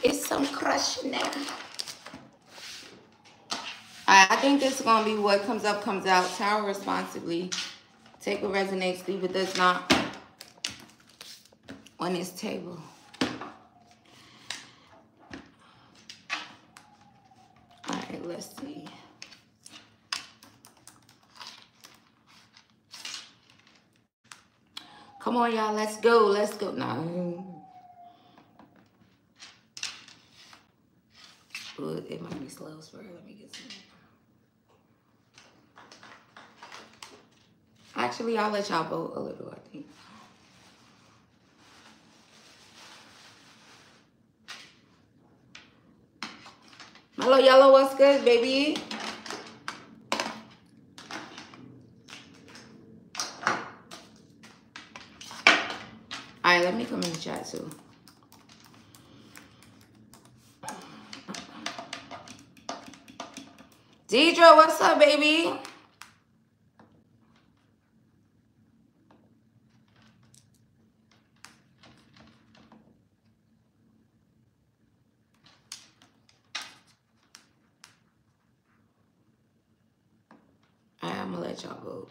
It's some crushing there. I think this is going to be what comes up, comes out. Tarot responsibly. Take what resonates, leave what does not on this table. Alright, let's see. Come on, y'all. Let's go. Let's go. No. Ooh, it might be slow for her. Let me get some. Actually, I'll let y'all vote a little, I think. Hello, Yellow. What's good, baby? All right, let me come in the chat too. Deidre, what's up, baby? All right, I'm gonna let y'all vote.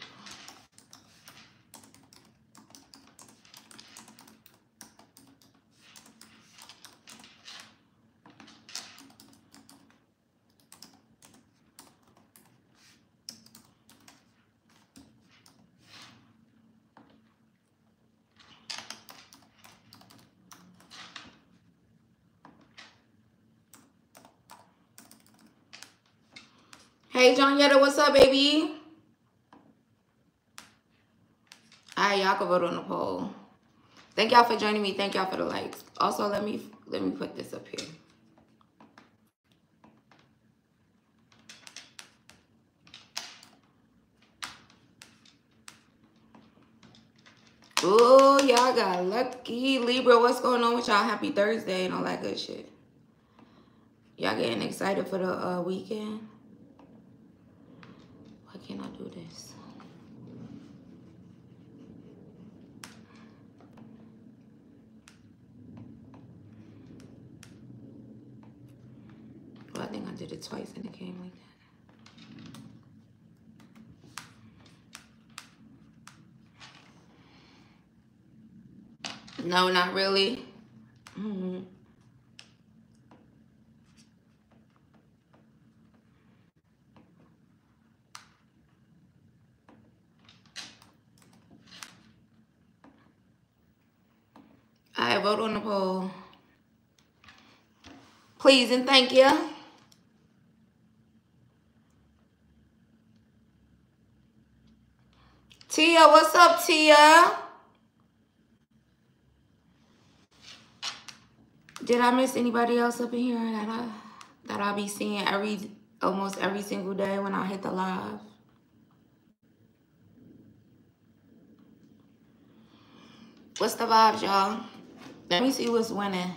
Hey, John Yetta, what's up, baby? All right, y'all can vote on the poll. Thank y'all for joining me. Thank y'all for the likes. Also, let me put this up here. Oh, y'all got lucky. Libra, what's going on with y'all? Happy Thursday and all that good shit. Y'all getting excited for the weekend? Why can't I do this? Well, I think I did it twice and it came like that. No, not really. I vote on the poll. Please and thank you. Tia, what's up, Tia? Did I miss anybody else up in here that I'll be seeing almost every single day when I hit the live? What's the vibes, y'all? Let me see what's winning.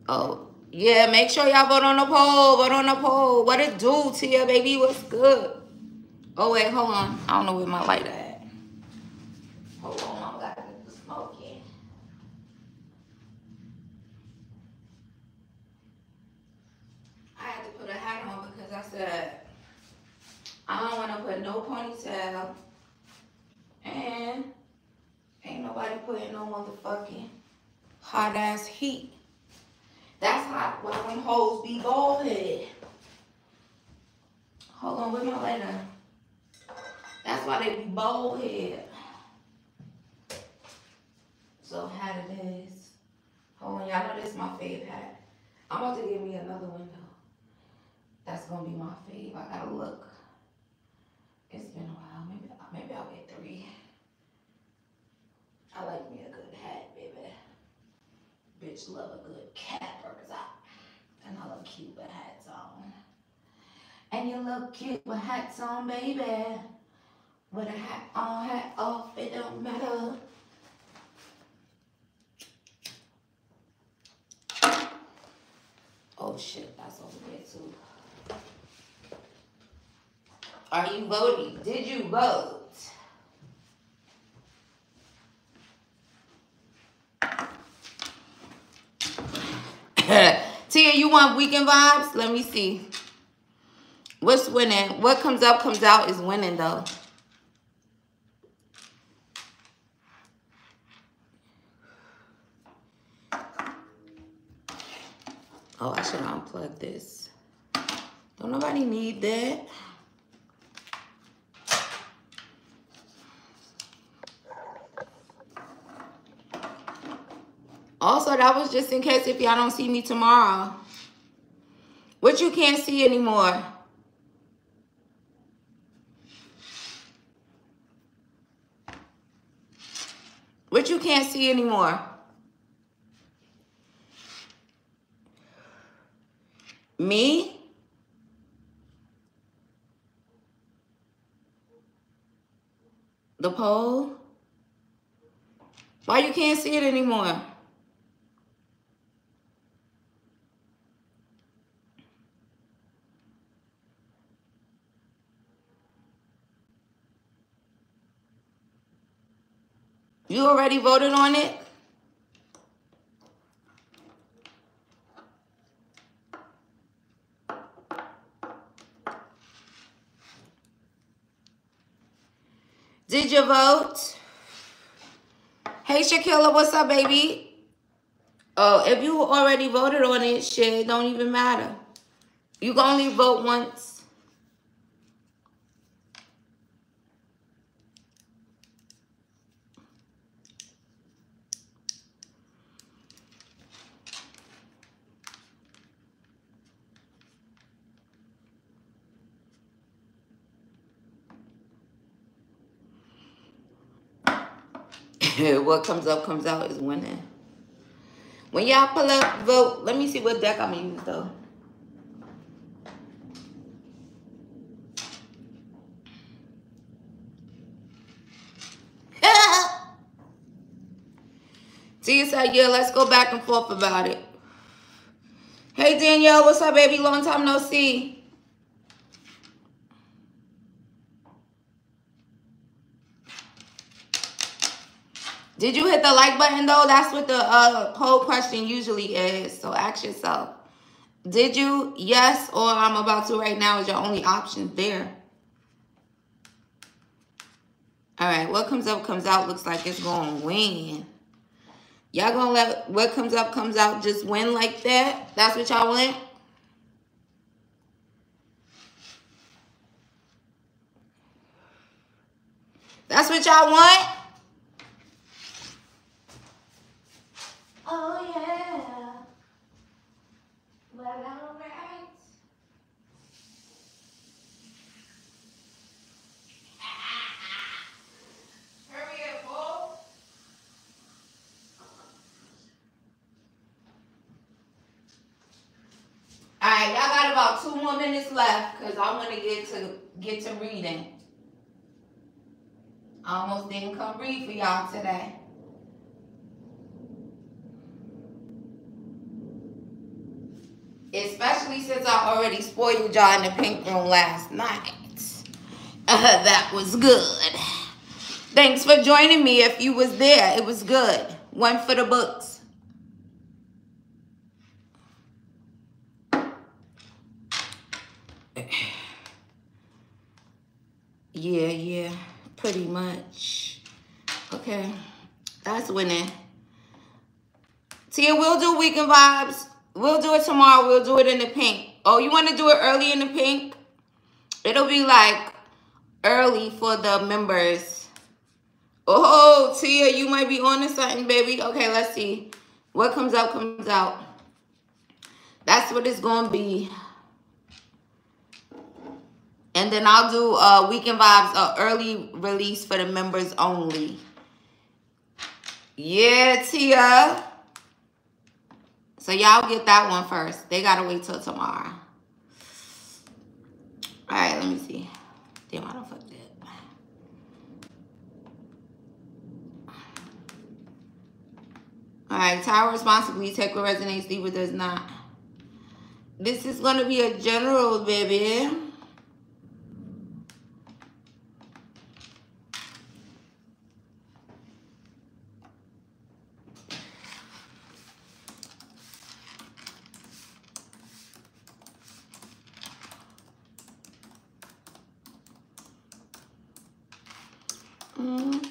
Oh, yeah, make sure y'all vote on the poll. Vote on the poll. What it do, Tia, baby? What's good? Oh, wait, hold on. I don't know where my lighter at. Hold on, I gotta get the smoke in. I had to put a hat on because I said I don't want to put no ponytail. And ain't nobody putting no motherfucking hot ass heat. That's hot when them hoes be bald headed. Hold on, where's my lighter? That's why they be bald head. So hat it is. Hold on, y'all know this is my fave hat. I'm about to give me another one though. That's gonna be my fave. I gotta look. It's been a while. Maybe I'll get 3. I like me a good hat, baby. Bitch love a good cat burger. And I look cute with hats on. And you look cute with hats on, baby. With a hat on, hat off, it don't matter. Oh shit, that's over there too. Are you voting? Did you vote? want weekend vibes? Let me see. What's winning? What comes up, comes out is winning, though. Oh, I should unplug this. Don't nobody need that. Also, that was just in case if y'all don't see me tomorrow. What you can't see anymore? What you can't see anymore? Me? The poll? Why you can't see it anymore? You already voted on it? Did you vote? Hey, Shakila, what's up, baby? Oh, if you already voted on it, shit, it don't even matter. You can only vote once. What comes up, comes out is winning. When y'all pull up, vote. Let me see what deck I'm going to use, though. Tia said, yeah, let's go back and forth about it. Hey, Danielle, what's up, baby? Long time no see. Did you hit the like button, though? That's what the poll question usually is. So ask yourself. Did you? Yes, or I'm about to right now is your only option there. All right, what comes up, comes out. Looks like it's going to win. Y'all going to let what comes up, comes out just win like that? That's what y'all want? That's what y'all want? Oh, yeah. Well, all right. Hurry up, Paul. All right, y'all got about 2 more minutes left because I want to get to reading. I almost didn't come read for y'all today. Especially since I already spoiled y'all in the pink room last night. That was good. Thanks for joining me. If you was there, it was good. One for the books. Yeah, pretty much. Okay, that's winning. Tia, we'll do weekend vibes. We'll do it tomorrow. We'll do it in the pink. Oh, you want to do it early in the pink? It'll be like early for the members. Oh, Tia, you might be on to something, baby. Okay, let's see. What comes out, comes out. That's what it's going to be. And then I'll do weekend vibes, early release for the members only. Yeah, Tia. So y'all get that one first. They got to wait till tomorrow. All right, let me see. Damn, I don't fuck that. All right, Tower responsibly. Take what resonates, leave what does not. This is going to be a general, baby. Alright,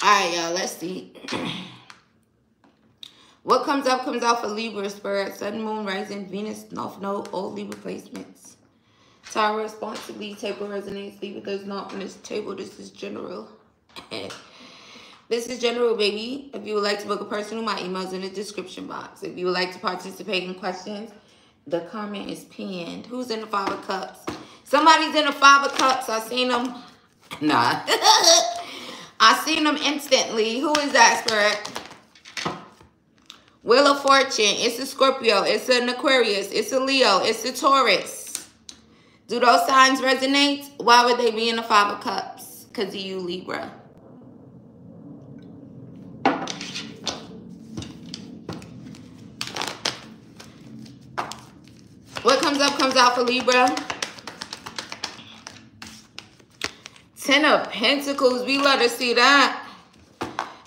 y'all, let's see. What comes up comes out for Libra, Spirit. Sun, Moon, Rising, Venus, North Node, all Libra placements. Tower, responsibly, table resonates. Libra does not on this table. This is general. This is general, baby. If you would like to book a personal, my email's in the description box. If you would like to participate in questions, the comment is pinned. Who's in the Five of Cups? Somebody's in the Five of Cups. I seen them. Nah. I seen them instantly. Who is that, Spirit? Wheel of Fortune. It's a Scorpio. It's an Aquarius. It's a Leo. It's a Taurus. Do those signs resonate? Why would they be in the Five of Cups? Because of you, Libra. What comes up comes out for Libra. Ten of Pentacles. We love to see that.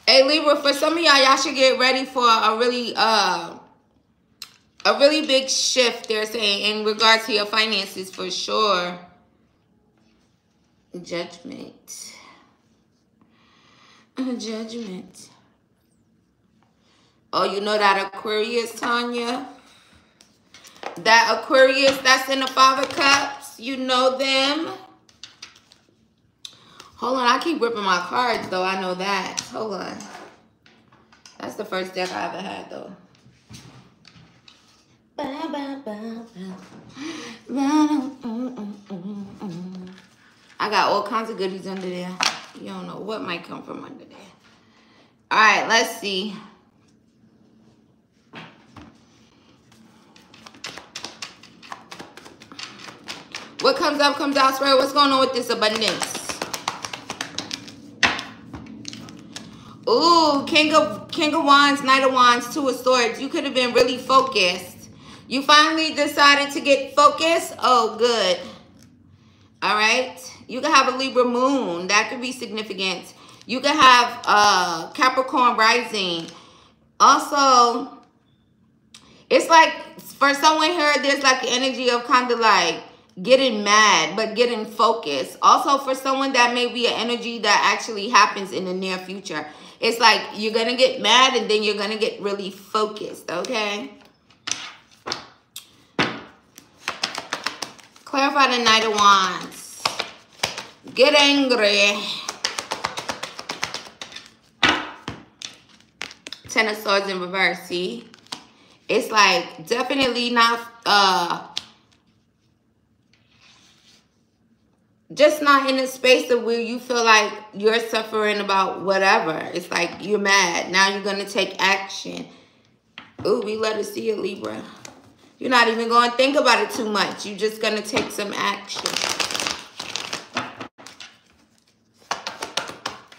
Hey, Libra, for some of y'all should get ready for a really big shift, they're saying, in regards to your finances, for sure. Judgment. Judgment. Oh, you know that Aquarius, Tanya? That Aquarius that's in the Five of Cups. You know them. Hold on, I keep ripping my cards, though. I know that. Hold on. That's the first deck I ever had, though. I got all kinds of goodies under there. You don't know what might come from under there. All right, let's see. What comes up comes out, Spirit. What's going on with this abundance? Ooh, King of Wands, Knight of Wands, Two of Swords. You could have been really focused. You finally decided to get focused. Oh, good. All right. You could have a Libra moon. That could be significant. You could have Capricorn rising. Also, it's like for someone here, there's like an energy of kind of like getting mad, but getting focused. Also, for someone, that may be an energy that actually happens in the near future. It's like you're going to get mad and then you're going to get really focused, okay? Clarify the Knight of Wands. Get angry. Ten of Swords in reverse, see? It's like definitely not... just not in a space of where you feel like you're suffering about whatever. It's like you're mad. Now you're going to take action. Ooh, we let it see it, Libra. You're not even going to think about it too much. You're just going to take some action.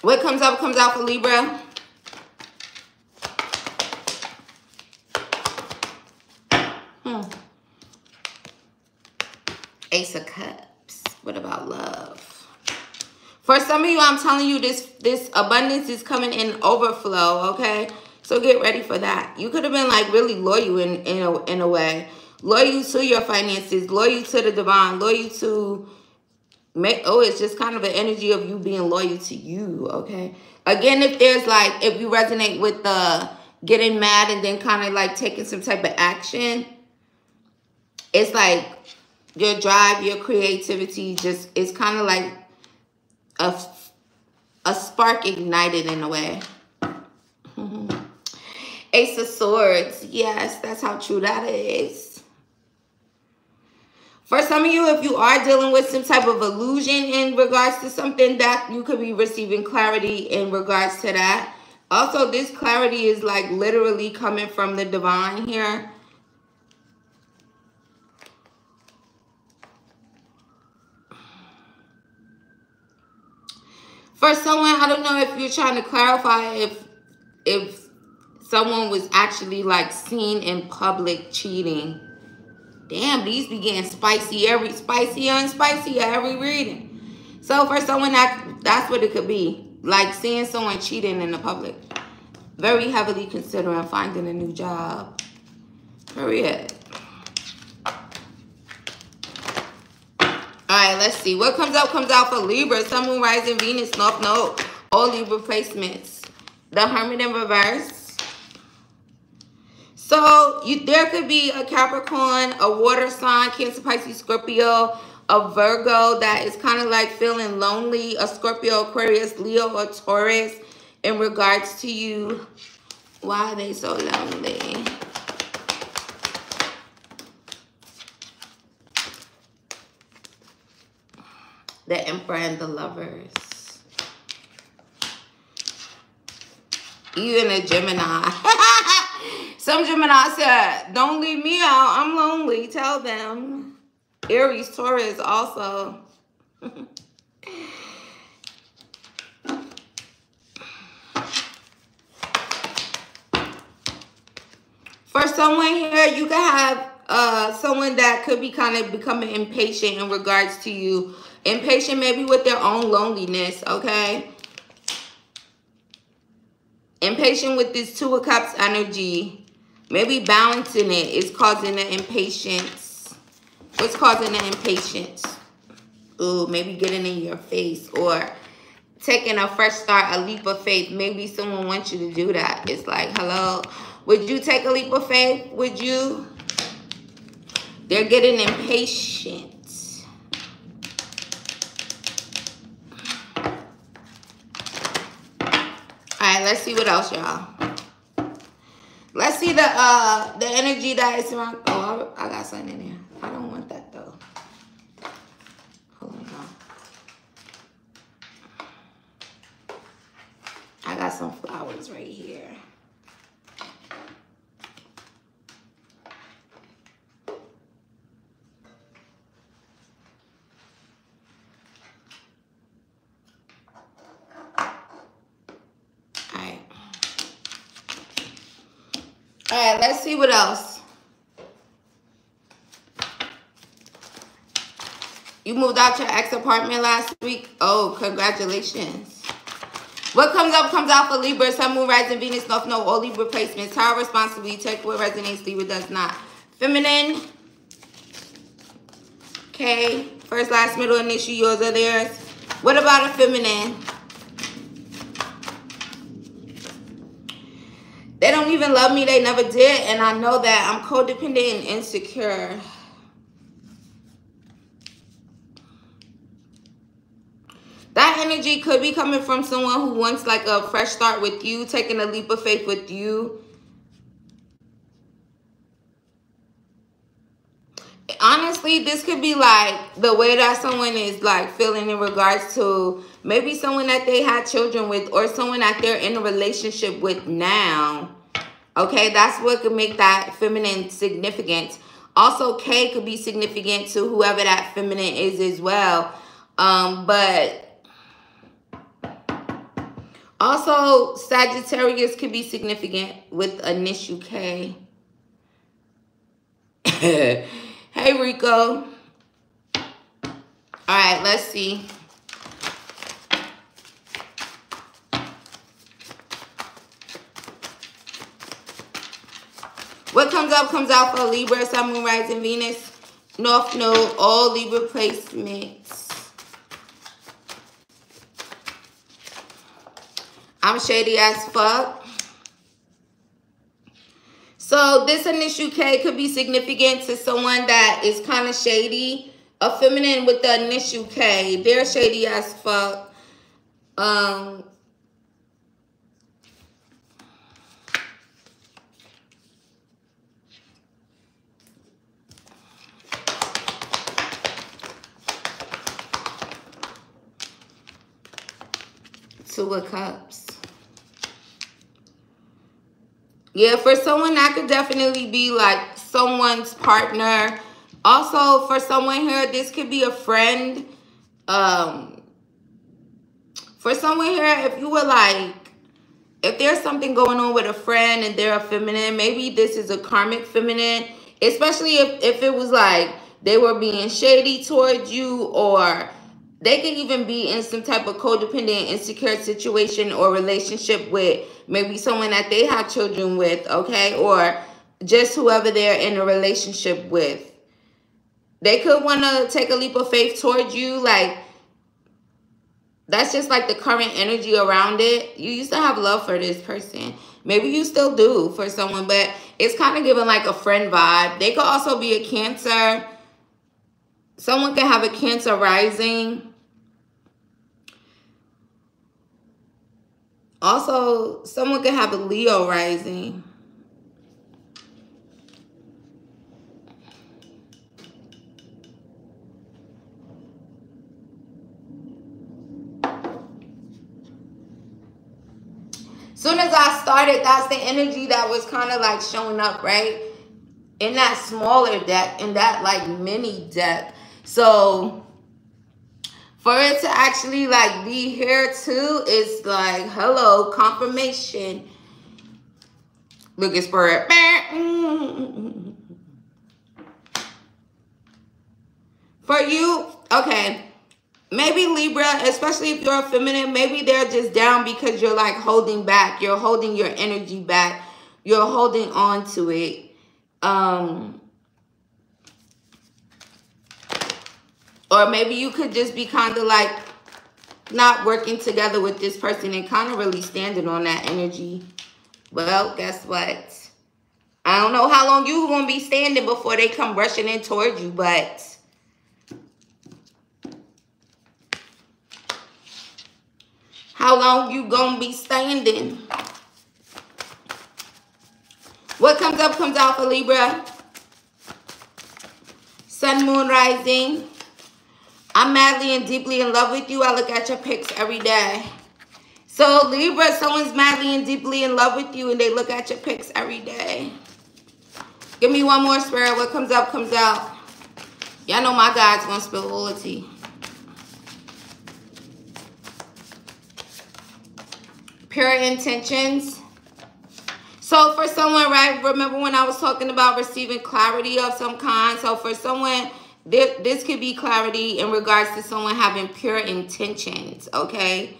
What comes up comes out for Libra. Ace of Cups. What about love? For some of you, I'm telling you, this abundance is coming in overflow, okay? So get ready for that. You could have been like really loyal in a way. Loyal to your finances, loyal to the divine, loyal to it's just kind of an energy of you being loyal to you, okay? Again, if there's like, if you resonate with the getting mad and then kind of like taking some type of action, it's like your drive, your creativity just is kind of like a spark ignited in a way. Ace of Swords. Yes, that's how true that is. For some of you, if you are dealing with some type of illusion in regards to something, that you could be receiving clarity in regards to that. Also, this clarity is like literally coming from the divine here. For someone, I don't know if you're trying to clarify if someone was actually like seen in public cheating. Damn, these be getting spicier and spicier every reading. So for someone, that's what it could be. Like seeing someone cheating in the public. Very heavily considering finding a new job. Period. right, let's see. What comes out for Libra. Sun, Moon, Rising, Venus, North Node. All Libra placements. The Hermit in reverse. So there could be a Capricorn, a water sign, Cancer, Pisces, Scorpio, a Virgo that is kind of like feeling lonely, a Scorpio, Aquarius, Leo, or Taurus in regards to you. Why are they so lonely? The Emperor and the Lovers. Even a Gemini. Some Gemini said, don't leave me out. I'm lonely. Tell them. Aries, Taurus also. For someone here, you could have someone that could be kind of becoming impatient in regards to you. Impatient maybe with their own loneliness, okay? Impatient with this Two of Cups energy. Maybe balancing it is causing the impatience. What's causing the impatience? Ooh, maybe getting in your face or taking a fresh start, a leap of faith. Maybe someone wants you to do that. It's like, hello, would you take a leap of faith? Would you? They're getting impatient. All right, let's see what else, y'all. Let's see the energy that is around. Oh, I got something in there. I don't want that though. Hold on, y'all. I got some flowers right here. All right, let's see what else. You moved out your ex-apartment last week? Oh, congratulations. What comes out for Libra, Sun, Moon, Rising, Venus, North Node, all Libra placements. How responsibly take what resonates, Libra does not. Feminine. Okay. First, last, middle, initial, yours or theirs. What about a feminine? They don't even love me. They never did. And I know that I'm codependent and insecure. That energy could be coming from someone who wants like a fresh start with you, taking a leap of faith with you. Honestly, this could be like the way that someone is like feeling in regards to maybe someone that they had children with or someone that they're in a relationship with now. Okay, that's what could make that feminine significant. Also, K could be significant to whoever that feminine is as well. But also, Sagittarius could be significant with initial K. Hey, Rico. All right, let's see. What comes out for Libra, Sun, Moon, Rising, Venus, North Node, all Libra placements. I'm shady as fuck. So this initial K could be significant to someone that is kind of shady. A feminine with the initial K. They're shady as fuck. Two of Cups. Yeah, for someone that could definitely be like someone's partner. Also, for someone here, this could be a friend. For someone here, if you were like, if there's something going on with a friend and they're a feminine, maybe this is a karmic feminine. Especially if it was like they were being shady towards you, or they could even be in some type of codependent, insecure situation or relationship with maybe someone that they have children with, okay? Or just whoever they're in a relationship with. They could want to take a leap of faith towards you. Like, that's just like the current energy around it. You used to have love for this person. Maybe you still do for someone, but it's kind of giving like a friend vibe. They could also be a Cancer. Someone can have a Cancer rising. Also, someone can have a Leo rising. Soon as I started, that's the energy that was kind of like showing up, right? In that smaller deck, in that like mini deck. So for it to actually like be here too, it's like, hello, confirmation. Look at Spirit. For you, okay. Maybe Libra, especially if you're a feminine, maybe they're just down because you're like holding back. You're holding your energy back. You're holding on to it. Or maybe you could just be kind of like not working together with this person and kind of really standing on that energy. Well, guess what? I don't know how long you're going to be standing before they come rushing in towards you, but how long you gonna be standing? What comes up comes out for Libra. Sun, moon, rising. I'm madly and deeply in love with you. I look at your pics every day. So Libra, someone's madly and deeply in love with you and they look at your pics every day. Give me one more, Spirit. What comes up comes out. Y'all know my God's gonna spill all the tea. Pure intentions. So for someone, right, remember when I was talking about receiving clarity of some kind? So for someone, this could be clarity in regards to someone having pure intentions, okay?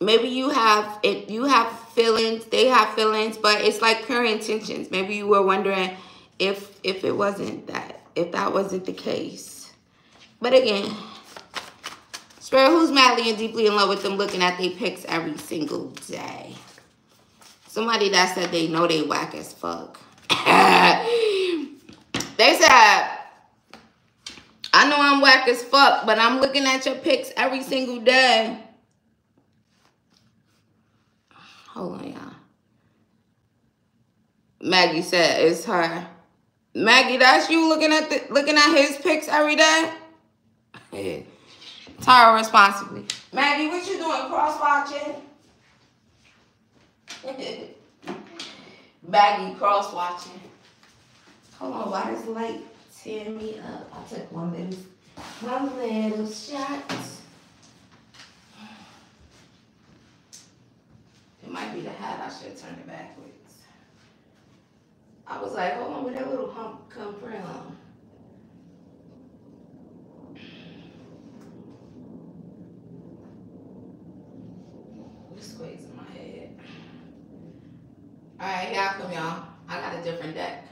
Maybe you have feelings, they have feelings, but it's like pure intentions. Maybe you were wondering if it wasn't that, if that wasn't the case. But again, Spirit, who's madly and deeply in love with them looking at their pics every single day? Somebody that said they know they whack as fuck. They said, I know I'm whack as fuck, but I'm looking at your pics every single day. Hold on, y'all. Maggie said it's her. Maggie, that's you looking at his pics every day? Yeah. Tara responsibly. Maggie, what you doing? Cross-watching? Maggie cross-watching. Hold on, why does light tear me up? I took one little shot. It might be the hat. I should turn it backwards. I was like, hold on, where that little hump come from? Squeeze in my head. Alright, here I come, y'all. I got a different deck.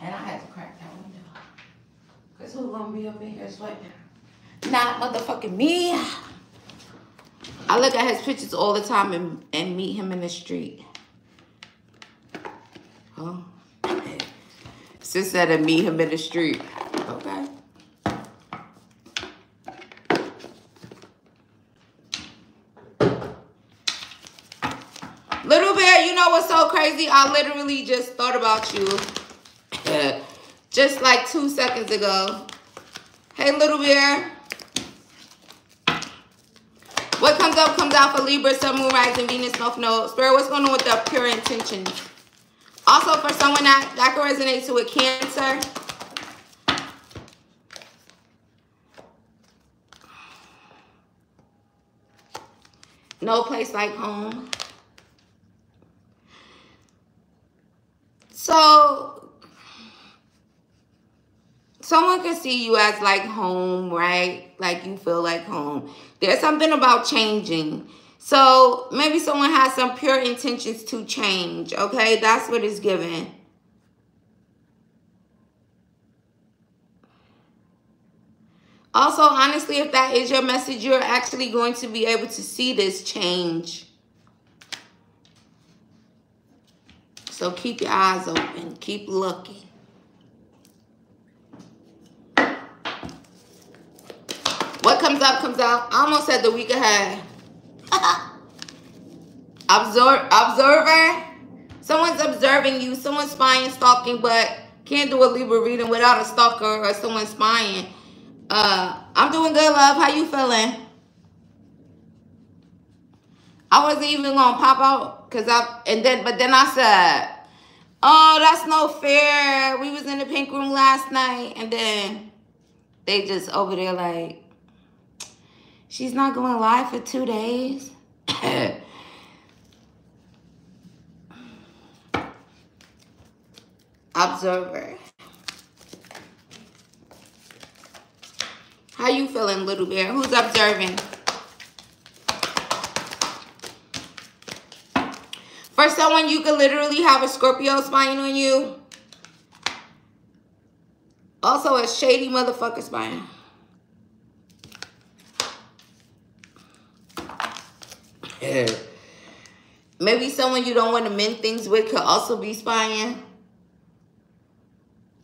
And I had to crack that window. Because who's going to be up in here sweating? Not motherfucking me. I look at his pictures all the time and meet him in the street. Oh. Sis said to meet him in the street. Okay. Little Bear, you know what's so crazy? I literally just thought about you just like 2 seconds ago. Hey, Little Bear. What comes up comes out for Libra, Sun, Moon, Rising, Venus, North Node. Spirit, what's going on with the pure intentions? Also, for someone that can resonate with Cancer. No place like home. So, someone can see you as like home, right? Like you feel like home. There's something about changing. So, maybe someone has some pure intentions to change, okay? That's what it's given. Also, honestly, if that is your message, you're actually going to be able to see this change. So keep your eyes open. Keep looking. What comes up, comes out. I almost said the week ahead. Observer. Someone's observing you. Someone's spying, stalking, but can't do a Libra reading without a stalker or someone spying. I'm doing good, love. How you feeling? I wasn't even gonna pop out but then I said, oh, that's no fair. We was in the pink room last night, and then they just over there like, she's not going live for 2 days. Observer. How you feeling, little bear? Who's observing? For someone, you could literally have a Scorpio spying on you. Also, a shady motherfucker spying. Maybe someone you don't want to mend things with could also be spying.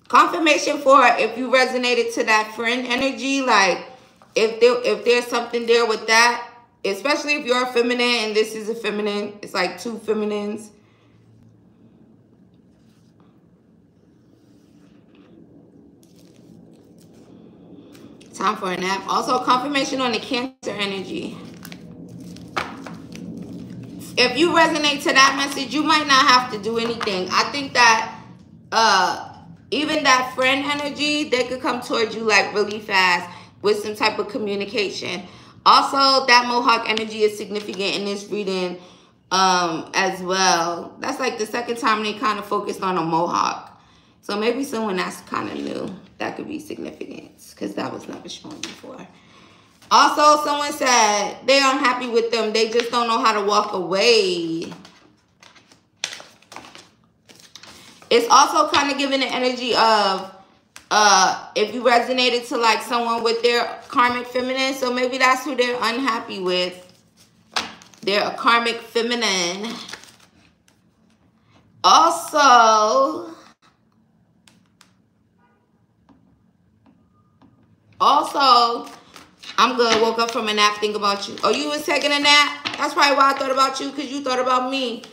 Confirmation for if you resonated to that friend energy, like if there's something there with that, especially if you're a feminine and this is a feminine, it's like two feminines. Time for a nap. Also, confirmation on the Cancer energy. If you resonate to that message, you might not have to do anything. I think that even that friend energy, they could come towards you like really fast with some type of communication. Also, that Mohawk energy is significant in this reading as well. That's like the second time they kind of focused on a Mohawk. So maybe someone that's kind of new, that could be significant because that was never shown before. Also, someone said they're unhappy with them. They just don't know how to walk away. It's also kind of giving the energy of if you resonated to like someone with their karmic feminine. So maybe that's who they're unhappy with. They're a karmic feminine. Also, I'm good. Woke up from a nap. Think about you. Oh, you was taking a nap? That's probably why I thought about you, because you thought about me.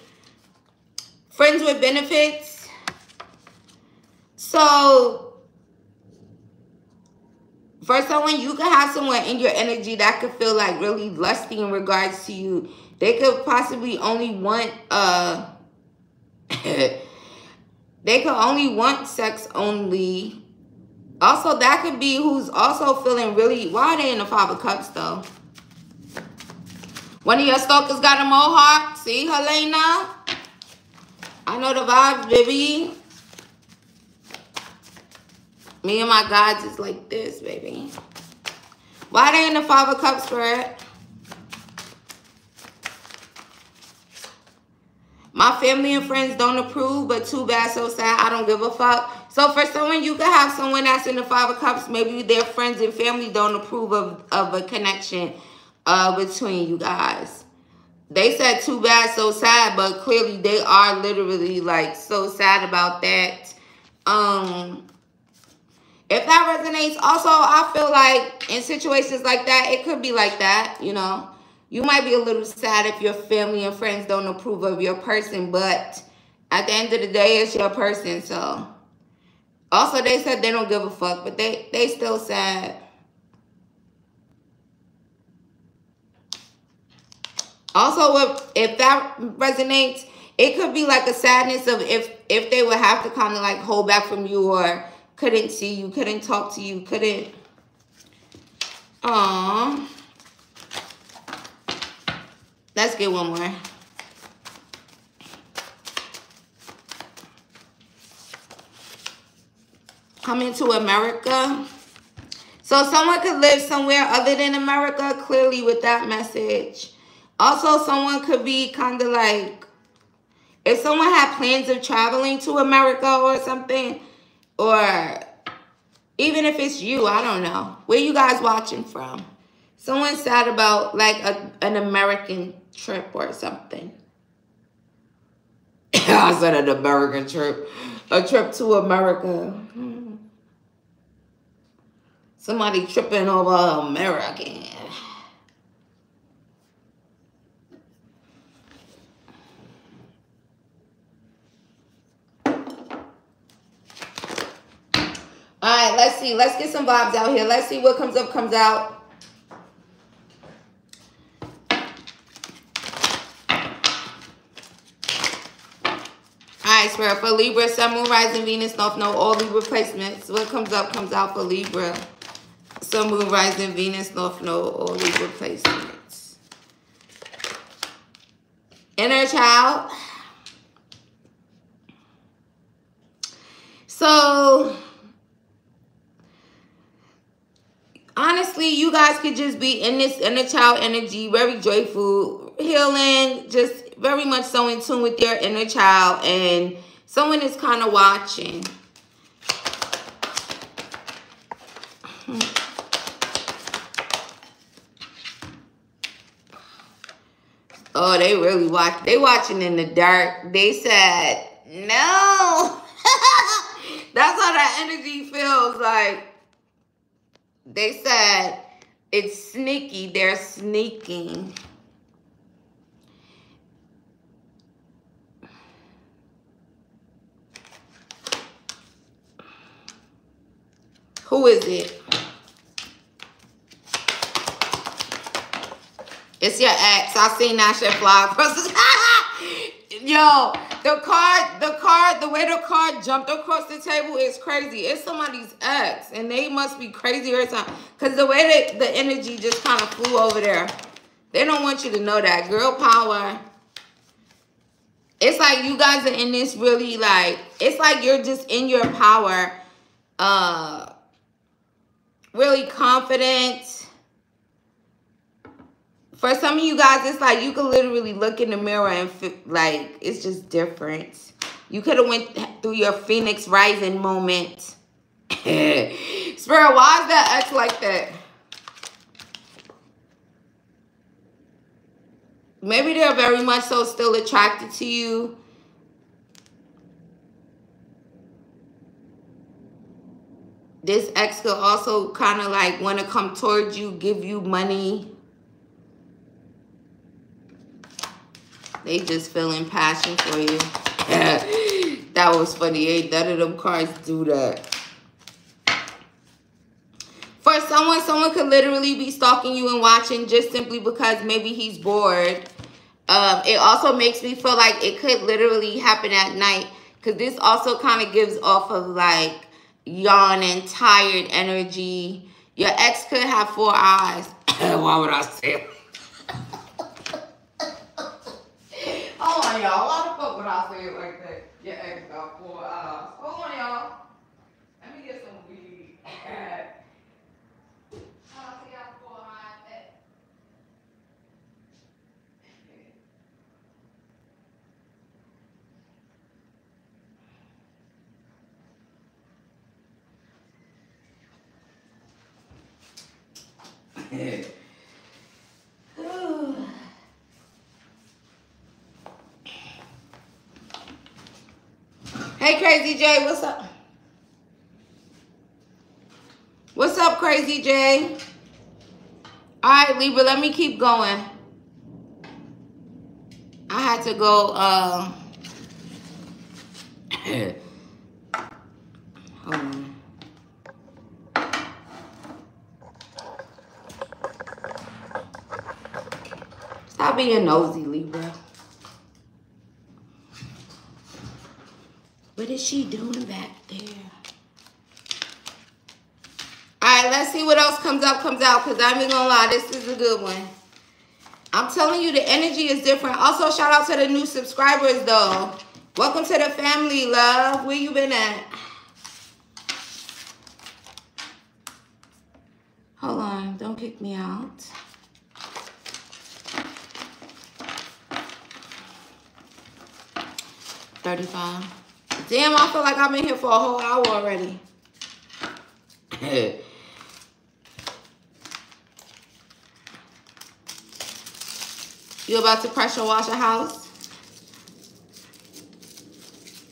Friends with benefits. So, for someone, you could have someone in your energy that could feel like really lusty in regards to you. They could possibly only want they could only want sex only. Also, that could be who's also feeling really... Why are they in the 5 of Cups, though? One of your stalkers got a Mohawk. See, Helena? I know the vibes, baby. Me and my gods is like this, baby. Why are they in the 5 of Cups, Spirit? My family and friends don't approve, but too bad, so sad. I don't give a fuck. So for someone, you could have someone that's in the 5 of Cups. Maybe their friends and family don't approve of a connection between you guys. They said too bad, so sad, but clearly they are literally like so sad about that. If that resonates, also I feel like in situations like that, it could be like that, you know. You might be a little sad if your family and friends don't approve of your person, but at the end of the day, it's your person, so. Also, they said they don't give a fuck, but they still sad. Also, if that resonates, it could be like a sadness of if they would have to kind of like hold back from you or couldn't see you, couldn't talk to you, couldn't. Aww. Let's get one more. Coming to America. So someone could live somewhere other than America, clearly with that message. Also, someone could be kind of like, if someone had plans of traveling to America or something, or even if it's you, I don't know. Where you guys watching from? Someone sad about like an American trip or something. I said an American trip. A trip to America. Somebody tripping over American. All right, let's see. Let's get some vibes out here. Let's see what comes up, comes out. All right, Spirit, for Libra, Sun, Moon, Rising, Venus, North Node, all Libra placements. What comes up, comes out for Libra. Sun, Moon, Rising, Venus, North Node, all Libra placements. Inner child. So, honestly, you guys could just be in this inner child energy, very joyful, healing, just very much so in tune with your inner child, and someone is kind of watching. Oh, they really watch. They watching in the dark. They said, no. That's how that energy feels like. They said, it's sneaky. They're sneaking. Who is it? It's your ex. I seen that shit fly across the Yo, the way the card jumped across the table is crazy. It's somebody's ex, and they must be crazy or something. Because the way the energy just kind of flew over there. They don't want you to know that. Girl power. It's like you guys are in this really like, it's like you're just in your power. Really confident. For some of you guys, it's like you can literally look in the mirror and feel like it's just different. You could have went through your Phoenix Rising moment. Spirit, why is that ex like that? Maybe they're very much so still attracted to you. This ex could also kind of like want to come towards you, give you money. They just feeling passion for you. That was funny. Ain't none of them cards do that. For someone could literally be stalking you and watching just simply because maybe he's bored. It also makes me feel like it could literally happen at night. Because this also kind of gives off of like yawning, tired energy. Your ex could have 4 eyes. Why would I say it? Hold on, y'all. Why the fuck would I say it like that? Your ex got 4 eyes. Hold on, y'all. Let me get some weed. How I see I have 4 eyes? Hey, Crazy J, what's up? What's up, Crazy J? All right, Libra, let me keep going. I had to go, hold on. Stop being nosy, Libra. What is she doing back there? All right, let's see what else comes up, comes out. Because I'm not gonna lie, this is a good one. I'm telling you, the energy is different. Also, shout out to the new subscribers, though. Welcome to the family, love. Where you been at? Hold on. Don't kick me out. $35. Damn, I feel like I've been here for a whole hour already. You about to pressure wash a house?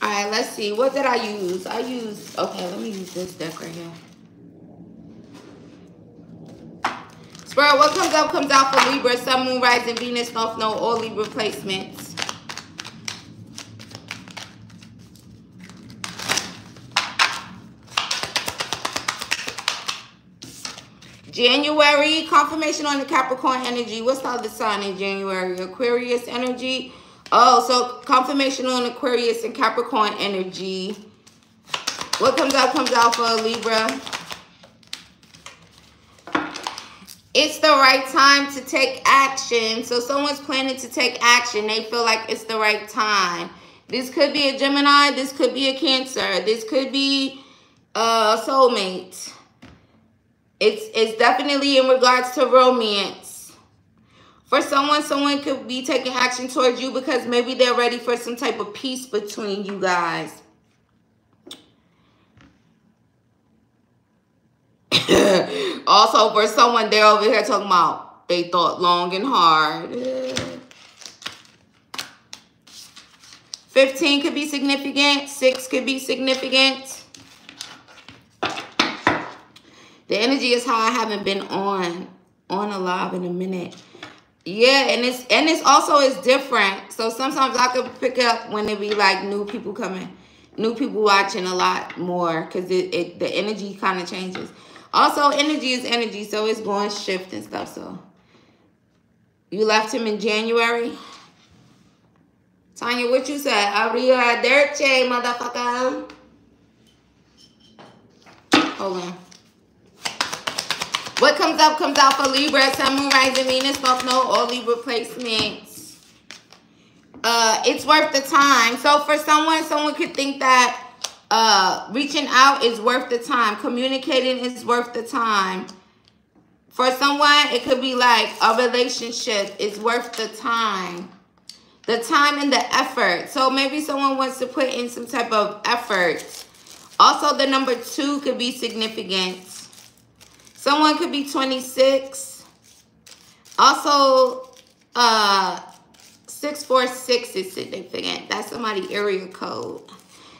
All right, let's see. What did I use? Okay, let me use this deck right here. Spirit, what comes up comes out for Libra, Sun, Moon, Rising, Venus, North Node, all Libra placements. January, confirmation on the Capricorn energy. What's the other sign in January? Aquarius energy. Oh, so confirmation on Aquarius and Capricorn energy. What comes out for Libra. It's the right time to take action. So someone's planning to take action. They feel like it's the right time. This could be a Gemini. This could be a Cancer. This could be a soulmate. It's definitely in regards to romance. For someone could be taking action towards you because maybe they're ready for some type of peace between you guys. Also, for someone, they're over here talking about they thought long and hard. 15 could be significant. 6 could be significant. The energy is how I haven't been on a live in a minute. Yeah, and it's also is different. So sometimes I could pick up when it be like new people coming, new people watching a lot more because the energy kind of changes. Also, energy is energy, so it's going to shift and stuff. So you left him in January. Tanya, what you said? Aria Dirche, motherfucker. Hold on. What comes up comes out for Libra, Sun, Moon, Rising, Venus, North Node, all Libra placements. It's worth the time. So for someone could think that reaching out is worth the time. Communicating is worth the time. For someone, it could be like a relationship is worth the time. The time and the effort. So maybe someone wants to put in some type of effort. Also, the number 2 could be significant. Someone could be 26. Also, 646 is significant. That's somebody's area code.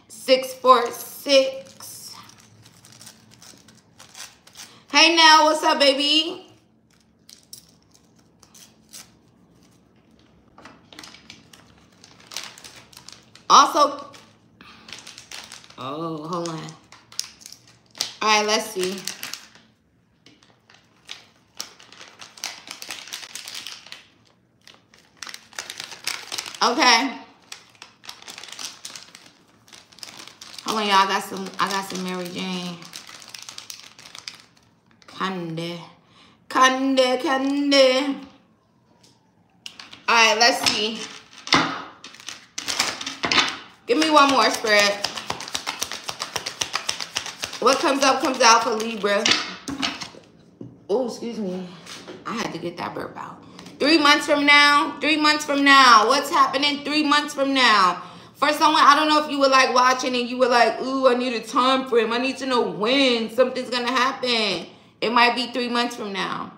646. Hey, Nell, what's up, baby? Also, oh, hold on. All right, let's see. Okay. Hold on, y'all. I got some Mary Jane. Candy. Alright, let's see. Give me one more spread. What comes up comes out for Libra. Oh, excuse me. I had to get that burp out. 3 months from now, 3 months from now, what's happening 3 months from now? For someone, I don't know if you were like watching and you were like, ooh, I need a time frame. I need to know when something's going to happen. It might be 3 months from now.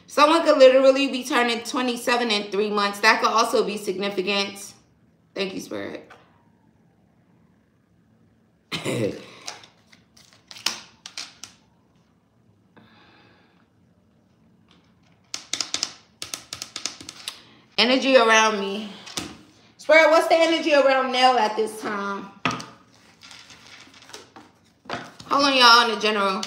Someone could literally be turning 27 in 3 months. That could also be significant. Thank you, Spirit. Energy around me. Spirit, what's the energy around Nell at this time? Hold on, y'all, in the general.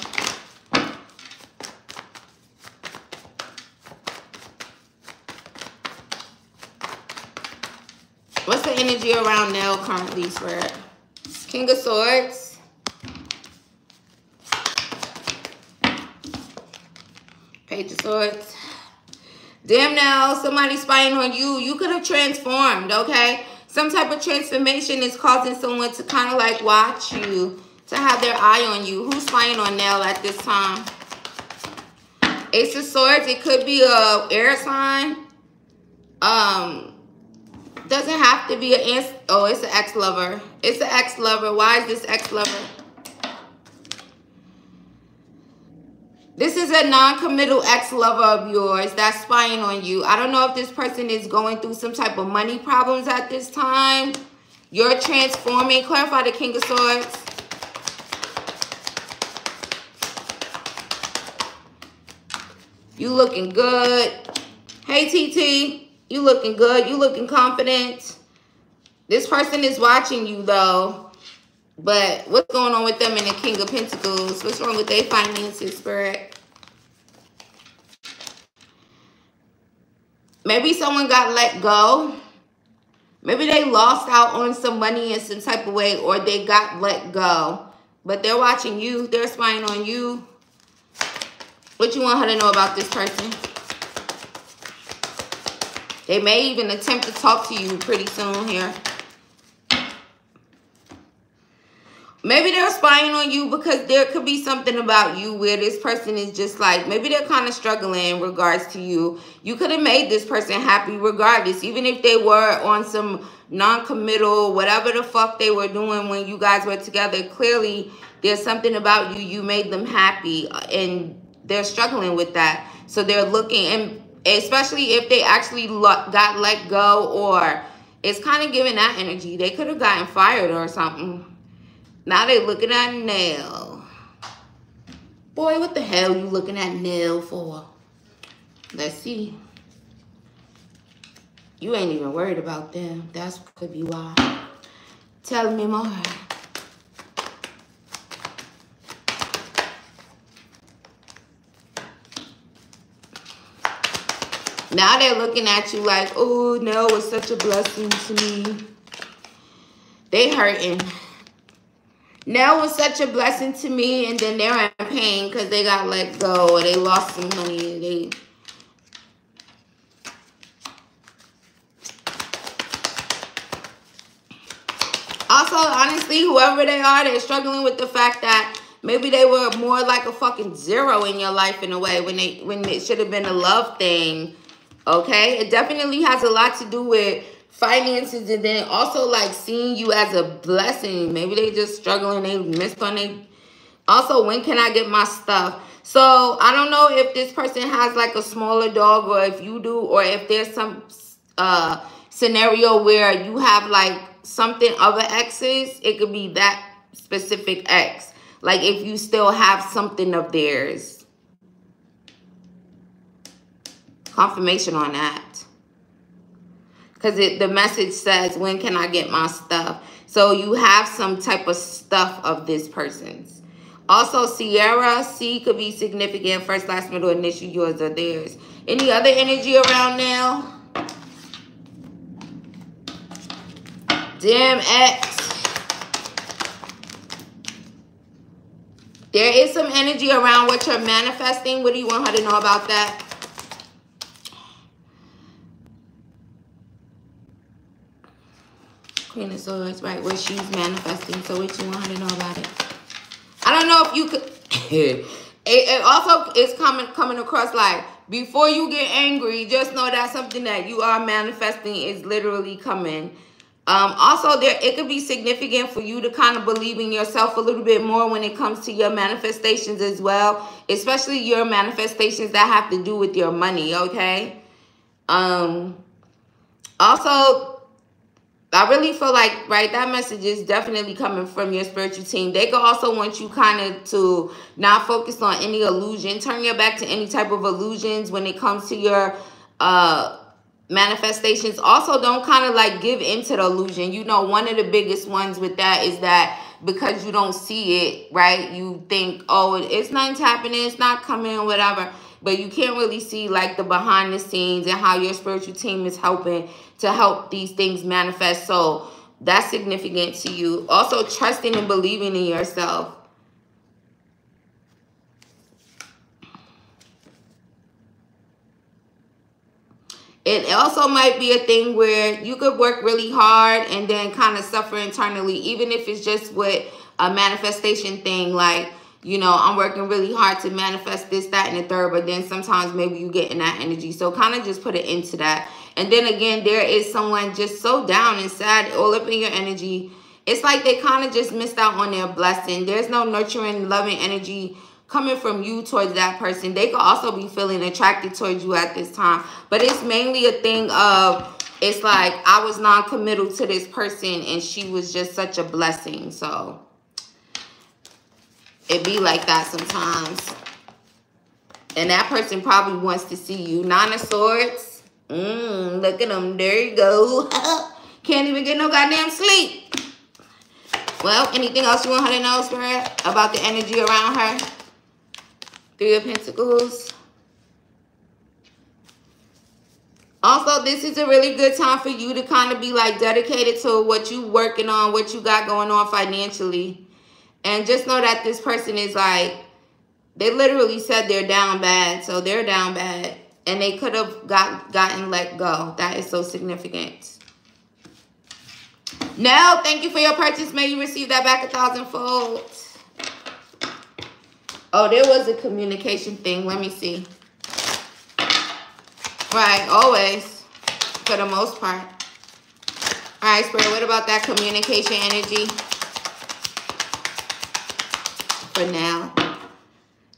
What's the energy around Nell currently, Spirit? King of Swords. Page of Swords. Damn, now somebody's spying on you. You could have transformed, okay? Some type of transformation is causing someone to kind of like watch you, to have their eye on you. Who's spying on Nell at this time? Ace of Swords. It could be a air sign. Doesn't have to be an oh, it's an ex-lover. It's an ex-lover. Why is this ex-lover? This is a non-committal ex-lover of yours that's spying on you. I don't know if this person is going through some type of money problems at this time. You're transforming. Clarify the King of Swords. You looking good. Hey, TT. You looking good. You looking confident. This person is watching you, though. But what's going on with them in the King of Pentacles? What's wrong with their finances, Spirit? Maybe someone got let go. Maybe they lost out on some money in some type of way, or they got let go. But they're watching you. They're spying on you. What you want her to know about this person? They may even attempt to talk to you pretty soon here. Maybe they're spying on you because there could be something about you where this person is just like, maybe they're kind of struggling in regards to you. You could have made this person happy regardless, even if they were on some non-committal, whatever the fuck they were doing when you guys were together. Clearly, there's something about you. You made them happy, and they're struggling with that. So they're looking, and especially if they actually got let go, or it's kind of giving that energy. They could have gotten fired or something. Now they looking at Nell. Boy, what the hell you looking at Nell for? Let's see. You ain't even worried about them. That could be why. Tell me more. Now they're looking at you like, oh, Nell was such a blessing to me. They hurting. Nell was such a blessing to me, and then they're in pain because they got let go or they lost some money. Also, honestly, whoever they are, they're struggling with the fact that maybe they were more like a fucking zero in your life in a way when it should have been a love thing. Okay? It definitely has a lot to do with finances, and then also like seeing you as a blessing. Maybe they just struggling, they missed on it. Also, when can I get my stuff? So I don't know if this person has like a smaller dog, or if you do, or if there's some scenario where you have like something other exes. It could be that specific ex, like if you still have something of theirs. Confirmation on that. Because the message says, when can I get my stuff? So you have some type of stuff of this person's. Also, Sierra, C could be significant. First, last, middle, initial, yours or theirs. Any other energy around now? Damn X. There is some energy around what you're manifesting. What do you want her to know about that? Queen of Swords, right, where she's manifesting. So what you want her to know about it? I don't know if you could. it also is coming across like, before you get angry, just know that something that you are manifesting is literally coming. Also, it could be significant for you to kind of believe in yourself a little bit more when it comes to your manifestations as well, especially your manifestations that have to do with your money. Okay. Also, I really feel like, right, that message is definitely coming from your spiritual team. They could also want you kind of to not focus on any illusion. Turn your back to any type of illusions when it comes to your manifestations. Also, don't kind of like give into the illusion. You know, one of the biggest ones with that is that because you don't see it, right, you think, oh, it's not happening, it's not coming, whatever. But you can't really see like the behind the scenes and how your spiritual team is helping to help these things manifest. So that's significant to you. Also, trusting and believing in yourself. It also might be a thing where you could work really hard and then kind of suffer internally, even if it's just with a manifestation thing. Like, you know, I'm working really hard to manifest this, that, and the third, but then sometimes maybe you get in that energy. So kind of just put it into that. And then again, there is someone just so down and sad, all up in your energy. It's like they kind of just missed out on their blessing. There's no nurturing, loving energy coming from you towards that person. They could also be feeling attracted towards you at this time. But it's mainly a thing of, it's like I was non-committal to this person and she was just such a blessing. So it be like that sometimes. And that person probably wants to see you. Nine of Swords. Look at them. There you go. Can't even get no goddamn sleep. Well, anything else you want her to know, Spirit, about the energy around her? Three of Pentacles. Also, this is a really good time for you to kind of be like dedicated to what you working on, what you got going on financially. And just know that this person is like, they literally said they're down bad. So they're down bad. And they could have gotten let go. That is so significant. Now, thank you for your purchase. May you receive that back 1,000-fold. Oh, there was a communication thing. Let me see. Right, always. For the most part. All right, Spirit, what about that communication energy? For now.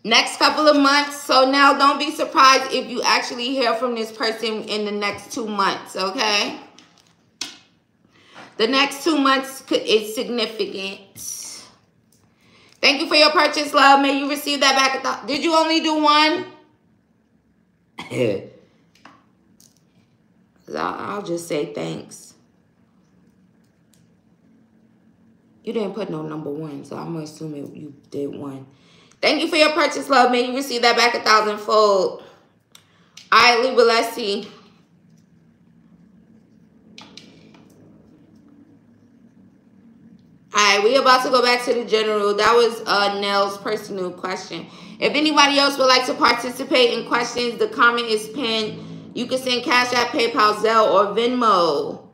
Next couple of months. So now don't be surprised if you actually hear from this person in the next 2 months, okay? The next 2 months is significant. Thank you for your purchase, love. May you receive that back. Did you only do one? I'll just say thanks. You didn't put no number 1, so I'm assuming you did one. Thank you for your purchase, love. May you receive that back 1,000-fold. All right, Libra, let's see. All right, we're about to go back to the general. That was Nell's personal question. If anybody else would like to participate in questions, the comment is pinned. You can send Cash App, PayPal, Zelle, or Venmo.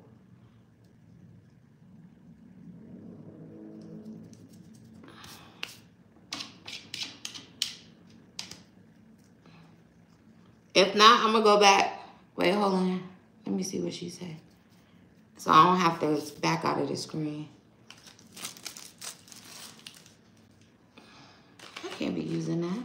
If not, I'm going to go back. Wait, hold on. Let me see what she said. So I don't have to back out of the screen. I can't be using that.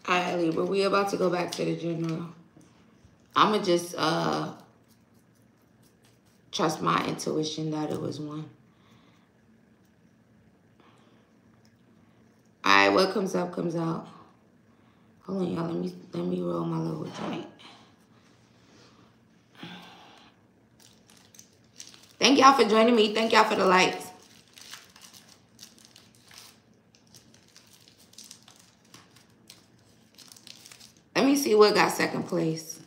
All right, Libra, we're about to go back to the general. I'm going to just trust my intuition that it was one. All right, what comes up comes out. Hold on, y'all. Let me roll my little joint. Thank y'all for joining me. Thank y'all for the likes. Let me see what got second place.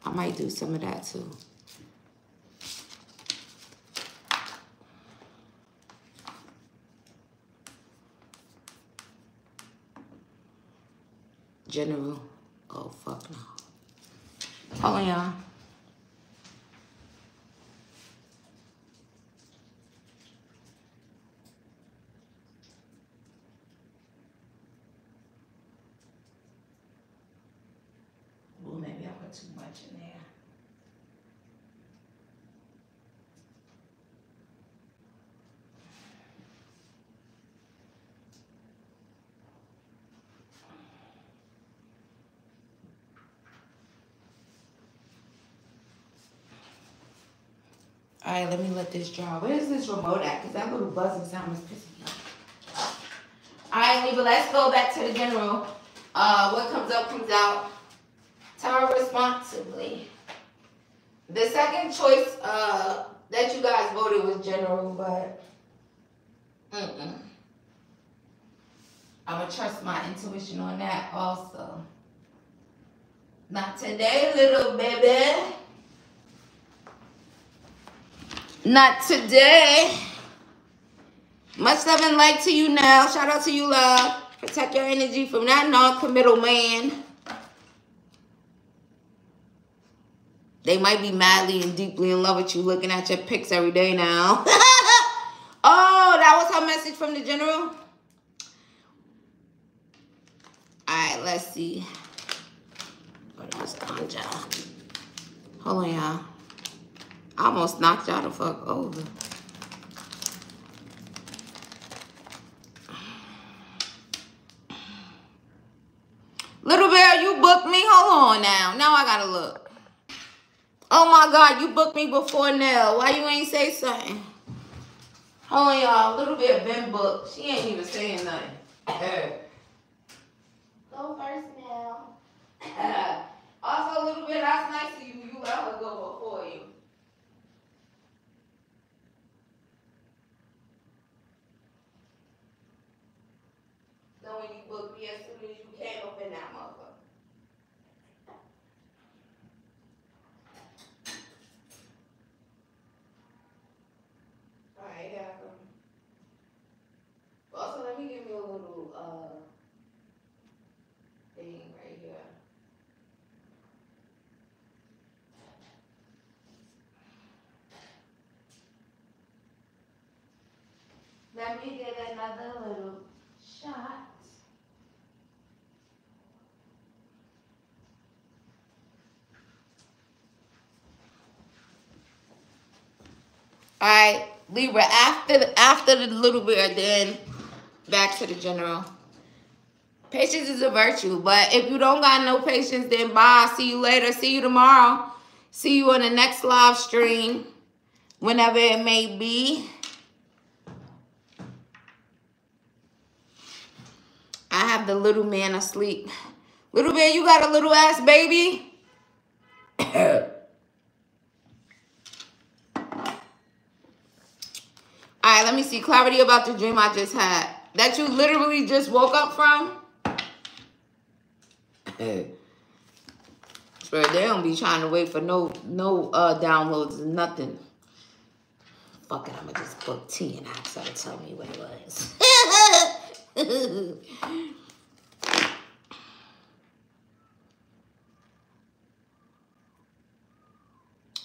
I might do some of that too. General. Oh, fuck no. Hold on, y'all. Maybe I put too much in there. All right, let me let this dry. Where's this remote at? Because that little buzzing sound is pissing me off. All right, Libra, let's go back to the general. What comes up comes out. Tell her responsibly. The second choice that you guys voted was general, but I'm gonna trust my intuition on that also. Not today, little baby. Not today. Much love and light to you now. Shout out to you, love. Protect your energy from that non-committal man. They might be madly and deeply in love with you, looking at your pics every day now. Oh, that was her message from the general? Alright, let's see. What else? Conjure. Hold on, y'all. I almost knocked y'all the fuck over. Little Bear, you booked me? Hold on now. Now I gotta look. Oh my God, you booked me before Nell. Why you ain't say something? Hold on, y'all. Little Bear been booked. She ain't even saying nothing. Go first, Nell. Also, Little Bear, that's nice of you. You let her go before you. Then when you booked me, as soon as you came up in that motherfucker. Alright, yeah. Also, let me give you a little thing right here. Let me get another little shot. All right, Libra, after the Little Bear, then back to the general. Patience is a virtue, but if you don't got no patience, then bye. See you later. See you tomorrow. See you on the next live stream, whenever it may be. I have the little man asleep. Little Bear, you got a little ass baby? All right, let me see. Clarity about the dream I just had. That you literally just woke up from? Swear, they don't be trying to wait for no downloads and nothing. Fuck it, I'm going to just book T and ask her to tell me what it was.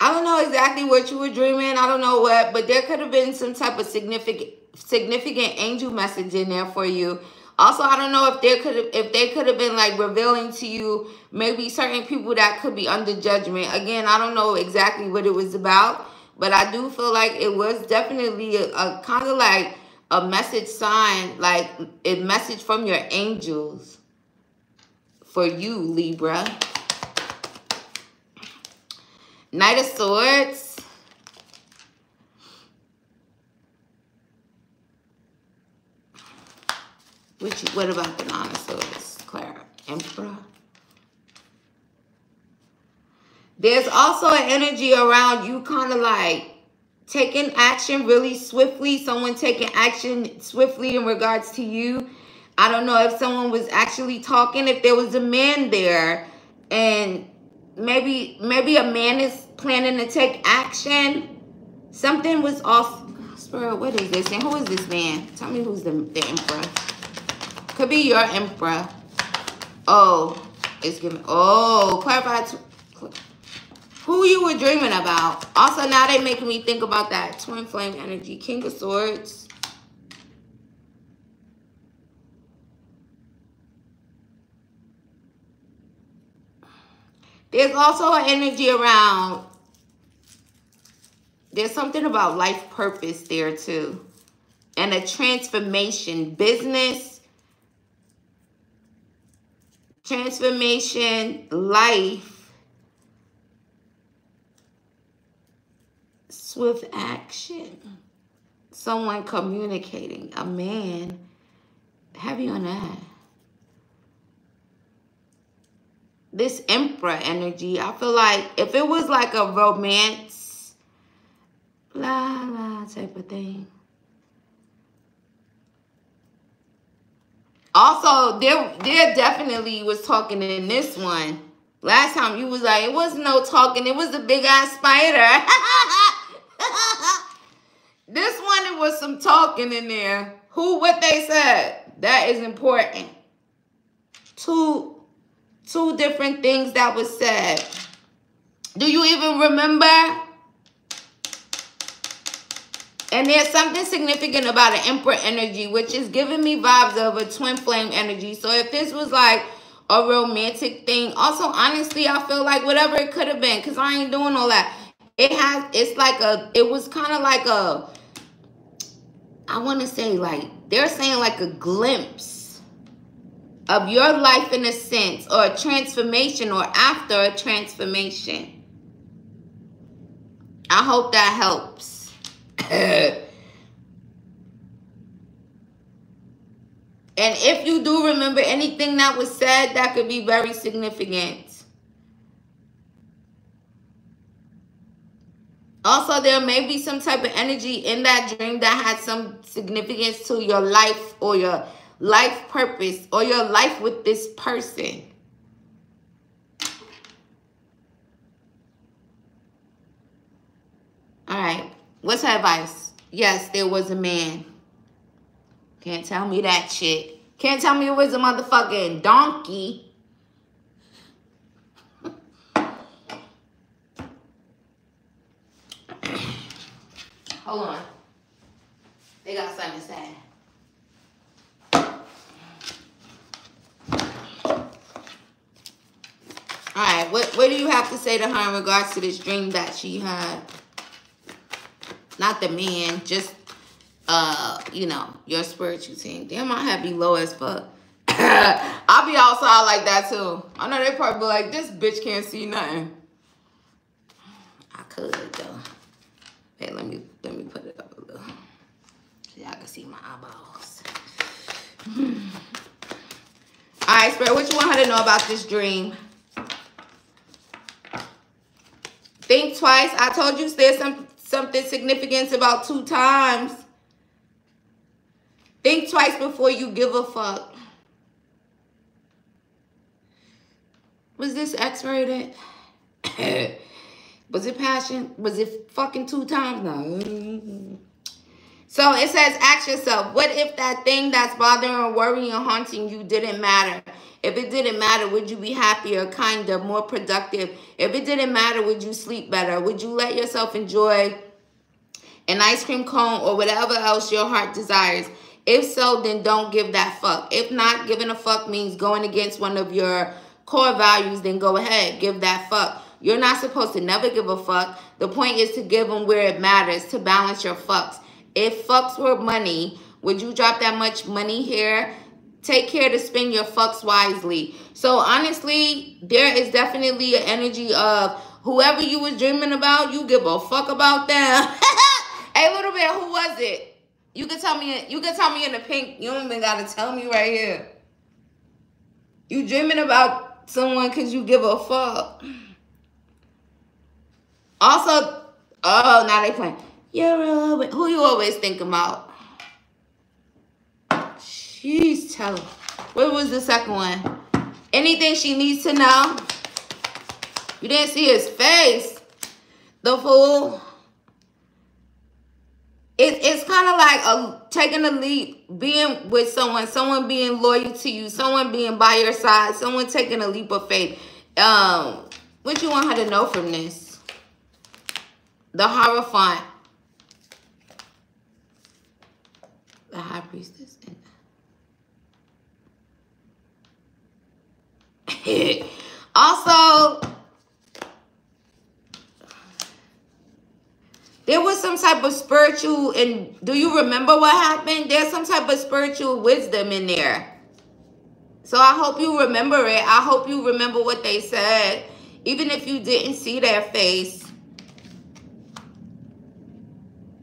I don't know exactly what you were dreaming. I don't know what, but there could have been some type of significant angel message in there for you. Also, I don't know if they could have been like revealing to you maybe certain people that could be under judgment. Again, I don't know exactly what it was about, but I do feel like it was definitely a kind of like a message sign, like a message from your angels for you, Libra. Knight of Swords. What about the Nine of Swords, Clara? Emperor. There's also an energy around you kind of like taking action really swiftly. Someone taking action swiftly in regards to you. I don't know if someone was actually talking, if there was a man there, and maybe a man is planning to take action. Something was off. Spirit, what is this? And who is this man? Tell me who's the emperor. Could be your emperor. Oh, it's giving. Oh, clarify. Who you were dreaming about. Also, now they making me think about that twin flame energy. King of Swords. There's also an energy around. There's something about life purpose there too. And a transformation. Business. Transformation. Life. Swift action. Someone communicating. A man. Heavy on that. this Emperor energy. I feel like if it was like a romance, la la type of thing. Also, there definitely was talking in this one. Last time you was like, it was no talking. It was a big ass spider. This one, it was some talking in there. What they said. That is important. Two different things that was said. Do you even remember? And there's something significant about an Emperor energy, which is giving me vibes of a twin flame energy. So if this was like a romantic thing, also honestly, I feel like whatever it could have been, because I ain't doing all that. It was kind of like a, I want to say like, they're saying like a glimpse of your life in a sense, or a transformation, or after a transformation. I hope that helps. And if you do remember anything that was said, that could be very significant. Also, there may be some type of energy in that dream that had some significance to your life, or your life purpose, or your life with this person. All right. What's her advice? Yes, there was a man. Can't tell me that shit. Can't tell me it was a motherfucking donkey. Hold on. They got something to say. Alright, what do you have to say to her in regards to this dream that she had? Not the man, just, you know, your spiritual team. Damn, my head be low as fuck. I'll be outside like that too. I know they probably be like, this bitch can't see nothing. I could though. Hey, let me put it up a little. So y'all can see my eyeballs. Alright, Spirit, what you want her to know about this dream? Think twice. I told you there's something significant about 2 times. Think twice before you give a fuck. Was this X-rated? Was it passion? Was it fucking 2 times? No. So it says, ask yourself, what if that thing that's bothering or worrying or haunting you didn't matter? If it didn't matter, would you be happier, kinder, more productive? If it didn't matter, would you sleep better? Would you let yourself enjoy an ice cream cone or whatever else your heart desires? If so, then don't give that fuck. If not, giving a fuck means going against one of your core values, then go ahead, give that fuck. You're not supposed to never give a fuck. The point is to give them where it matters, to balance your fucks. If fucks were money, would you drop that much money here? Take care to spend your fucks wisely. So honestly, there is definitely an energy of whoever you was dreaming about, you give a fuck about them. Hey, little bit, who was it? You can tell me. You can tell me in the pink. You don't even gotta tell me right here. You dreaming about someone because you give a fuck. Also, oh, now they playing. Who you always think about? Jeez, tell her. What was the second one? Anything she needs to know? You didn't see his face. The fool. It's kind of like taking a leap, being with someone being loyal to you, someone being by your side, someone taking a leap of faith. What you want her to know from this? The Hierophant. The High Priestess. Also, there was some type of spiritual, and do you remember what happened? There's some type of spiritual wisdom in there. So I hope you remember it. I hope you remember what they said. Even if you didn't see their face.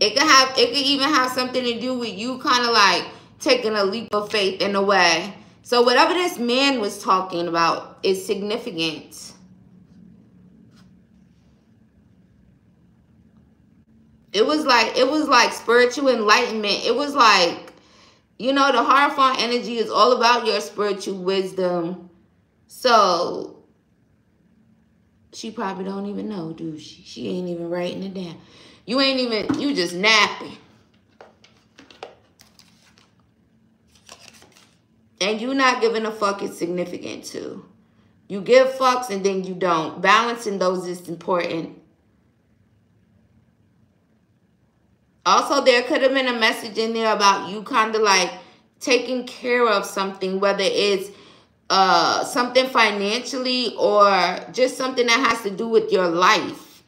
It could even have something to do with you kind of like taking a leap of faith in a way. So whatever this man was talking about is significant. It was like spiritual enlightenment. It was like, you know, the Hierophant energy is all about your spiritual wisdom. So she probably don't even know, do she? She ain't even writing it down. You just napping. And you not giving a fuck is significant too. You give fucks and then you don't. Balancing those is important. Also, there could have been a message in there about you kind of like taking care of something, whether it's something financially or just something that has to do with your life.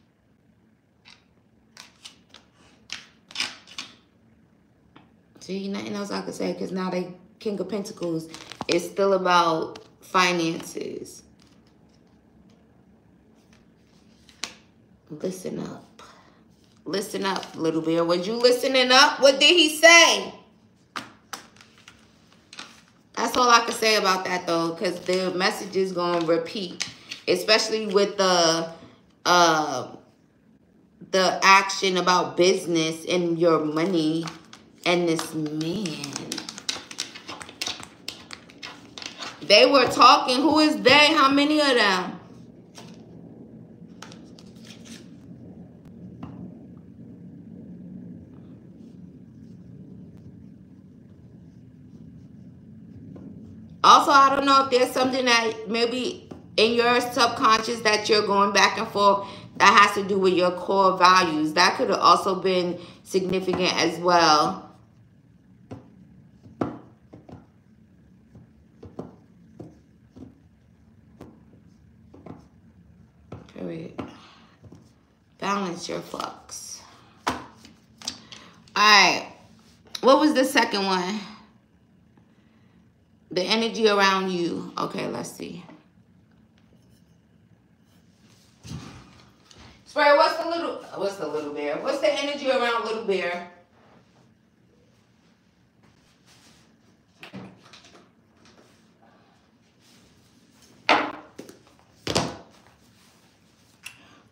See, nothing else I could say because now they King of Pentacles is still about finances. Listen up. Listen up, little bear. Was you listening up? What did he say? That's all I can say about that, though, because the message is going to repeat, especially with the action about business and your money and this man. They were talking. Who is they? How many of them? Also, I don't know if there's something that maybe in your subconscious that you're going back and forth that has to do with your core values. That could have also been significant as well. Period. Balance your fucks. All right. What was the second one? The energy around you. Okay, let's see. Spirit, what's the little bear? What's the energy around little bear?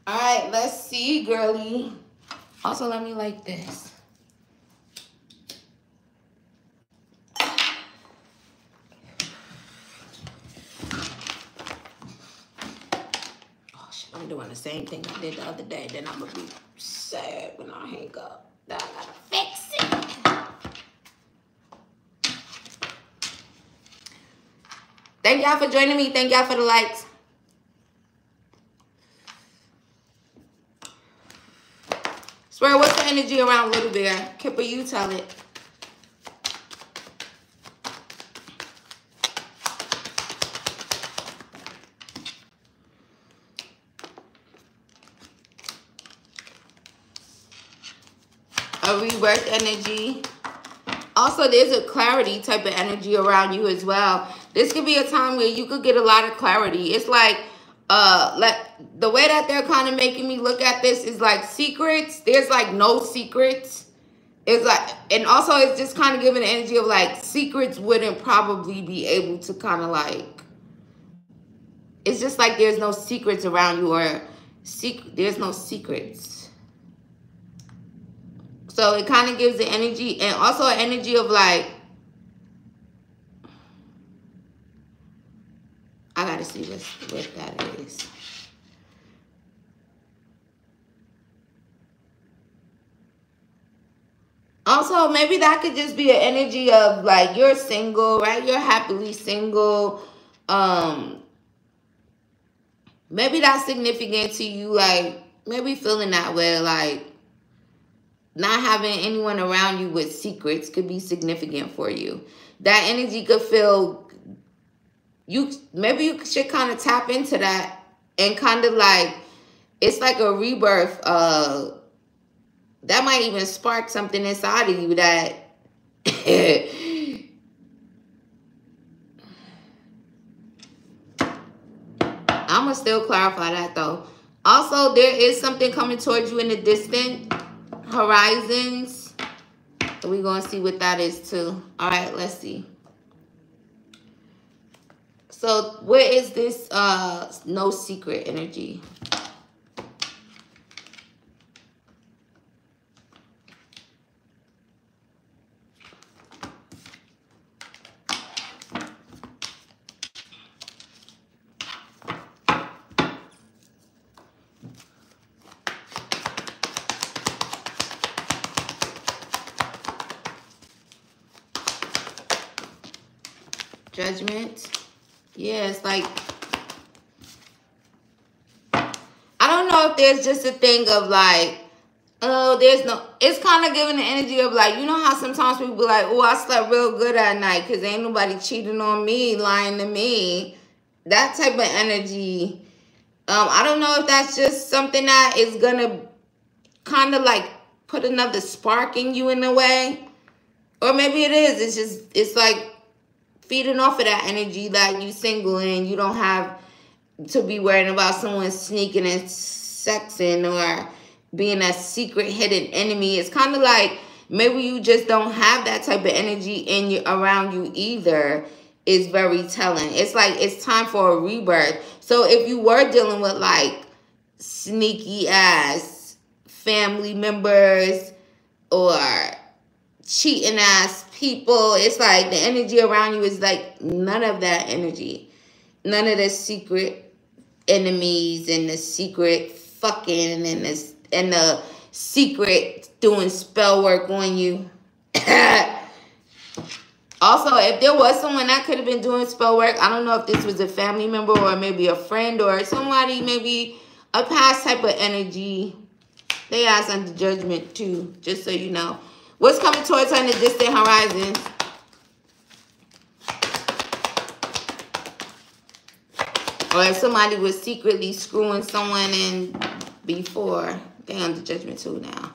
All right, let's see, girly. Also, let me like this. I'm doing the same thing I did the other day. Then I'm going to be sad when I hang up. Then I got to fix it. Thank y'all for joining me. Thank y'all for the likes. Spirit, what's the energy around little bear? Kipper, you tell it. A rebirth energy. Also, there's a clarity type of energy around you as well. This could be a time where you could get a lot of clarity. It's like the way that they're kind of making me look at this is like secrets. There's like no secrets. It's like, and also it's just kind of giving the energy of like secrets wouldn't probably be able to kind of like, it's just like there's no secrets around you, or there's no secrets. So it kind of gives the energy, and also an energy of like, I gotta see what that is. Also, maybe that could just be an energy of like, you're single, right? You're happily single. Maybe that's significant to you, like maybe feeling that way, like not having anyone around you with secrets could be significant for you. That energy could feel, maybe you should kind of tap into that and kind of like, it's like a rebirth. That might even spark something inside of you that I'm going to still clarify that though. Also, there is something coming towards you in the distant horizons. We're going to see what that is too. All right, let's see. So where is this no secret energy? Judgment. Yeah, it's like, I don't know if there's just a thing of like, oh, there's no, it's kind of giving the energy of like, you know how sometimes people be like, oh, I slept real good at night because ain't nobody cheating on me, lying to me. That type of energy. I don't know if that's just something that is going to kind of like put another spark in you in a way. Or maybe it is. It's just, it's like, feeding off of that energy that you single and you don't have to be worrying about someone sneaking and sexing or being a secret hidden enemy. It's kind of like maybe you just don't have that type of energy in you around you either. Is very telling. It's like it's time for a rebirth. So if you were dealing with like sneaky ass family members or cheating ass people, it's like the energy around you is like none of that energy. None of the secret enemies and the secret fucking and the secret doing spell work on you. Also, if there was someone that could have been doing spell work, I don't know if this was a family member or maybe a friend or somebody, maybe a past type of energy. They ask under judgment too, just so you know. What's coming towards her in the distant horizon? Or if somebody was secretly screwing someone in before. They under judgment too now.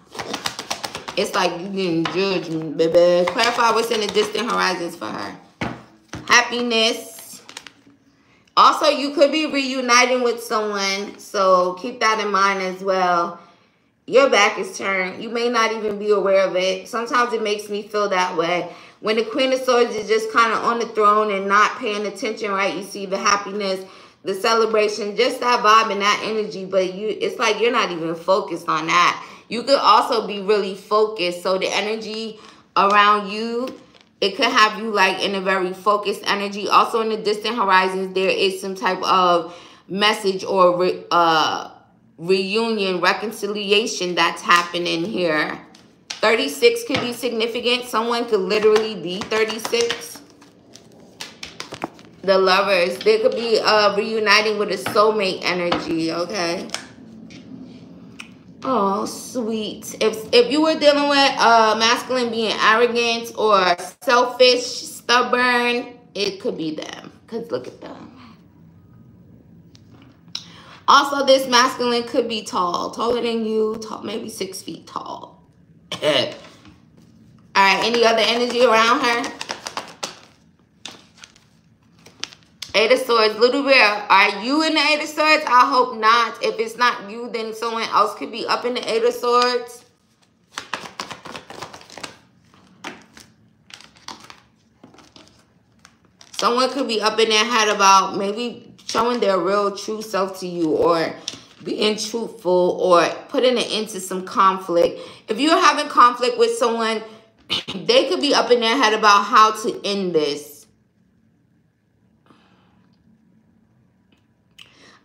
It's like you getting judgment, baby. Clarify what's in the distant horizons for her. Happiness. Also, you could be reuniting with someone. So keep that in mind as well. Your back is turned. You may not even be aware of it. Sometimes it makes me feel that way. When the Queen of Swords is just kind of on the throne and not paying attention, right? You see the happiness, the celebration, just that vibe and that energy. But it's like you're not even focused on that. You could also be really focused. So the energy around you, it could have you like in a very focused energy. Also in the distant horizons, there is some type of message or reunion, reconciliation that's happening here. 36 could be significant. Someone could literally be 36. The Lovers. They could be reuniting with a soulmate energy, okay? Oh, sweet. If you were dealing with masculine being arrogant or selfish, stubborn, it could be them. Because look at them. Also, this masculine could be tall. Taller than you. Tall, maybe 6 feet tall. Alright, any other energy around her? Eight of Swords. Little Bear, are you in the Eight of Swords? I hope not. If it's not you, then someone else could be up in the Eight of Swords. Someone could be up in their head about maybe showing their real true self to you or being truthful or putting it into some conflict. If you're having conflict with someone, they could be up in their head about how to end this.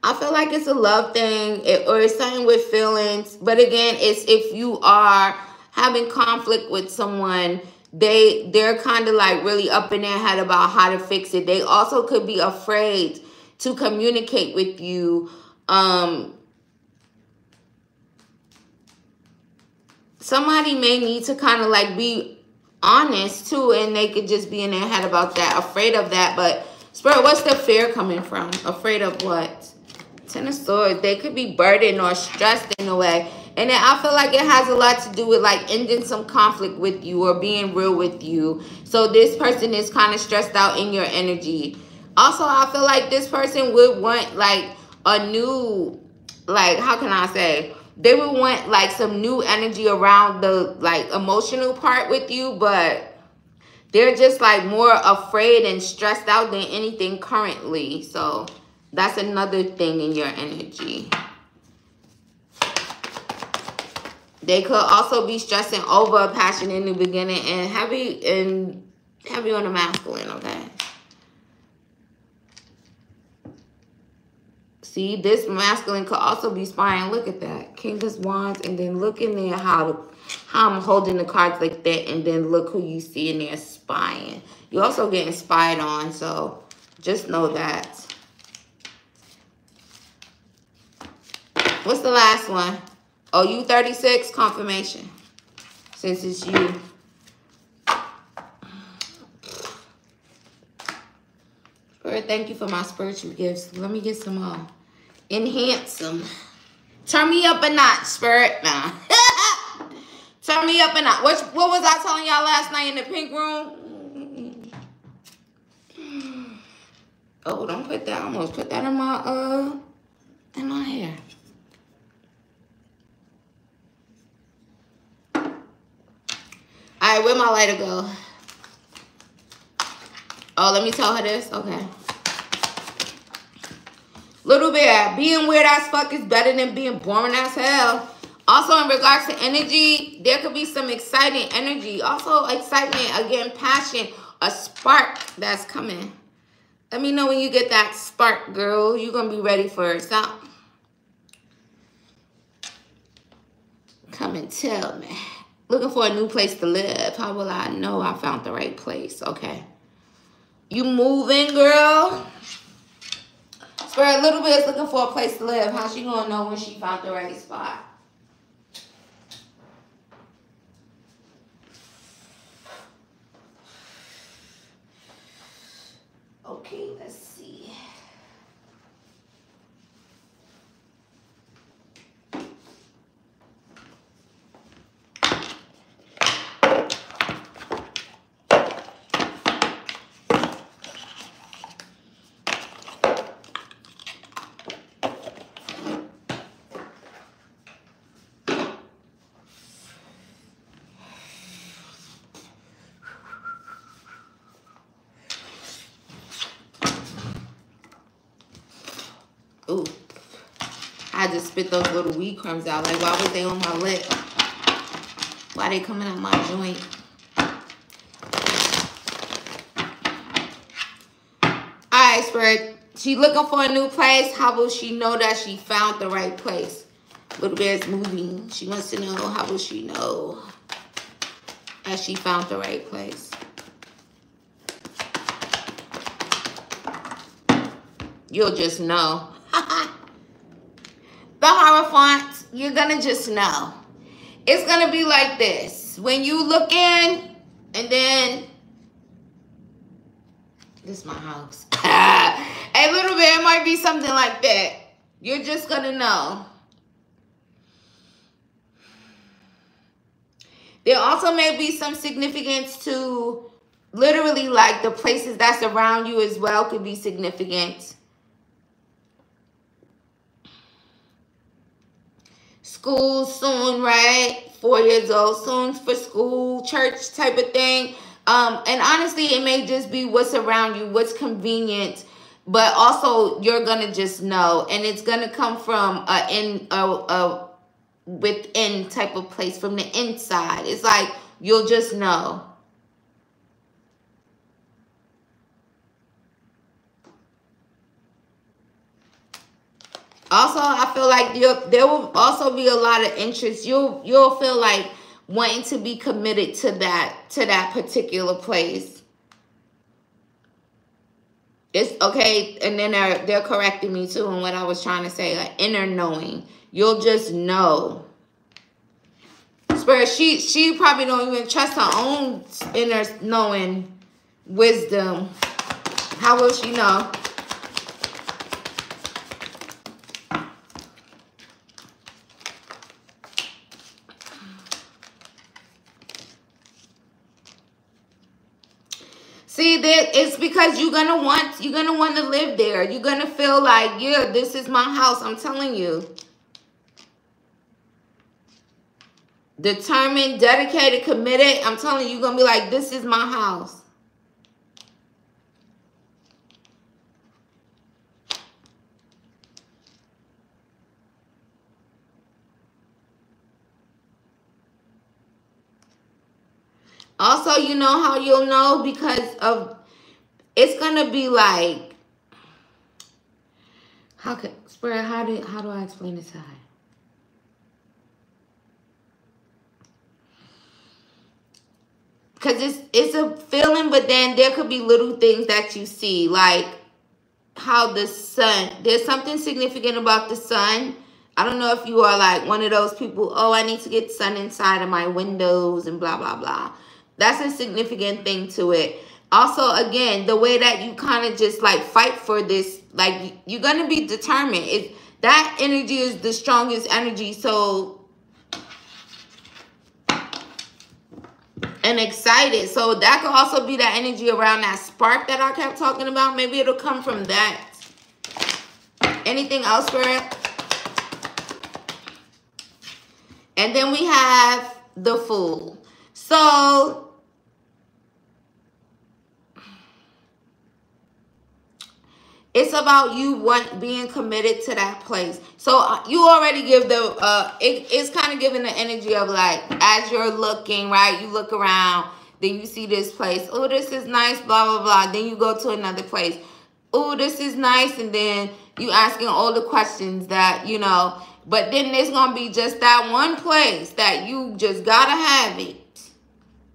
I feel like it's a love thing or it's something with feelings. But again, it's if you are having conflict with someone, they're kind of like really up in their head about how to fix it. They also could be afraid to communicate with you. Somebody may need to kind of like be honest too, and they could just be in their head about that, afraid of that. But Spirit, what's the fear coming from? Afraid of what? Ten of Swords. They could be burdened or stressed in a way. And then I feel like it has a lot to do with like ending some conflict with you or being real with you. So this person is kind of stressed out in your energy. Also, I feel like this person would want like a new, like, how can I say? They would want like some new energy around the like emotional part with you, but They're just like more afraid and stressed out than anything currently. So that's another thing in your energy. They could also be stressing over a passion in the beginning and heavy on the masculine, okay? See, this masculine could also be spying. Look at that. King of Wands, and then look in there how I'm holding the cards like that, and then look who you see in there spying. You're also getting spied on, so just know that. What's the last one? Oh, you 36, confirmation. Since it's you. Spirit, thank you for my spiritual gifts. Let me get some more. Enhance them. Turn me up a notch, Spirit. Nah. Turn me up a notch. What was I telling y'all last night in the pink room? Oh, don't put that. I almost put that in my hair. All right, where my lighter go? Oh, let me tell her this. Okay. Little Bear, being weird as fuck is better than being boring as hell. Also, in regards to energy, there could be some exciting energy. Also, excitement, again, passion, a spark that's coming. Let me know when you get that spark, girl. You're going to be ready for it. So, come and tell me. Looking for a new place to live. How will I know I found the right place? Okay. You moving, girl? Spirit, a little bit is looking for a place to live. How's she going to know when she found the right spot? Okay, let's see. Ooh, I just spit those little weed crumbs out. Like, why was they on my lip? Why they coming out my joint? Alright, Spirit. She looking for a new place. How will she know that she found the right place? Little Bear's moving. She wants to know, how will she know that she found the right place? You'll just know. The Hierophant, you're going to just know. It's going to be like this. When you look in, and then, this is my house. A little bit, it might be something like that. You're just going to know. There also may be some significance to literally like the places that's around you as well could be significant. School soon, right? 4 years old, soon for school, church type of thing. And honestly, it may just be what's around you, what's convenient, but also you're gonna just know, and it's gonna come from a within type of place, from the inside. It's like you'll just know. Also, I feel like there will also be a lot of interest. You'll feel like wanting to be committed to that particular place. It's okay, and then they're correcting me too on what I was trying to say. Like inner knowing, you'll just know. Spirit, she probably don't even trust her own inner knowing wisdom. How will she know? See, it's because you're gonna want to live there. You're gonna feel like, yeah, this is my house. I'm telling you. Determined, dedicated, committed. I'm telling you, you're gonna be like, this is my house. Also, you know how you'll know? Because of, it's gonna be like, Spirit, how do I explain this to her? Because it's a feeling, but then there could be little things that you see, like how the sun, there's something significant about the sun. I don't know if you are like one of those people, oh, I need to get sun inside of my windows and blah, blah, blah. That's a significant thing to it. Also, again, the way that you kind of just like fight for this, like you're going to be determined. That energy is the strongest energy. So, and excited. So that could also be that energy around that spark that I kept talking about. Maybe it'll come from that. Anything else, Spirit? And then we have the Fool. So it's about you being committed to that place. So you already give the, it's kind of giving the energy of like, as you're looking, right? You look around, then you see this place. Oh, this is nice, blah, blah, blah. Then you go to another place. Oh, this is nice. And then you asking all the questions that, you know, but then there's going to be just that one place that you just got to have it.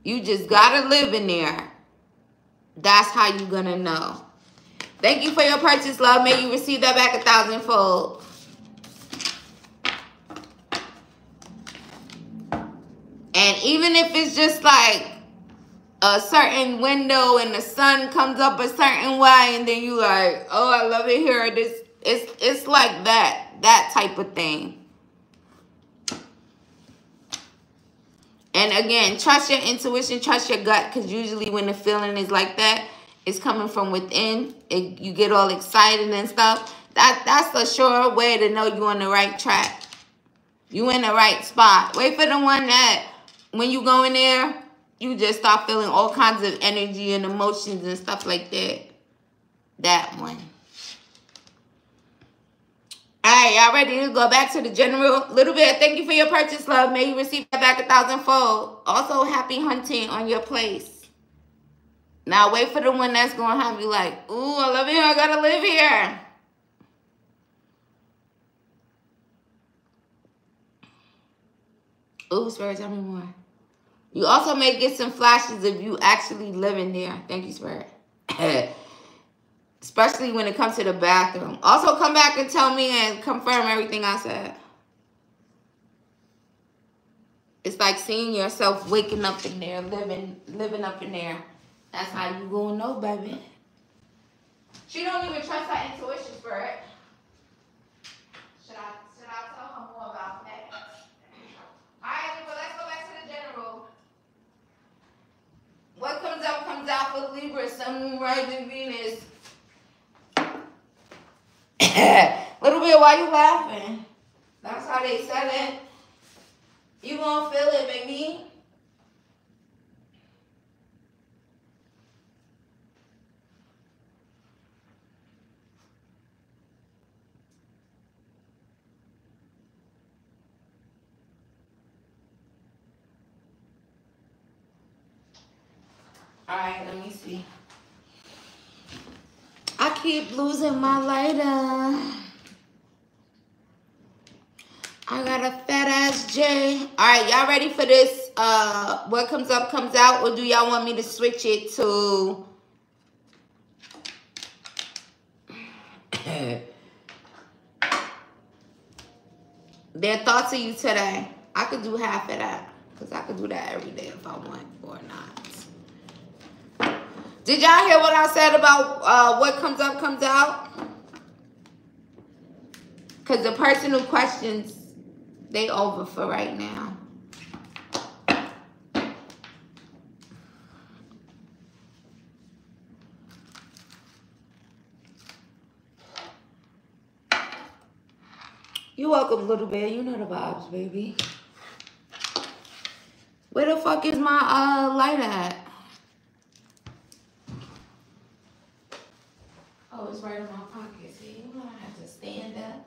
You just got to live in there. That's how you're going to know. Thank you for your purchase, love. May you receive that back 1,000-fold. And even if it's just like a certain window and the sun comes up a certain way and then you like, oh, I love it here. It's like that type of thing. And again, trust your intuition, trust your gut, because usually when the feeling is like that, it's coming from within. You get all excited and stuff. That's a sure way to know you're on the right track. You in the right spot. Wait for the one that when you go in there, you just start feeling all kinds of energy and emotions and stuff like that. That one. All right, y'all ready to go back to the general little bit? Thank you for your purchase, love. May you receive that back 1,000-fold. Also, happy hunting on your place. Now, wait for the one that's going to have you like, ooh, I love it here. I got to live here. Ooh, Spirit, tell me more. You also may get some flashes of you actually living there. Thank you, Spirit. Especially when it comes to the bathroom. Also, come back and tell me and confirm everything I said. It's like seeing yourself waking up in there, living up in there. That's how you gonna know, baby. She don't even trust her intuition, Spirit. Should I tell her more about that? All right, but let's go back to the general. What comes out for Libra, Sun, Moon, Rising, Venus. Little bit, why you laughing? That's how they said it. You gonna feel it, baby. All right, let me see. I keep losing my lighter. I got a fat ass J. All right, y'all ready for this? What comes up comes out, or do y'all want me to switch it to? Their thoughts of you today. I could do half of that because I could do that every day if I want or not. Did y'all hear what I said about what comes up comes out? Because the person who questions, they over for right now. You're welcome, little bear. You know the vibes, baby. Where the fuck is my light at? Oh, it's right in my pocket. See, you don't have to stand up.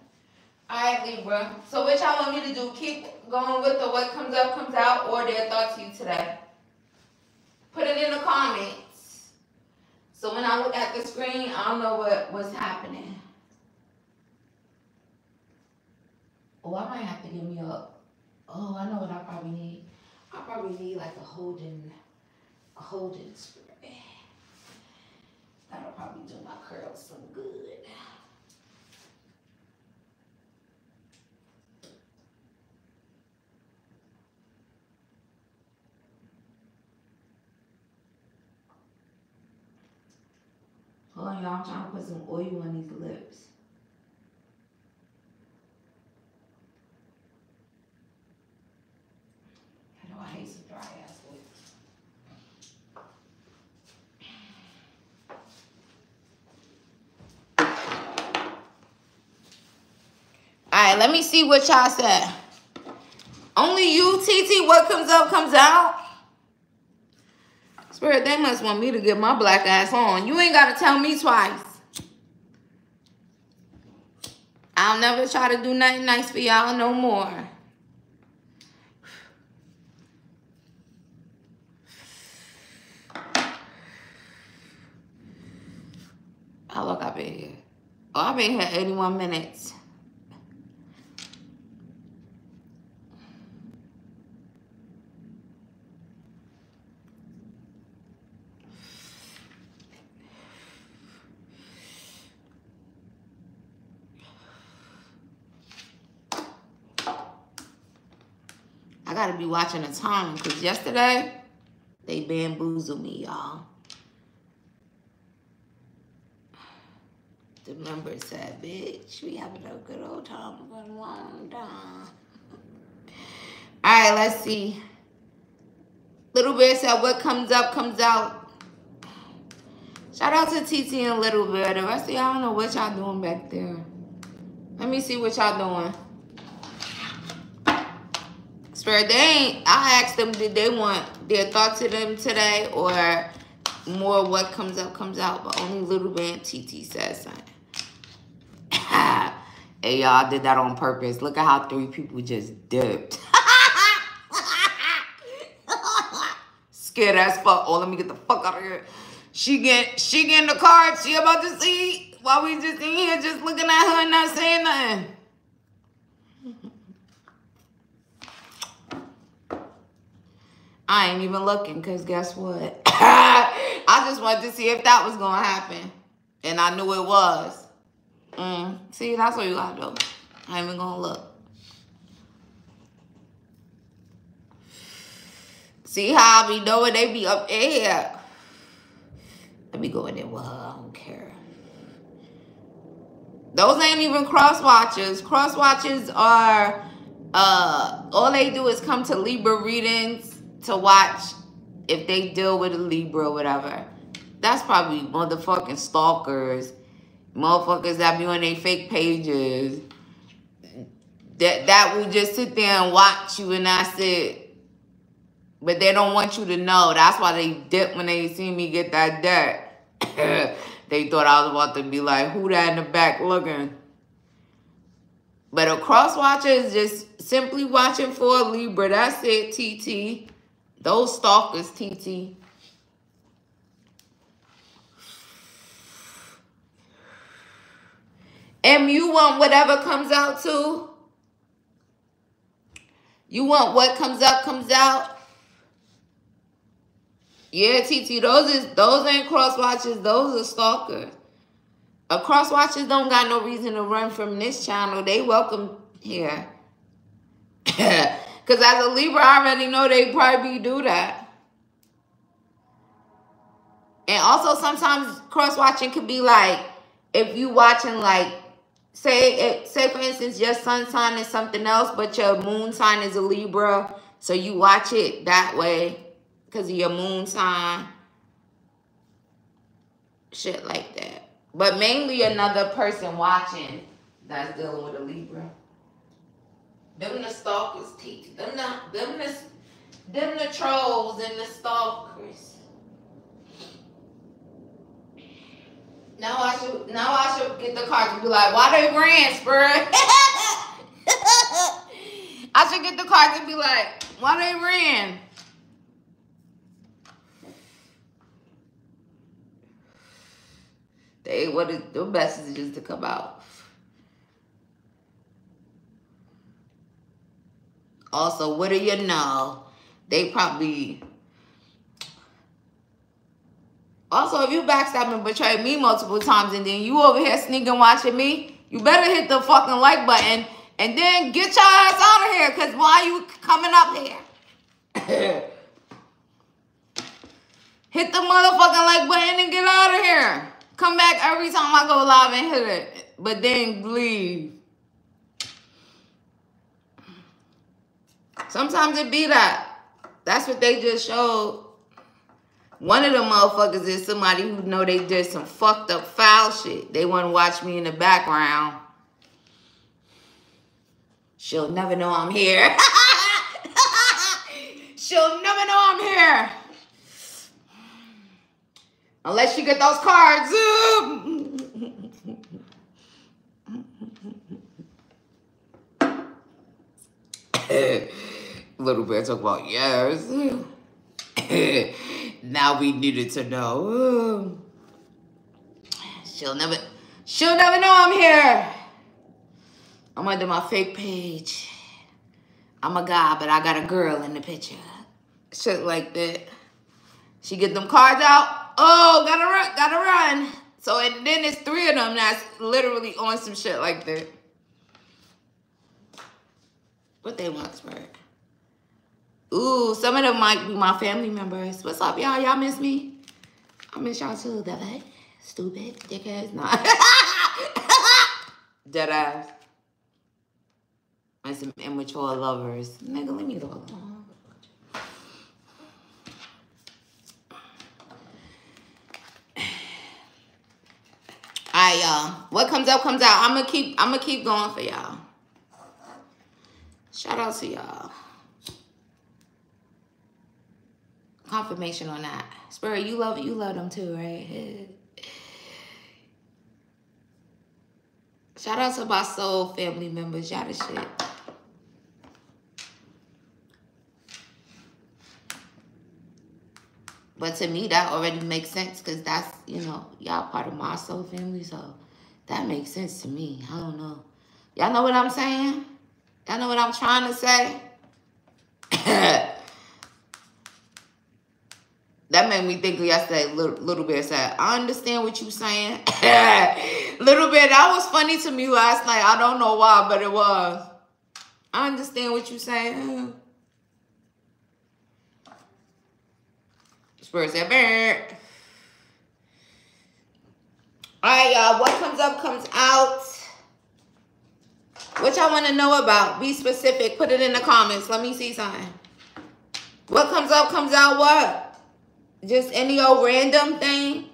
All right, Libra. So what y'all want me to do? Keep going with the what comes up comes out, or their thoughts to you today? Put it in the comments. So when I look at the screen, I don't know what's happening. Oh, I might have to give me a... Oh, I know what I probably need. I probably need like a holding spray. That'll probably do my curls some good. Hold on, y'all. I'm trying to put some oil on these lips. I know I hate some dry ass lips. Alright, let me see what y'all said. Only you, TT, what comes up, comes out. Spirit, they must want me to get my black ass on. You ain't got to tell me twice. I'll never try to do nothing nice for y'all no more. How long I been here? Oh, I've been here 81 minutes. I gotta be watching the time because yesterday they bamboozled me, y'all. The member said, bitch, we having a good old time for a long time. All right, let's see. Little Bear said, what comes up, comes out. Shout out to TT and Little Bear. The rest of y'all don't know what y'all doing back there. Let me see what y'all doing. Spirit, I asked them, did they want their thoughts to them today or more what comes up, comes out? But only Little Bear and TT says something. Hey, y'all, I did that on purpose. Look at how 3 people just dipped. Scared as fuck. Oh, let me get the fuck out of here. She getting the card. She about to see while we just in here just looking at her and not saying nothing. I ain't even looking because guess what? I just wanted to see if that was going to happen. And I knew it was. See, that's what you got to do. I ain't even going to look. See how I be knowing they be up in here. I be going in with her. I don't care. Those ain't even cross watches. Cross watches are, all they do is come to Libra readings to watch if they deal with a Libra or whatever. That's probably motherfucking stalkers. Motherfuckers that be on their fake pages. That will just sit there and watch you and that's it. But they don't want you to know. That's why they dip when they see me get that dirt. They thought I was about to be like, who that in the back looking? But a cross watcher is just simply watching for a Libra. That's it, TT. Those stalkers, TT. And you want whatever comes out too? You want what comes up, comes out? Yeah, TT, those ain't cross watchers, those are stalkers. A cross watchers don't got no reason to run from this channel. They welcome here. Because as a Libra, I already know they probably do that. And also sometimes cross-watching could be like, if you watching like, say for instance, your sun sign is something else, but your moon sign is a Libra. So you watch it that way because of your moon sign. Shit like that. But mainly another person watching that's dealing with a Libra. Them the stalkers, TT. Them the trolls and the stalkers. Now I should get the card and be like, why they ran, Spirit? I should get the card and be like, why they ran? They wanted the messages to come out. Also, what do you know? They probably... Also, if you backstab and betray me multiple times and then you over here sneaking watching me, you better hit the fucking like button and then get your ass out of here, because why you coming up here? Hit the motherfucking like button and get out of here. Come back every time I go live and hit it, but then leave. Sometimes it be that. That's what they just showed. One of the motherfuckers is somebody who know they did some fucked up foul shit. They want to watch me in the background. She'll never know I'm here. She'll never know I'm here. Unless you get those cards. Little bit talk about yes. Now we needed to know. She'll never know I'm here. I'm under my fake page. I'm a guy, but I got a girl in the picture. Shit like that. She get them cards out. Oh, gotta run. So and then it's 3 of them that's literally on some shit like that. What they want, Spurt? Ooh, some of them might be my family members. What's up, y'all? Y'all miss me? I miss y'all too, that stupid dickheads. Nah. Dead ass. And some immature lovers. Nigga, leave me alone. Alright, y'all. What comes up comes out. I'ma keep going for y'all. Shout out to y'all. Confirmation on that. Spirit, you love them too, right? Shout out to my soul family members. Y'all the shit. But to me, that already makes sense because that's, you know, y'all part of my soul family. So that makes sense to me. I don't know. Y'all know what I'm saying? Y'all know what I'm trying to say? That made me think yesterday, little bit said, I understand what you're saying. Little bit, that was funny to me last night. I don't know why, but it was. I understand what you're saying. Spurs said, Brr. All right, y'all. What comes up comes out. What y'all want to know about? Be specific. Put it in the comments. Let me see something. What comes up comes out what? Just any old random thing?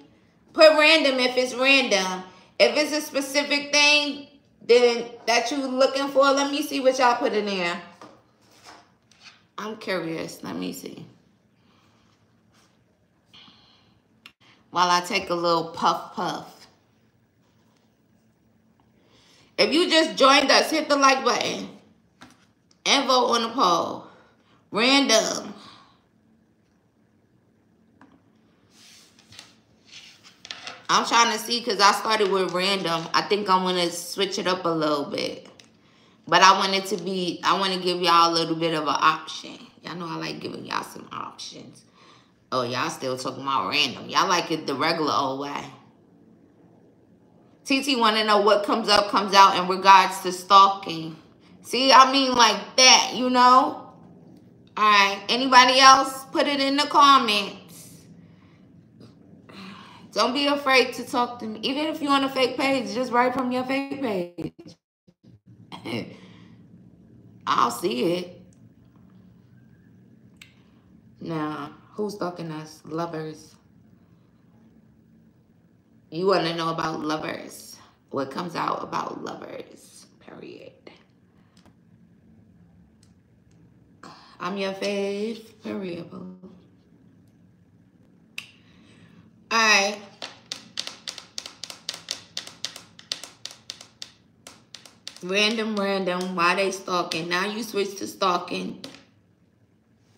Put random if it's random. If it's a specific thing then that you looking for, let me see what y'all put in there. I'm curious. Let me see. While I take a little puff. If you just joined us, hit the like button. And vote on the poll. Random. I'm trying to see because I started with random. I think I want to switch it up a little bit. But I want to give y'all a little bit of an option. Y'all know I like giving y'all some options. Oh, y'all still talking about random. Y'all like it the regular old way. TT want to know what comes up comes out in regards to stalking. See, I mean like that, you know? All right. Anybody else? Put it in the comments. Don't be afraid to talk to me. Even if you're on a fake page, just write from your fake page. I'll see it. Now, who's stalking us? Lovers. You want to know about lovers. What comes out about lovers, period. I'm your fave, period. Alright. Random. Why they stalking? Now you switch to stalking.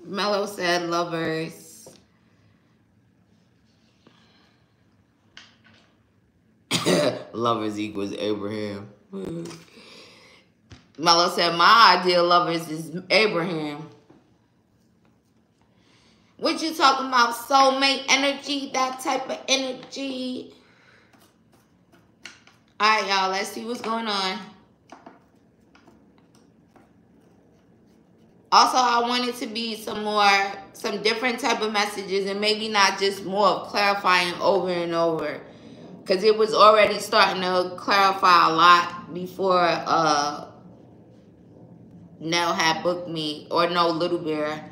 Mellow said lovers. Lovers equals Abraham. Mello said, my ideal lovers is Abraham. What you talking about? Soulmate energy, that type of energy. All right, y'all, let's see what's going on. Also, I wanted to be some different type of messages, and maybe not just more of clarifying over and over. Because it was already starting to clarify a lot before Nell had booked me, or no, Little Bear.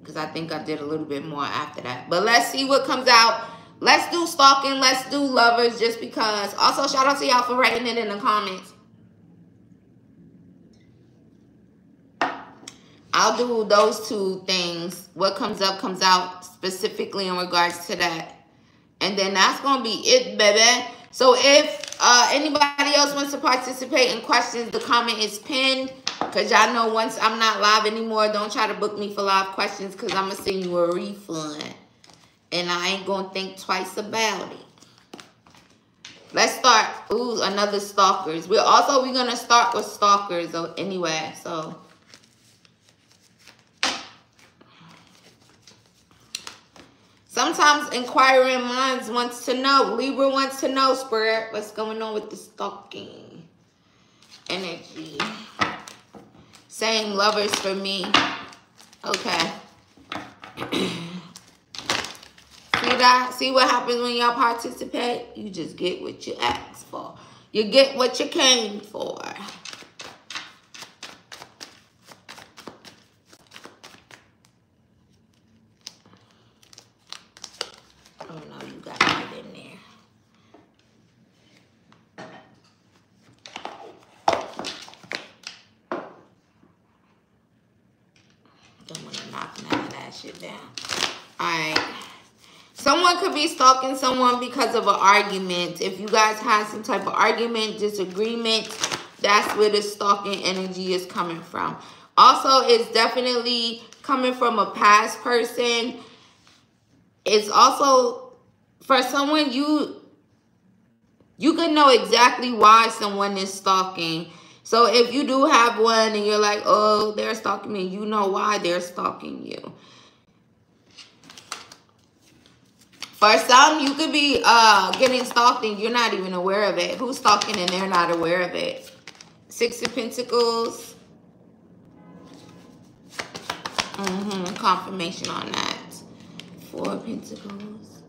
Because I think I did a little bit more after that. But let's see what comes out. Let's do stalking. Let's do lovers just because. Also, shout out to y'all for writing it in the comments. I'll do those two things. What comes up comes out specifically in regards to that. And then that's going to be it, baby. So if anybody else wants to participate in questions, the comment is pinned. Because y'all know once I'm not live anymore, don't try to book me for live questions because I'm going to send you a refund. And I ain't going to think twice about it. Let's start. Ooh, another stalkers. We're going to start with stalkers anyway. So sometimes inquiring minds wants to know. Libra wants to know, Spirit, what's going on with the stalking energy. Same lovers for me. Okay. See that? See what happens when y'all participate? You just get what you asked for. You get what you came for. Oh no, you got it in there. Don't want to knock none of that shit down. Alright. Someone could be stalking someone because of an argument. If you guys have some type of argument, disagreement, that's where the stalking energy is coming from. Also, it's definitely coming from a past person. It's also, for someone, you can know exactly why someone is stalking. So if you do have one and you're like, oh, they're stalking me, you know why they're stalking you. For some, you could be getting stalked and you're not even aware of it. Who's stalking and they're not aware of it? Six of Pentacles. Confirmation on that. Four of Pentacles.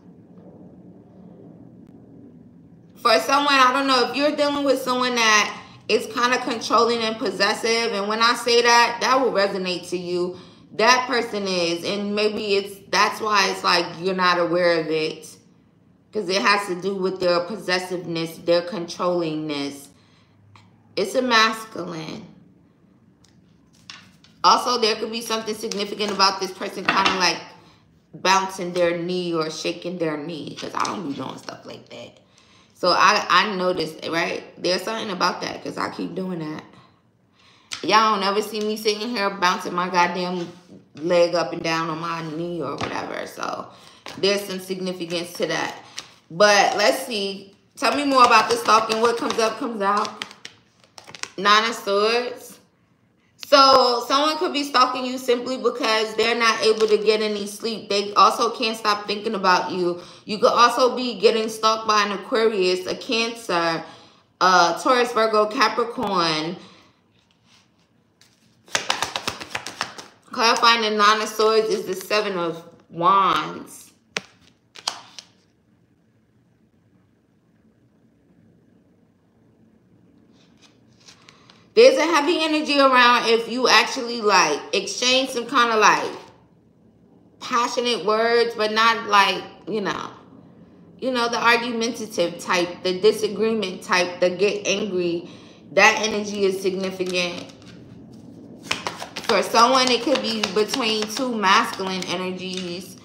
For someone, I don't know, if you're dealing with someone that is kind of controlling and possessive, and when I say that, that will resonate to you. That person is, and maybe that's why it's like you're not aware of it. Because it has to do with their possessiveness, their controllingness. It's a masculine. Also, there could be something significant about this person kind of like bouncing their knee or shaking their knee. Because I don't be doing stuff like that. So I noticed, right? There's something about that because I keep doing that. Y'all don't ever see me sitting here bouncing my goddamn leg up and down on my knee or whatever. So there's some significance to that. But let's see. Tell me more about the stalking. What comes up comes out. Nine of Swords. So someone could be stalking you simply because they're not able to get any sleep. They also can't stop thinking about you. You could also be getting stalked by an Aquarius, a Cancer, Taurus, Virgo, Capricorn. Clarifying the Nine of Swords is the Seven of Wands. There's a heavy energy around if you actually like exchange some kind of like passionate words, but not like, you know, the argumentative type, the disagreement type, the get angry. That energy is significant. For someone, it could be between two masculine energies.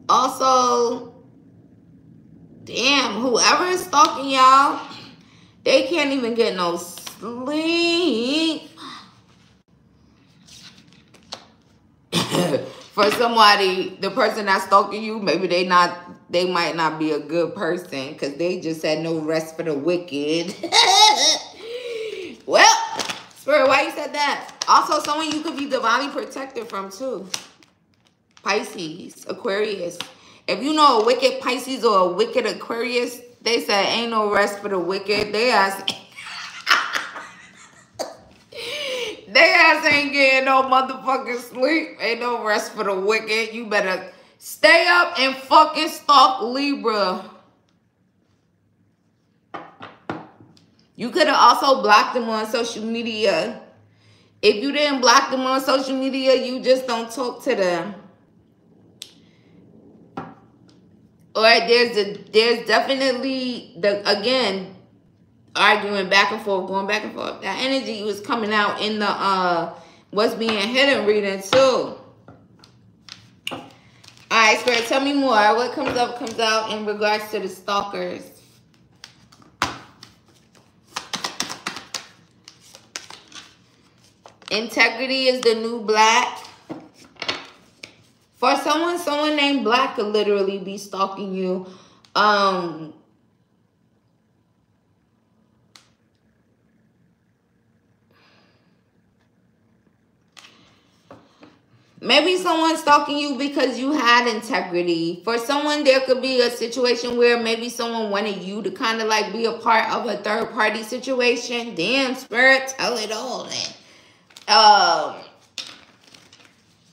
Also, damn, whoever is stalking y'all, they can't even get no sleep. For somebody, the person that's stalking you, maybe they not they might not be a good person because they just said no rest for the wicked. Well, Spirit, why you said that? Also, someone you could be divinely protected from too. Pisces, Aquarius. If you know a wicked Pisces or a wicked Aquarius, they said ain't no rest for the wicked. They ass ain't getting no motherfucking sleep. Ain't no rest for the wicked. You better stay up and fucking stalk Libra. You could have also blocked them on social media. If you didn't block them on social media, you just don't talk to them. All right, there's definitely again arguing back and forth, going back and forth. That energy was coming out in the what's being hidden reading too. All right, Spirit, tell me more. What comes up comes out in regards to the stalkers. Integrity is the new black. For someone named Black could literally be stalking you. Maybe someone's stalking you because you had integrity. For someone, there could be a situation where maybe someone wanted you to kind of like be a part of a third party situation. Damn, Spirit, tell it all then.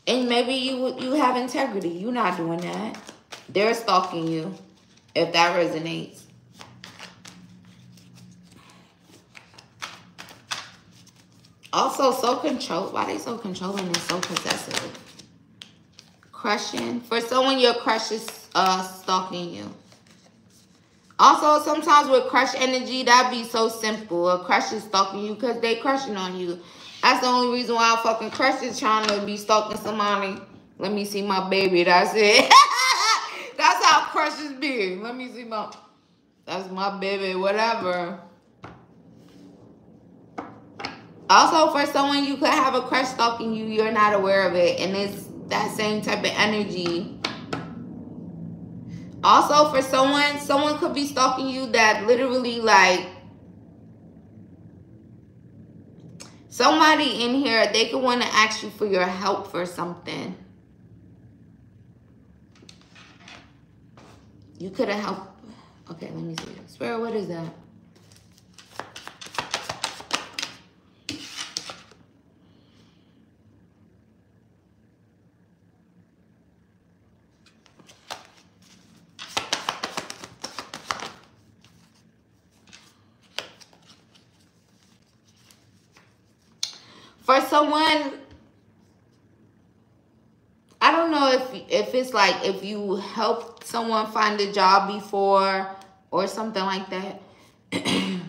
And maybe you have integrity. You're not doing that. They're stalking you, if that resonates. Also, so controlled. Why they so controlling and so possessive? Crushing. For someone, your crush is stalking you. Also, sometimes with crush energy, that'd be so simple. A crush is stalking you because they crushing on you. That's the only reason why a fucking crush is trying to be stalking somebody. Let me see my baby. That's it. That's how crushes be. Let me see my... That's my baby. Whatever. Also, for someone, you could have a crush stalking you. You're not aware of it. And it's that same type of energy. Also, for someone could be stalking you that literally like... Somebody in here, they could want to ask you for your help for something. You could have helped. Okay, let me see. Spirit, what is that? For someone, I don't know if it's like if you helped someone find a job before or something like that. They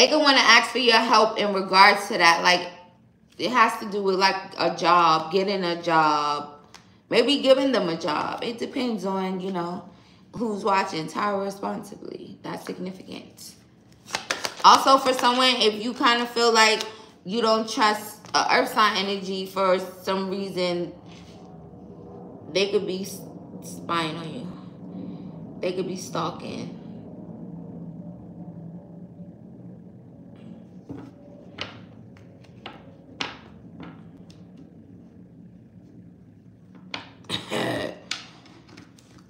could want to ask for your help in regards to that. Like, it has to do with like a job, getting a job, maybe giving them a job. It depends on, you know, who's watching. Tower responsibly. That's significant. Also, for someone, if you kind of feel like you don't trust earth sign energy for some reason, they could be spying on you. They could be stalking.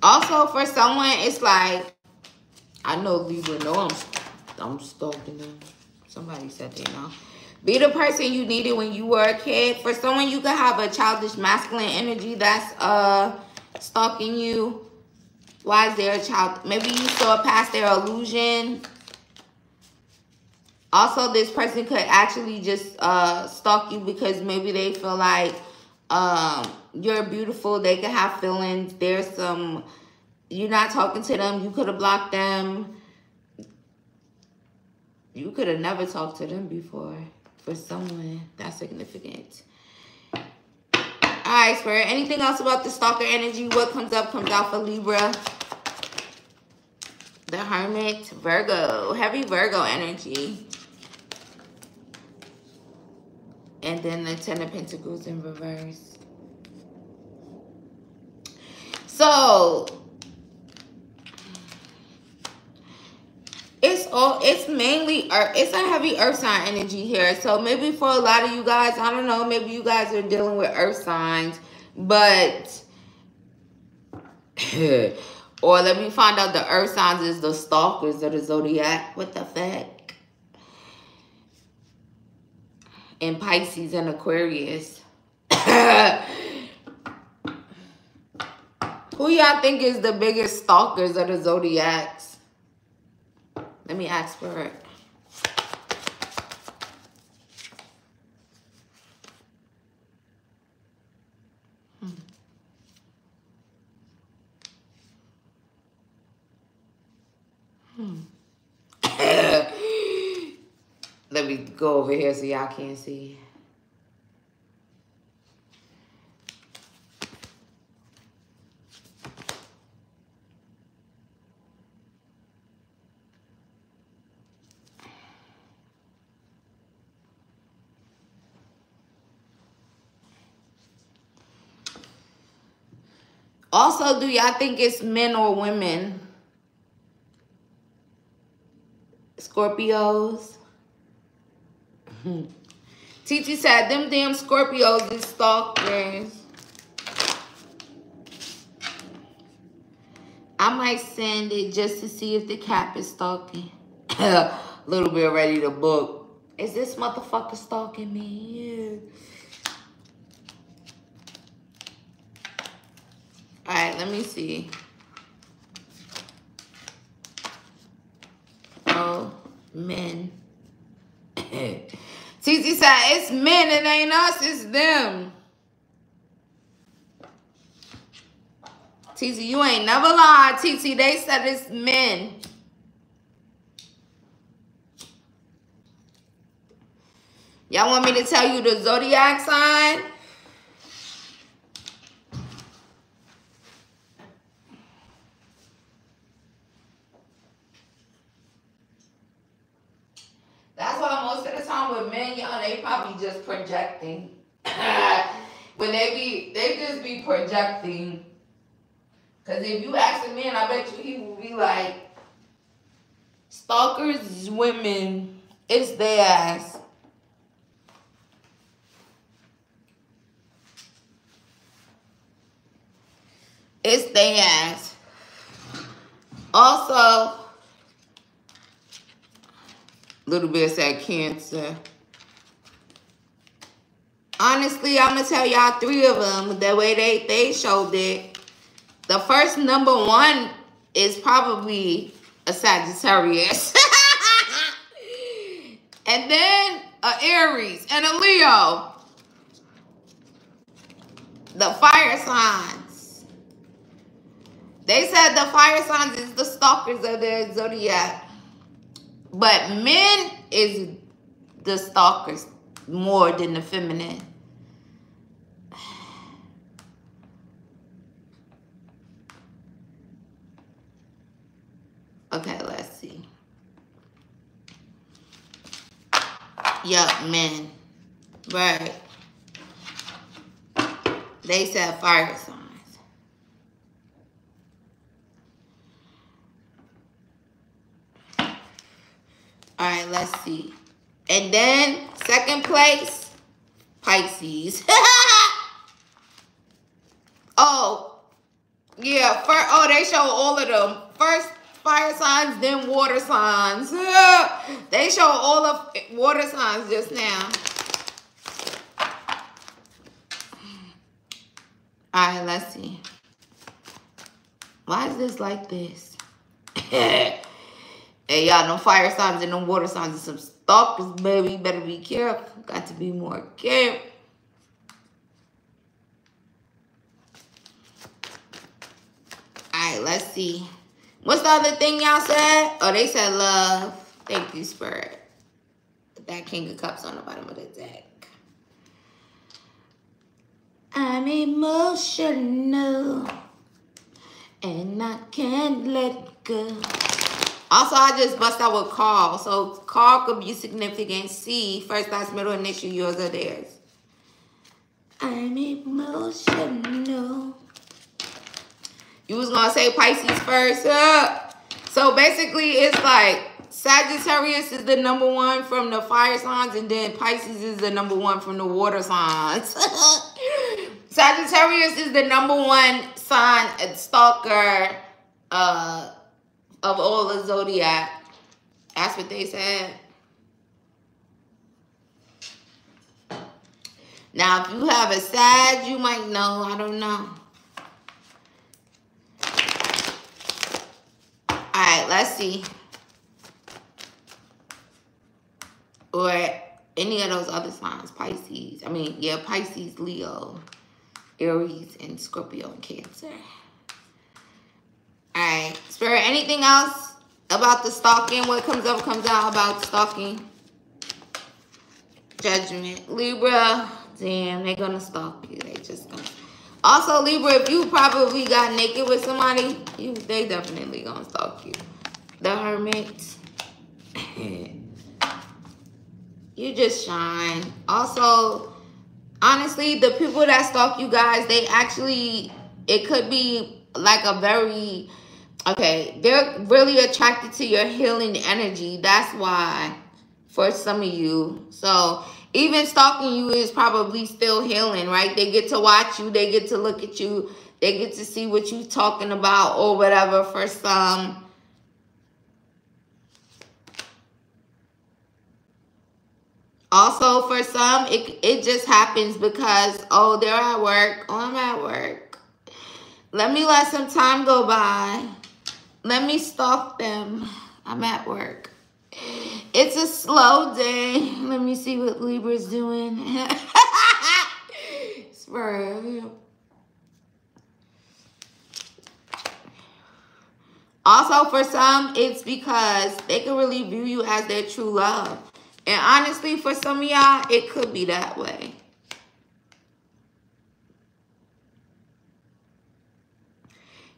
Also, for someone, it's like, I know Libra know I'm stalking them. Somebody said they know. Be the person you needed when you were a kid. For someone, you could have a childish masculine energy that's stalking you. Why is there a child? Maybe you saw past their illusion. Also, this person could actually just stalk you because maybe they feel like you're beautiful. They could have feelings. There's some... You're not talking to them. You could have blocked them. You could have never talked to them before. For someone, that's significant. All right, Spirit. Anything else about the stalker energy? What comes up comes out for Libra. The Hermit, Virgo. Heavy Virgo energy. And then the Ten of Pentacles in reverse. So it's mainly it's a heavy earth sign energy here. So maybe for a lot of you guys, I don't know, maybe you guys are dealing with earth signs, but or let me find out the earth signs is the stalkers of the zodiac. What the fuck? And Pisces and Aquarius. Who y'all think is the biggest stalkers of the zodiacs? Let me ask for it. Let me go over here so y'all can't see. Also, do y'all think it's men or women? Scorpios? TT said, them damn Scorpios is stalkers. I might send it just to see if the cap is stalking. A little bit ready to book. Is this motherfucker stalking me? Yeah. Alright, let me see. Oh, men. TT said, it's men, it ain't us, it's them. TT, you ain't never lied, TT. They said it's men. Y'all want me to tell you the zodiac sign? That's why most of the time with men, y'all, they probably just projecting. When they just be projecting. Because if you ask a man, I bet you he will be like, stalkers is women, it's their ass. It's their ass. Also, little bit said Cancer. Honestly, I'm going to tell y'all 3 of them the way they showed it. The first number 1 is probably a Sagittarius. And then a Aries and a Leo. The fire signs. They said the fire signs is the stalkers of the zodiac. But men is the stalkers more than the feminine. Okay, let's see. Yup, men. Right. They said fire signs. All right, let's see. And then, second place, Pisces. Oh, yeah. Oh, they show all of them. First, fire signs, then water signs. They show all of water signs just now. All right, let's see. Why is this like this? Hey, y'all, no fire signs and no water signs and some stalkers, baby. You better be careful. Got to be more careful. All right, let's see. What's the other thing y'all said? Oh, they said love. Thank you, Spirit. That King of Cups on the bottom of the deck. I'm emotional. And I can't let go. Also, I just bust out with Carl. So, Carl could be significant. C, first, last, middle, initial, yours or theirs. I'm emotional. You was gonna say Pisces first. So basically, it's like Sagittarius is the #1 from the fire signs, and then Pisces is the #1 from the water signs. Sagittarius is the #1 sign stalker of all the zodiac. That's what they said. Now, if you have a Sag, you might know. I don't know. Alright, let's see. Or any of those other signs. Pisces. Pisces, Leo, Aries, and Scorpio, and Cancer. Alright. Spirit, anything else about the stalking? What comes up, comes out about stalking? Judgment. Libra. Damn, they're gonna stalk you. They just gonna. Also, Libra, if you probably got naked with somebody, they definitely gonna stalk you. The Hermit. You just shine. Also, honestly, the people that stalk you guys, they actually, it could be like a very, they're really attracted to your healing energy. That's why, for some of you. So, even stalking you is probably still healing, right? They get to watch you. They get to look at you. They get to see what you're talking about or whatever for some. Also, for some, it just happens because, oh, they're at work. Oh, I'm at work. Let me let some time go by. Let me stalk them. I'm at work. It's a slow day. Let me see what Libra's doing. Also, for some, it's because they can really view you as their true love. And honestly, for some of y'all, it could be that way.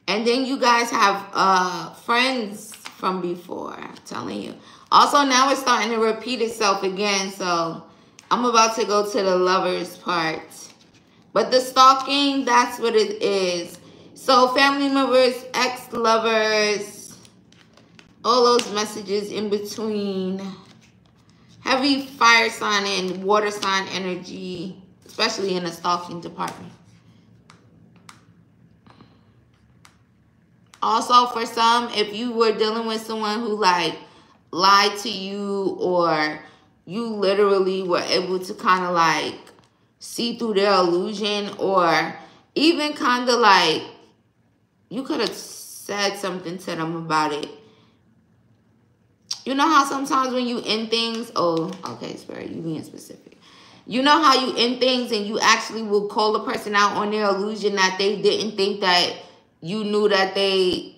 And then you guys have friends from before, I'm telling you. Also, now it's starting to repeat itself again. So, I'm about to go to the lovers part. But the stalking, that's what it is. So, family members, ex-lovers, all those messages in between. Heavy fire sign and water sign energy, especially in the stalking department. Also, for some, if you were dealing with someone who like lied to you, or you literally were able to kind of like see through their illusion, or even kind of like you could have said something to them about it. You know how sometimes when you end things, oh, okay, Spirit, you being specific. You know how you end things and you actually will call the person out on their illusion that they didn't think that you knew that they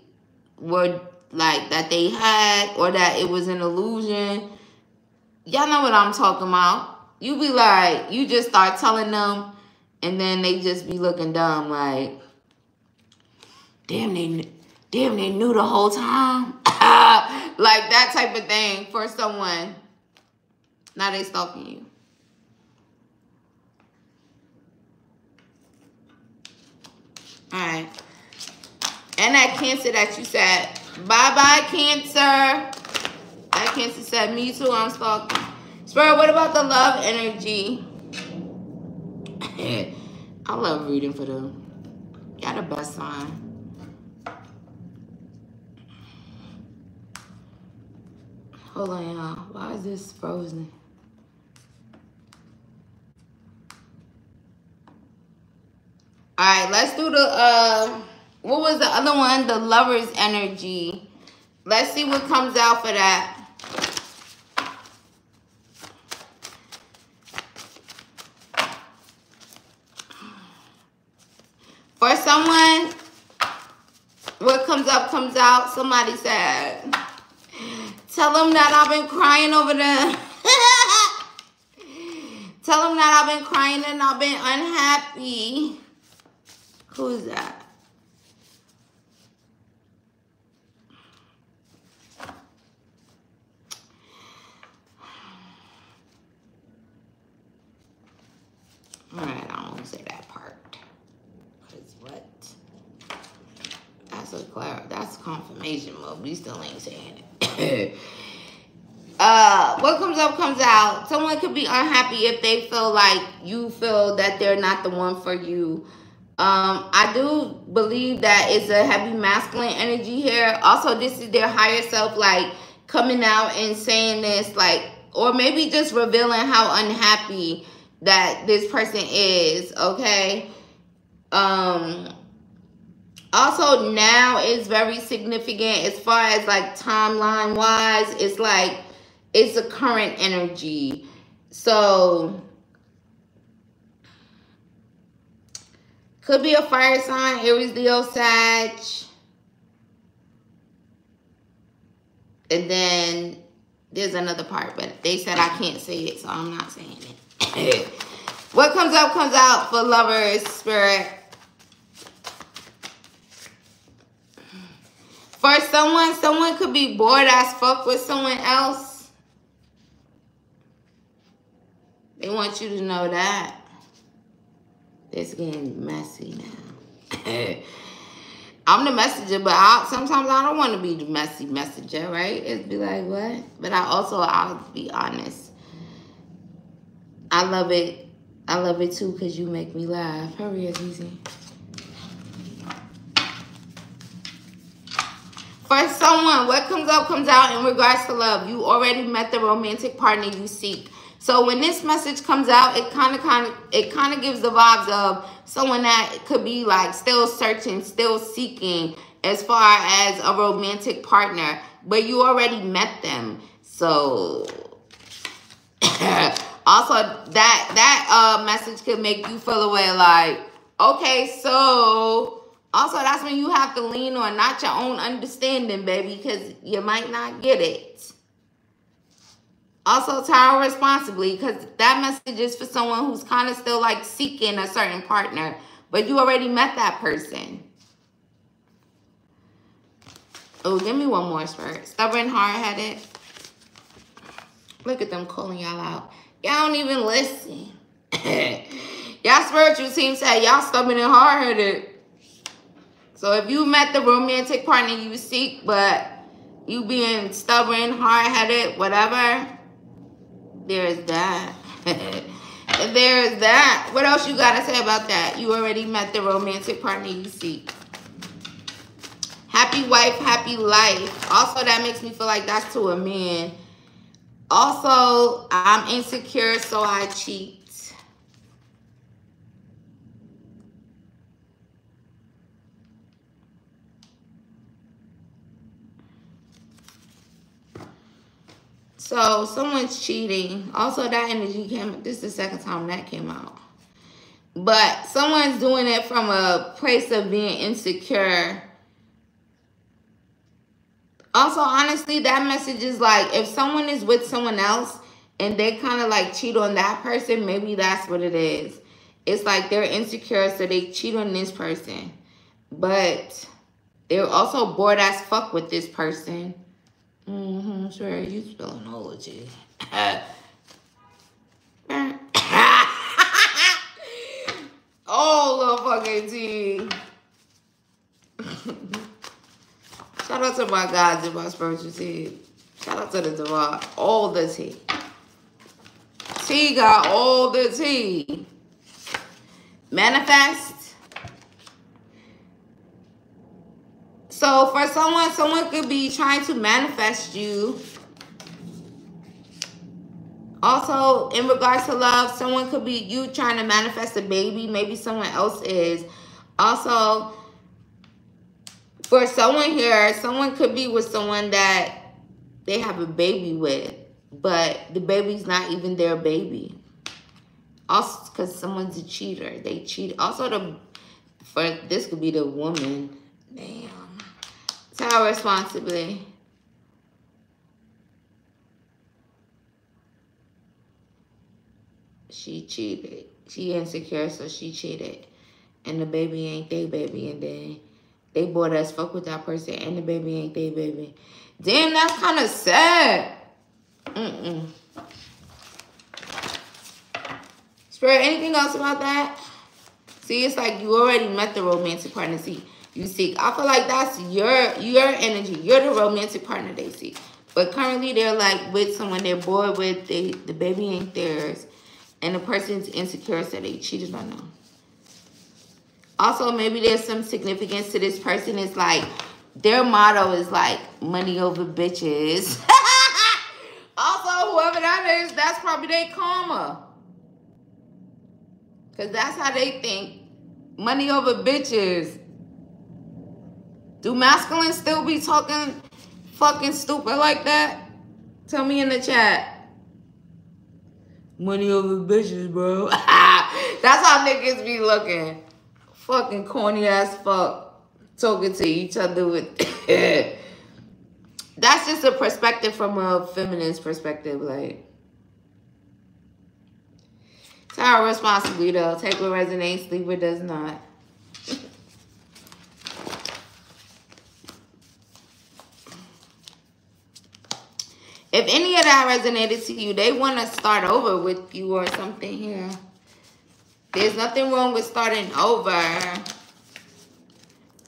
were, like, that they had, or that it was an illusion. Y'all know what I'm talking about. You be like, you just start telling them, and then they just be looking dumb, like, damn, they knew the whole time. Like that type of thing for someone. Now they stalking you. Alright. And that Cancer that you said, bye-bye, Cancer. That Cancer said, me too, I'm stalking. Spirit, what about the love energy? I love reading for them. Y'all the best sign. Hold on, y'all. Why is this frozen? Alright, let's do the, what was the other one? The lover's energy. Let's see what comes out for that. For someone, what comes up, comes out. Somebody said, tell them that I've been crying over them. Tell them that I've been crying and I've been unhappy. Who's that? All right, I don't want to say that part. Because what? That's confirmation mode. We still ain't saying it. What comes up comes out. Someone could be unhappy if they feel like you feel that they're not the one for you. I do believe that it's a heavy masculine energy here. Also, this is their higher self, like, coming out and saying this, like, or maybe just revealing how unhappy that this person is, okay? Also, now is very significant as far as, like, timeline-wise. It's like, it's a current energy. So, could be a fire sign, Aries, Leo, Sag. And then there's another part, but they said I can't say it, so I'm not saying it. What comes up comes out for lovers, spirit. For someone could be bored as fuck with someone else. They want you to know that. It's getting messy now. I'm the messenger, but sometimes I don't want to be the messy messenger, right? It'd be like, what? But I'll be honest. I love it. I love it too because you make me laugh. Hurry, Azizi. For someone, what comes up comes out in regards to love. You already met the romantic partner you seek. So when this message comes out, it kind of gives the vibes of someone that could be like still searching, still seeking as far as a romantic partner, but you already met them. So also that message could make you feel away like, okay, so also that's when you have to lean on not your own understanding, baby, because you might not get it. Also, Tower responsibly, because that message is for someone who's kind of still like seeking a certain partner, but you already met that person. Oh, give me one more, Spirit. Stubborn, hard-headed. Look at them calling y'all out. Y'all don't even listen. Y'all spiritual team said y'all stubborn and hard-headed. So if you met the romantic partner you seek, but you being stubborn, hard-headed, whatever, there's that. There's that. What else you got to say about that? You already met the romantic partner you seek. Happy wife, happy life. Also, that makes me feel like that's to a man. Also, I'm insecure, so I cheat. So, someone's cheating. Also, that energy came, this is the second time that came out. But someone's doing it from a place of being insecure. Also, honestly, that message is like, if someone is with someone else and they kind of like cheat on that person, maybe that's what it is. It's like they're insecure, so they cheat on this person. But they're also bored as fuck with this person. Sure, you spilling all the tea. All the fucking tea. Shout out to my gods and my spiritual tea. Shout out to the divine. All the tea. Tea got all the tea. Manifest. So for someone could be trying to manifest you. Also, in regards to love, someone could be you trying to manifest a baby. Maybe someone else is. Also, for someone here, someone could be with someone that they have a baby with, but the baby's not even their baby. Also, because someone's a cheater. They cheat. Also, this could be the woman. Damn. Tower responsibly. She cheated. She insecure, so she cheated. And the baby ain't their baby. And then they bored as fuck with that person, and the baby ain't their baby. Damn, that's kind of sad. Spirit, anything else about that? See, it's like you already met the romantic partner. See, you seek. I feel like that's your energy. You're the romantic partner they seek. But currently they're like with someone they're bored with. The baby ain't theirs. And the person's insecure, so they cheated on them. Also, maybe there's some significance to this person. It's like their motto is like money over bitches. Also, whoever that is, that's probably their karma. Because that's how they think. Money over bitches. Do masculines still be talking fucking stupid like that? Tell me in the chat. Money over bitches, bro. That's how niggas be looking. Fucking corny ass fuck. Talking to each other with... That's just a perspective from a feminist perspective. Like, Tarot responsibly though. Take what resonates, leave what does not. If any of that resonated to you, they want to start over with you or something here. There's nothing wrong with starting over.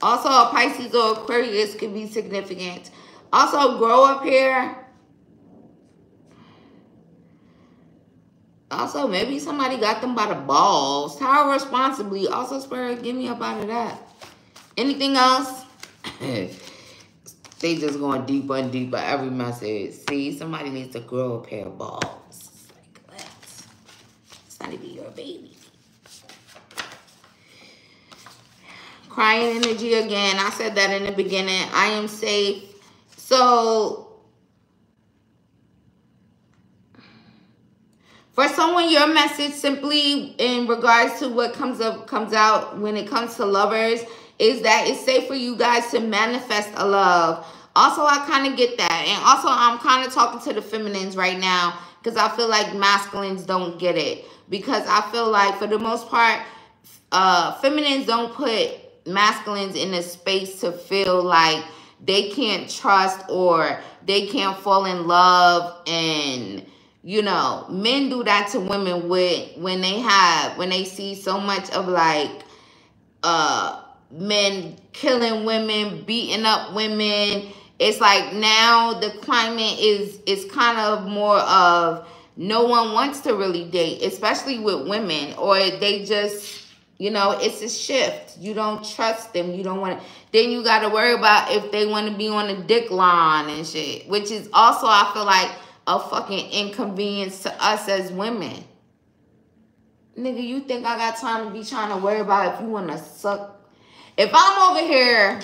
Also, a Pisces or Aquarius could be significant. Also, grow up here. Also, maybe somebody got them by the balls. Tarot responsibly. Also, Spirit, get me up out of that. Anything else? They just going deeper and deeper every message. See, somebody needs to grow a pair of balls. It's like, what? It's not even your baby. Crying energy again. I said that in the beginning. I am safe. So, for someone, your message simply in regards to what comes out when it comes to lovers is that it's safe for you guys to manifest a love. Also, I kind of get that. And also, I'm kind of talking to the feminines right now because I feel like masculines don't get it. Because I feel like, for the most part, feminines don't put masculines in a space to feel like they can't trust or they can't fall in love. And, you know, men do that to women when they see so much of like, men killing women, beating up women. It's like now the climate is kind of more of no one wants to really date, especially with women, or they just, you know, it's a shift. You don't trust them. You don't want to. Then you got to worry about if they want to be on a dick line and shit, which is also, I feel like, a fucking inconvenience to us as women. Nigga, you think I got time to be trying to worry about if you want to suck? If I'm over here,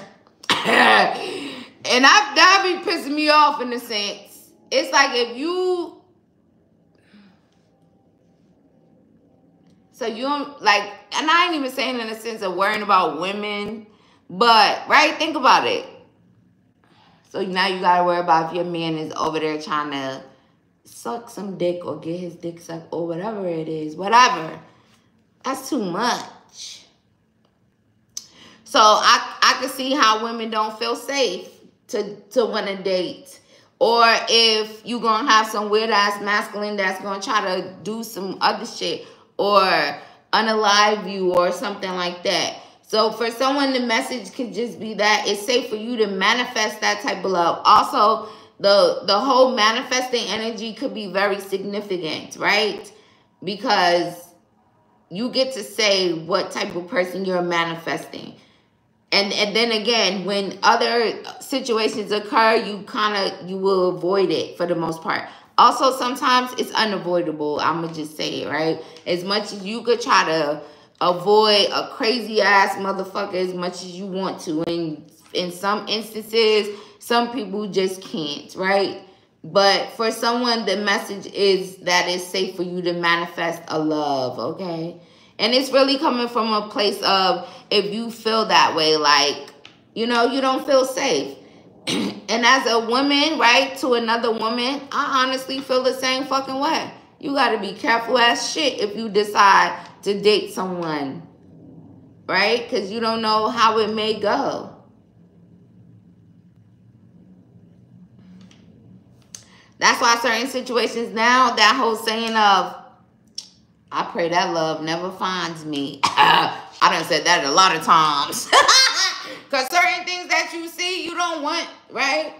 and that be pissing me off in a sense. It's like if you, so you don't, like, and I ain't even saying in the sense of worrying about women, but, right, think about it. So now you got to worry about if your man is over there trying to suck some dick or get his dick sucked or whatever it is, whatever. That's too much. So I can see how women don't feel safe to want to date. Or if you're going to have some weird-ass masculine that's going to try to do some other shit or unalive you or something like that. So for someone, the message could just be that it's safe for you to manifest that type of love. Also, the whole manifesting energy could be very significant, right? Because you get to say what type of person you're manifesting. And then again, when other situations occur, you will avoid it for the most part. Also, sometimes it's unavoidable. I'm going to just say it, right? As much as you could try to avoid a crazy ass motherfucker as much as you want to. And in some instances, some people just can't, right? But for someone, the message is that it's safe for you to manifest a love, okay? And it's really coming from a place of, if you feel that way, like, you know, you don't feel safe. And as a woman, right, to another woman, I honestly feel the same fucking way. You got to be careful as shit if you decide to date someone, right? Because you don't know how it may go. That's why certain situations now, that whole saying of, I pray that love never finds me. I done said that a lot of times. Because certain things that you see, you don't want, right?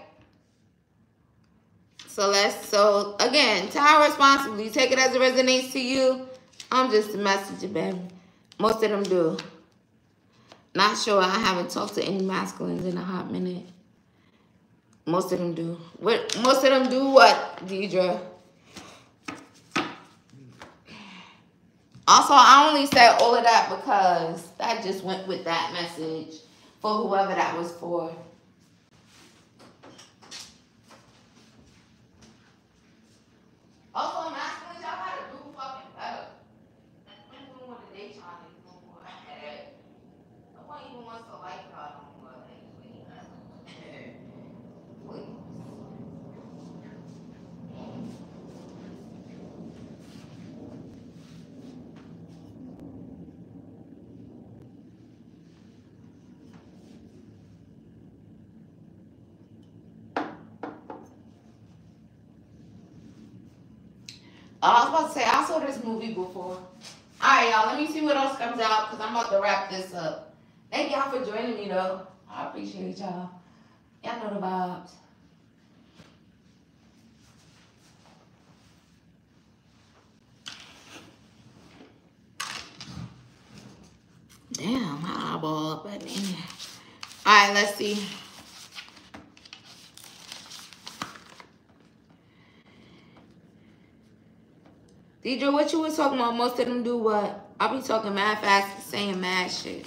So again, time responsibly. Take it as it resonates to you. I'm just a messenger, baby. Most of them do. Not sure. I haven't talked to any masculines in a hot minute. Most of them do. Most of them do what, Deidre? Also, I only said all of that because that just went with that message for whoever that was for. Also, masculine, y'all gotta do fucking better. I'm doing what they trying to do more. No one even wants to like y'all no more. Please. I was about to say, I saw this movie before. Alright, y'all, let me see what else comes out because I'm about to wrap this up. Thank y'all for joining me, though. I appreciate y'all. Y'all know the vibes. Damn, my eyeball up at me. Alright, let's see. Deidre, what you was talking about? Most of them do what? I be talking mad fast, saying mad shit.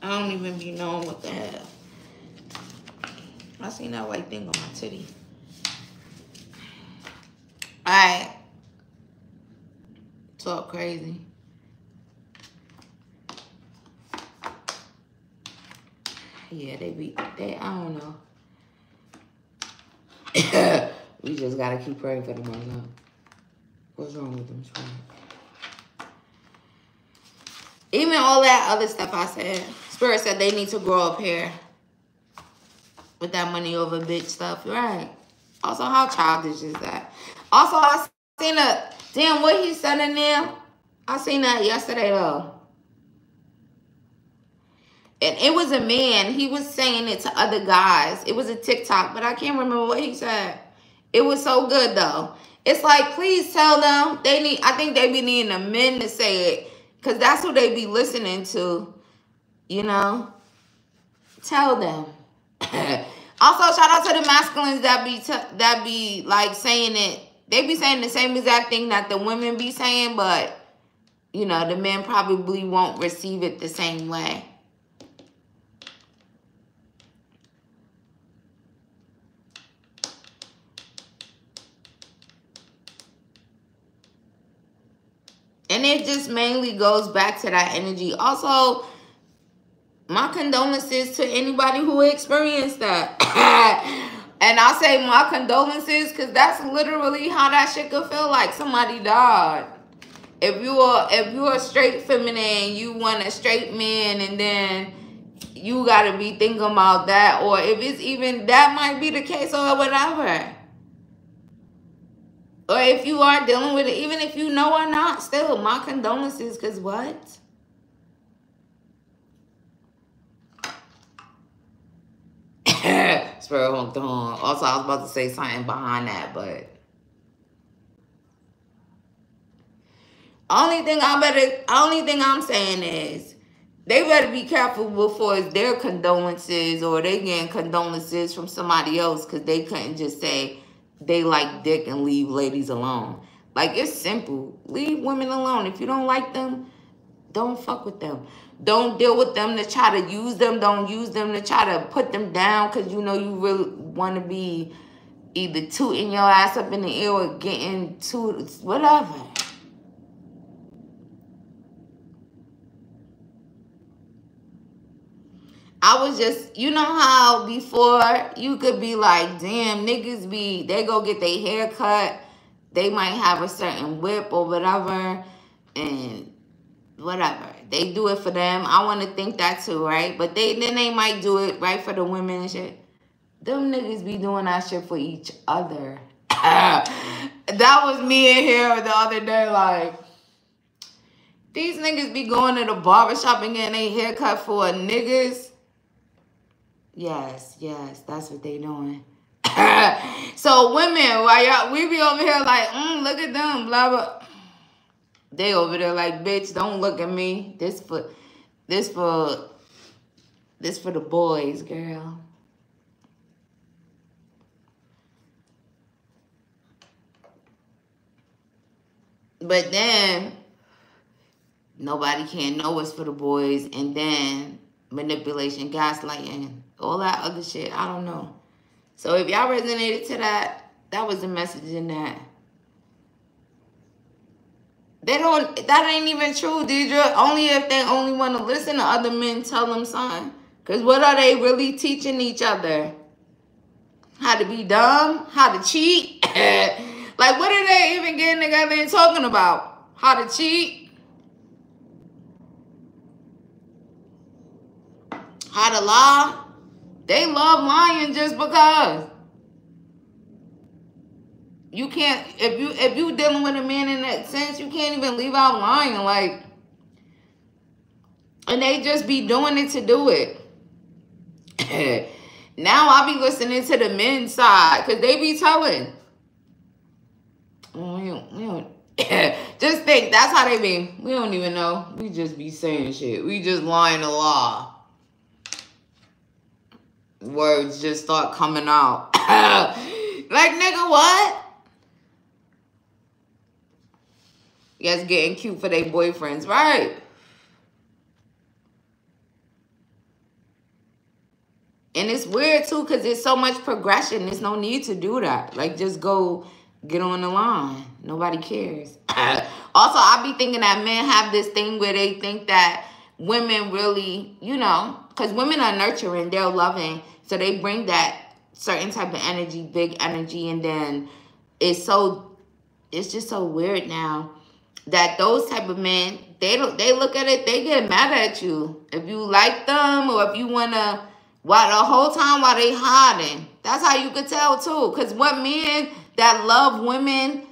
I don't even be knowing what the hell. I seen that white thing on my titty. Alright. Talk crazy. Yeah, I don't know. We just gotta keep praying for them right now. What's wrong with them? Even all that other stuff I said. Spirit said they need to grow up here. With that money over bitch stuff. Right. Also, how childish is that? Also, I seen damn, what he said in there? I seen that yesterday, though. And it was a man. He was saying it to other guys. It was a TikTok, but I can't remember what he said. It was so good, though. It's like, please tell them. I think they be needing the men to say it. Because that's what they be listening to. You know? Tell them. Also, shout out to the masculines that be like saying it. They be saying the same exact thing that the women be saying. But, you know, the men probably won't receive it the same way. And it just mainly goes back to that energy. Also, my condolences to anybody who experienced that. And I say my condolences because that's literally how that shit could feel like somebody died. If you are straight feminine, you want a straight man, and then you gotta be thinking about that. Or if it's even, that might be the case or whatever. Or if you are dealing with it, even if you know or not, still, my condolences, because what? Spirit honked the horn. Also, I was about to say something behind that, but only thing I'm saying is they better be careful before it's their condolences or they getting condolences from somebody else, because they couldn't just say they like dick and leave ladies alone. Like, it's simple. Leave women alone. If you don't like them, don't fuck with them. Don't deal with them to try to use them. Don't use them to try to put them down because you know you really want to be either tooting your ass up in the ear or getting to whatever. I was just, you know how before you could be like, damn, niggas they go get their hair cut. They might have a certain whip or whatever. And whatever. They do it for them. I want to think that too, right? But then they might do it, right, for the women and shit. Them niggas be doing that shit for each other. That was me in here the other day, like, these niggas be going to the barbershop and getting their hair cut for niggas. Yes, that's what they doing. So women, while y'all, we be over here like, look at them, blah blah. They over there like, bitch, don't look at me. This for the boys, girl. But then nobody can know it's for the boys, and then manipulation, gaslighting, all that other shit. I don't know. So if y'all resonated to that, that was the message in that. That ain't even true, Deidre. Only if they only want to listen to other men tell them something. Because what are they really teaching each other? How to be dumb? How to cheat? Like, what are they even getting together and talking about? How to cheat? How to lie? They love lying just because. You can't, if you dealing with a man in that sense, you can't even leave out lying, like, and they just be doing it to do it. Now I be listening to the men's side, because they be telling. Just think, that's how they be. We don't even know. We just be saying shit. We just lying a law. Words just start coming out. Like, nigga, what? Yes, getting cute for their boyfriends, right? And it's weird, too, because there's so much progression. There's no need to do that. Like, just go get on the line. Nobody cares. Also, I be thinking that men have this thing where they think that women really, you know, because women are nurturing, they're loving. So they bring that certain type of energy, big energy. And then it's just so weird now that those type of men, they look at it, they get mad at you. If you like them or if you want to, while the whole time while they hiding. That's how you could tell too. Because what men that love women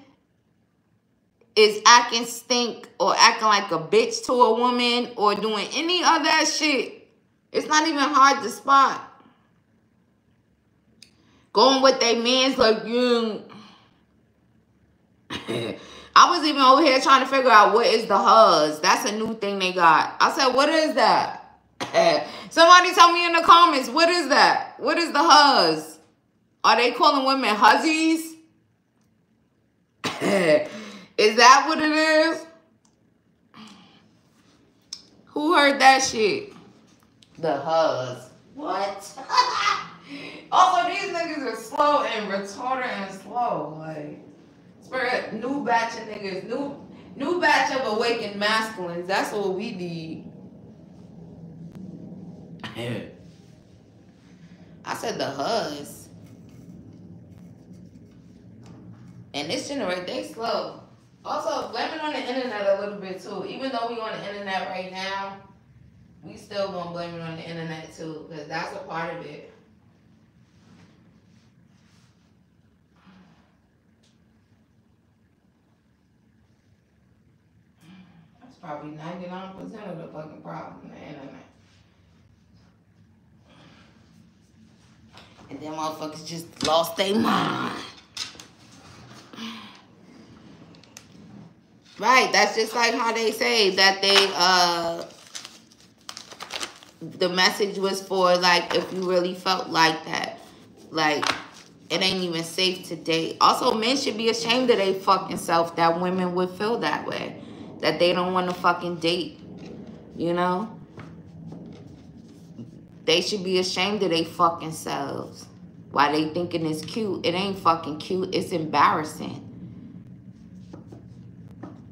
is acting stink or acting like a bitch to a woman or doing any of that shit, it's not even hard to spot. Going with their mans like, you. I was even over here trying to figure out what is the huzz. That's a new thing they got. I said, what is that? Somebody tell me in the comments, what is that? What is the huzz? Are they calling women huzzies? Is that what it is? Who heard that shit? The huzz. What? Also, these niggas are slow and retarded and slow. Like, spirit, new batch of niggas, new batch of awakened masculines. That's what we need. I said the huzz. And this generation, they slow. Also, blame it on the internet a little bit too. Even though we on the internet right now, we still gonna blame it on the internet too, because that's a part of it. That's probably 99% of the fucking problem, the internet. And them motherfuckers just lost their mind. Right, that's just like how they say that the message was for, like, if you really felt like that. Like, it ain't even safe to date. Also, men should be ashamed of their fucking self that women would feel that way. That they don't want to fucking date. You know? They should be ashamed of their fucking selves. Why they thinking it's cute. It ain't fucking cute. It's embarrassing.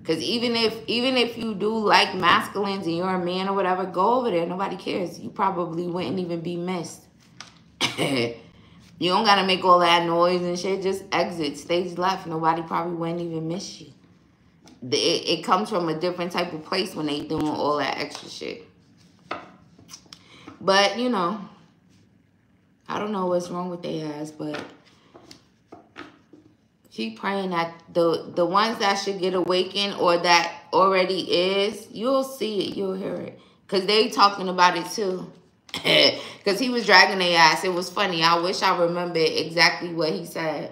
Because even if you do like masculines and you're a man or whatever, go over there. Nobody cares. You probably wouldn't even be missed. You don't got to make all that noise and shit. Just exit. Stage left. Nobody probably wouldn't even miss you. It comes from a different type of place when they doing all that extra shit. But, you know, I don't know what's wrong with their ass, but keep praying that the ones that should get awakened or that already is, you'll see it, you'll hear it. Because they talking about it too. Because he was dragging their ass. It was funny. I wish I remembered exactly what he said.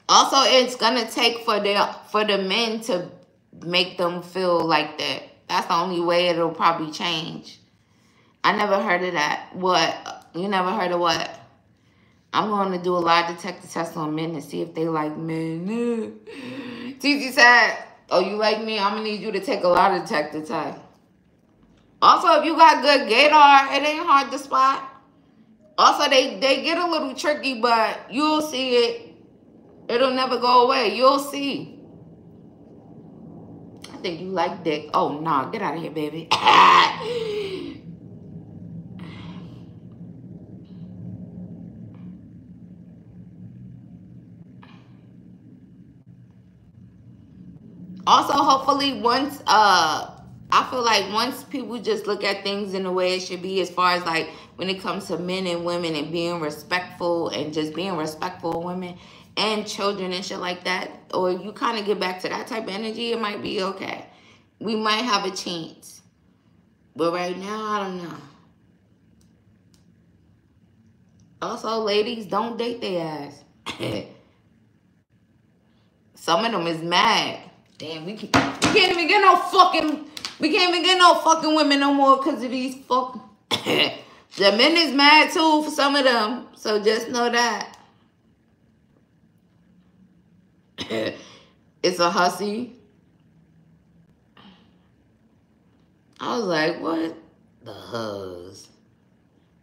Also, it's gonna take for the men to make them feel like that. That's the only way it'll probably change. I never heard of that. What? You never heard of what? I'm going to do a lie detector test on men to see if they like men. Titi said, oh, you like me? I'm going to need you to take a lie detector test. Also, if you got good gaydar, it ain't hard to spot. Also, they get a little tricky, but you'll see it. It'll never go away. You'll see. I think you like dick. Oh, nah. Get out of here, baby. Also, hopefully, once, I feel like once people just look at things in the way it should be, as far as like when it comes to men and women and being respectful and just being respectful of women and children and shit like that, or you kind of get back to that type of energy, it might be okay. We might have a chance. But right now, I don't know. Also, ladies, don't date their ass. Some of them is mad. Damn, we can't even get no fucking women no more because of these fucking the men is mad too for some of them. So just know that. It's a hussy. I was like, what the huzz?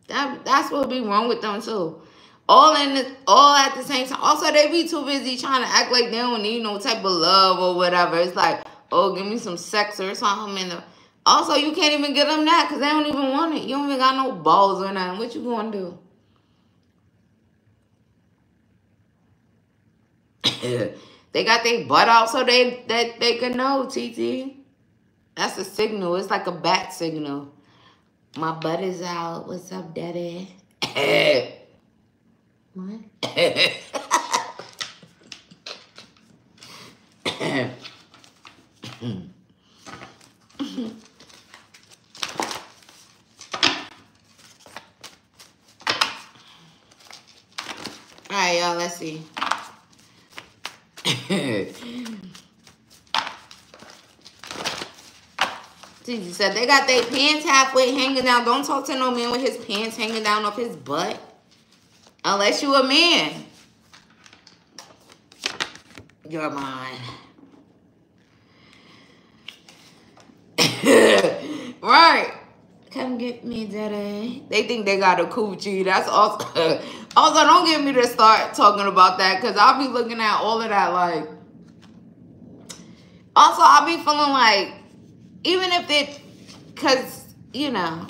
That's what be wrong with them too. All at the same time. Also, they be too busy trying to act like they don't need no type of love or whatever. It's like, oh, give me some sex or something. Also, you can't even get them that because they don't even want it. You don't even got no balls or nothing. What you gonna do? They got their butt out so they can know, TT. That's a signal. It's like a bat signal. My butt is out. What's up, daddy? What? Alright, y'all, let's see. Gigi said they got their pants halfway hanging down. Don't talk to no man with his pants hanging down off his butt. Unless you a man. You're mine. Right. Come get me, daddy. They think they got a coochie. That's also... Also, don't get me to start talking about that because I'll be looking at all of that like... Also, I'll be feeling like... Even if it... Because, you know...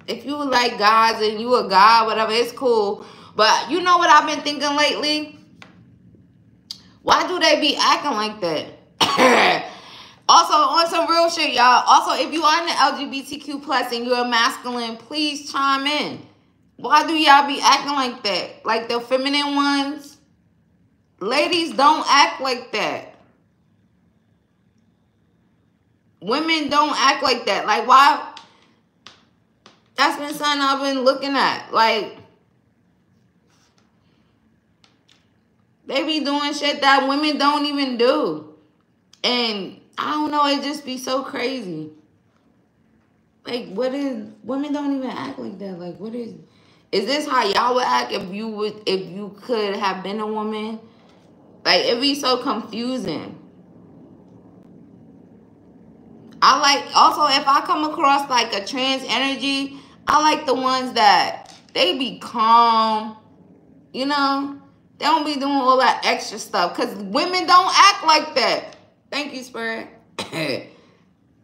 If you like guys and you a guy, whatever, it's cool. But you know what I've been thinking lately? Why do they be acting like that? Also, on some real shit, y'all. Also, if you are in the LGBTQ plus and you're a masculine, please chime in. Why do y'all be acting like that? Like the feminine ones? Ladies, don't act like that. Women don't act like that. Like, why... That's been something I've been looking at. Like, they be doing shit that women don't even do. And I don't know, it just be so crazy. Like, what is... Women don't even act like that. Like, what is... Is this how y'all would act if you could have been a woman? Like, it'd be so confusing. I like... Also, if I come across, like, a trans energy... I like the ones that they be calm, you know? They don't be doing all that extra stuff because women don't act like that. Thank you, Spirit.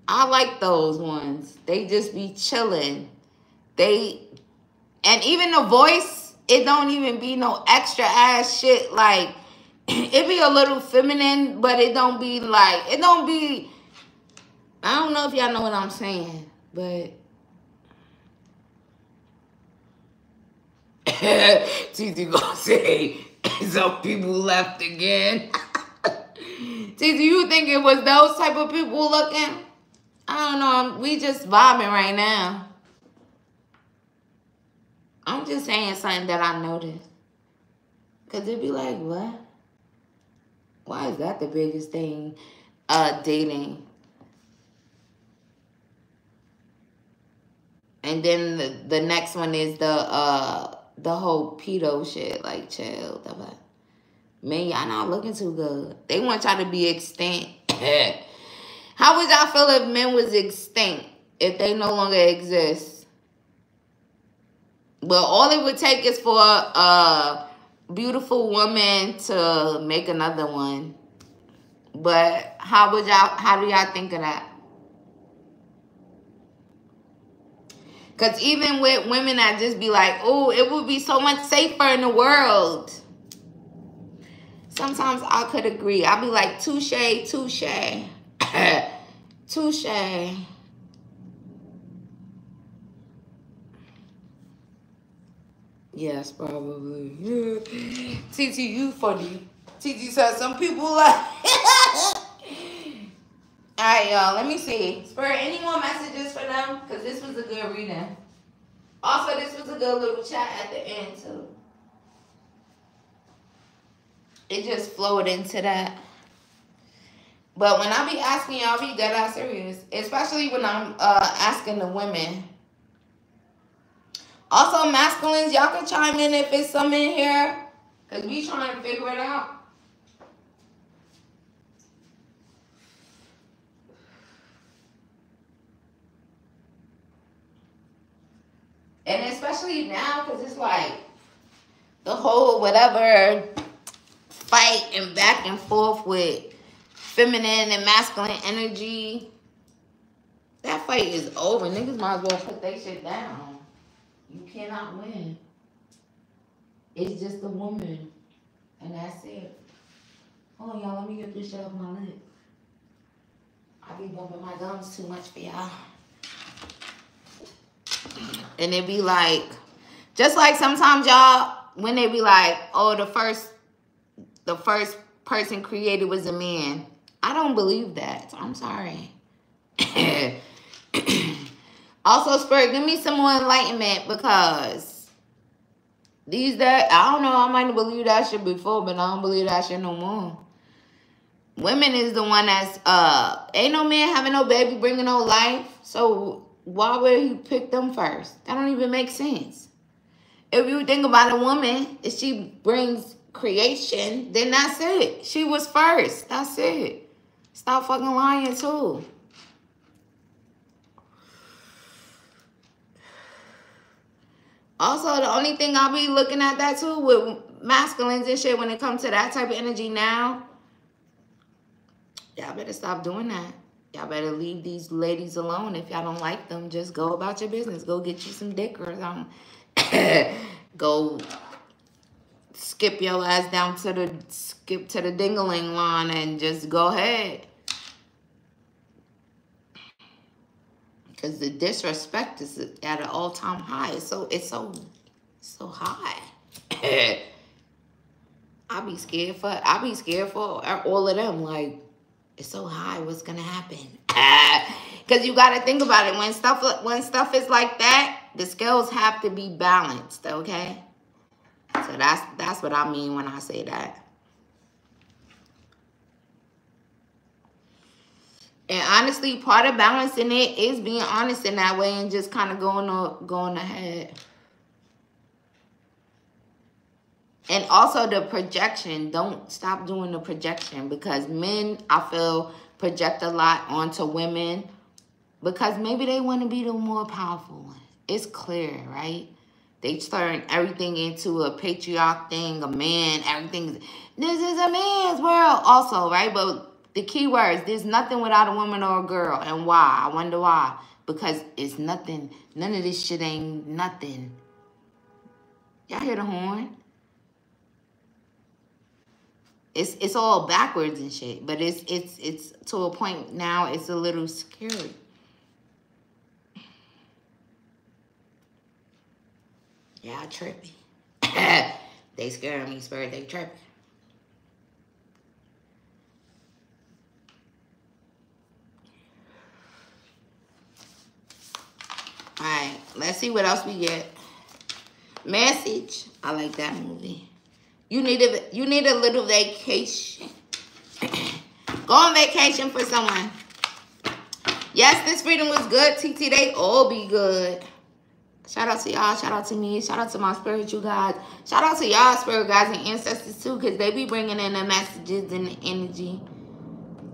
I like those ones. They just be chilling. And even the voice, it don't even be no extra ass shit. Like, it be a little feminine, but it don't be like, it don't be, I don't know if y'all know what I'm saying, but... Titi gonna say some people left again. See, do you think it was those type of people looking? I don't know. We just vibing right now. I'm just saying something that I noticed. Because it'd be like, what? Why is that the biggest thing? Dating. And then the next one is the whole pedo shit. Like, chill. Man, y'all not looking too good. They want y'all to be extinct. How would y'all feel if men was extinct? If they no longer exist? Well, all it would take is for a beautiful woman to make another one. But how do y'all think of that? Because even with women that just be like, oh, it would be so much safer in the world. Sometimes I could agree. I'll be like, touche, touche. Touche. Yes, probably. Yeah. TT, you funny. TT said some people like... Alright, y'all. Let me see. Spirit, any more messages for them? Because this was a good reading. Also, this was a good little chat at the end, too. It just flowed into that. But when I be asking y'all, be dead ass serious. Especially when I'm asking the women. Also, masculines, y'all can chime in if it's some in here. Because we trying to figure it out. And especially now, because it's like the whole whatever fight and back and forth with feminine and masculine energy. That fight is over. Niggas might as well put that shit down. You cannot win. It's just a woman. And that's it. Hold on, y'all. Let me get this shit off my lip. I be bumping my gums too much for y'all. And it be like, just like sometimes y'all, when they be like, oh, the first person created was a man. I don't believe that. I'm sorry. Also, Spirit, give me some more enlightenment because I don't know, I might have believed that shit before, but I don't believe that shit no more. Women is the one that's, ain't no man having no baby, bringing no life. So why would he pick them first? That don't even make sense. If you think about a woman, if she brings creation, then that's it. She was first. That's it. Stop fucking lying too. Also, the only thing I'll be looking at that too with masculines and shit when it comes to that type of energy now, y'all better stop doing that. Y'all better leave these ladies alone. If y'all don't like them, just go about your business. Go get you some dick or something. Go skip your ass down to the ding-a-ling line and just go ahead. Because the disrespect is at an all-time high. It's so high. I be scared for all of them. Like, it's so high. What's gonna happen? Because you got to think about it. When stuff is like that, the scales have to be balanced. Okay. So that's what I mean when I say that. And honestly, part of balancing it is being honest in that way and just kind of going ahead. And also the projection. Don't stop doing the projection because men, I feel, project a lot onto women because maybe they want to be the more powerful one. It's clear, right? They turn everything into a patriarch thing, a man, everything. This is a man's world also, right? But the key words, there's nothing without a woman or a girl. And why? I wonder why. Because it's nothing. None of this shit ain't nothing. Y'all hear the horn? It's all backwards and shit. But it's to a point now, it's a little scary. Y'all tripping. They scaring me, Spirit. They tripping. Alright, let's see what else we get. Message. I like that movie. You need a little vacation. Go on vacation for someone. Yes, this reading was good, TT. They all be good. Shout out to y'all. Shout out to me. Shout out to my spiritual guides. Shout out to y'all spirit guides and ancestors too, because they be bringing in the messages and the energy.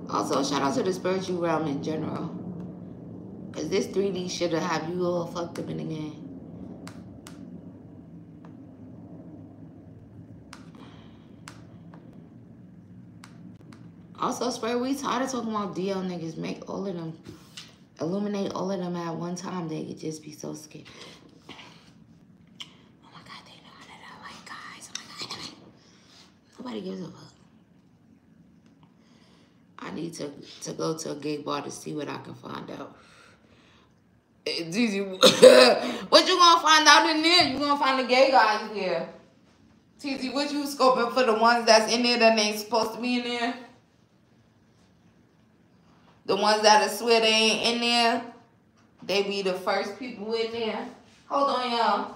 Also, shout out to the spiritual realm in general. Because this 3D shit will have you all fucked up in the game. Also, Spirit, we tired of talking about DL niggas. Make all of them, illuminate all of them at one time. They could just be so scared. Oh my God, they know that I like guys. Oh my God, nobody gives a fuck. I need to go to a gay bar to see what I can find out. Tizzy, what you gonna find out in there? You gonna find the gay guys here. Tizzy, what you scoping for the ones that's in there that ain't supposed to be in there? The ones that I swear they ain't in there, they be the first people in there. Hold on, y'all.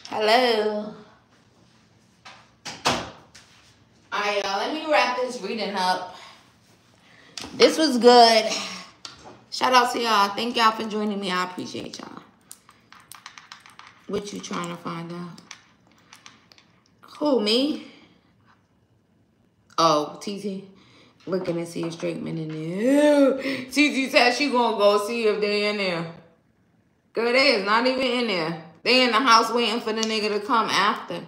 Hello. Alright, y'all. Let me wrap this reading up. This was good. Shout out to y'all. Thank y'all for joining me. I appreciate y'all. What you trying to find out? Who, me? Oh, TT. Looking to see if straight men in there. TT said she gonna go see if they in there. Girl, they is not even in there. They in the house waiting for the nigga to come after.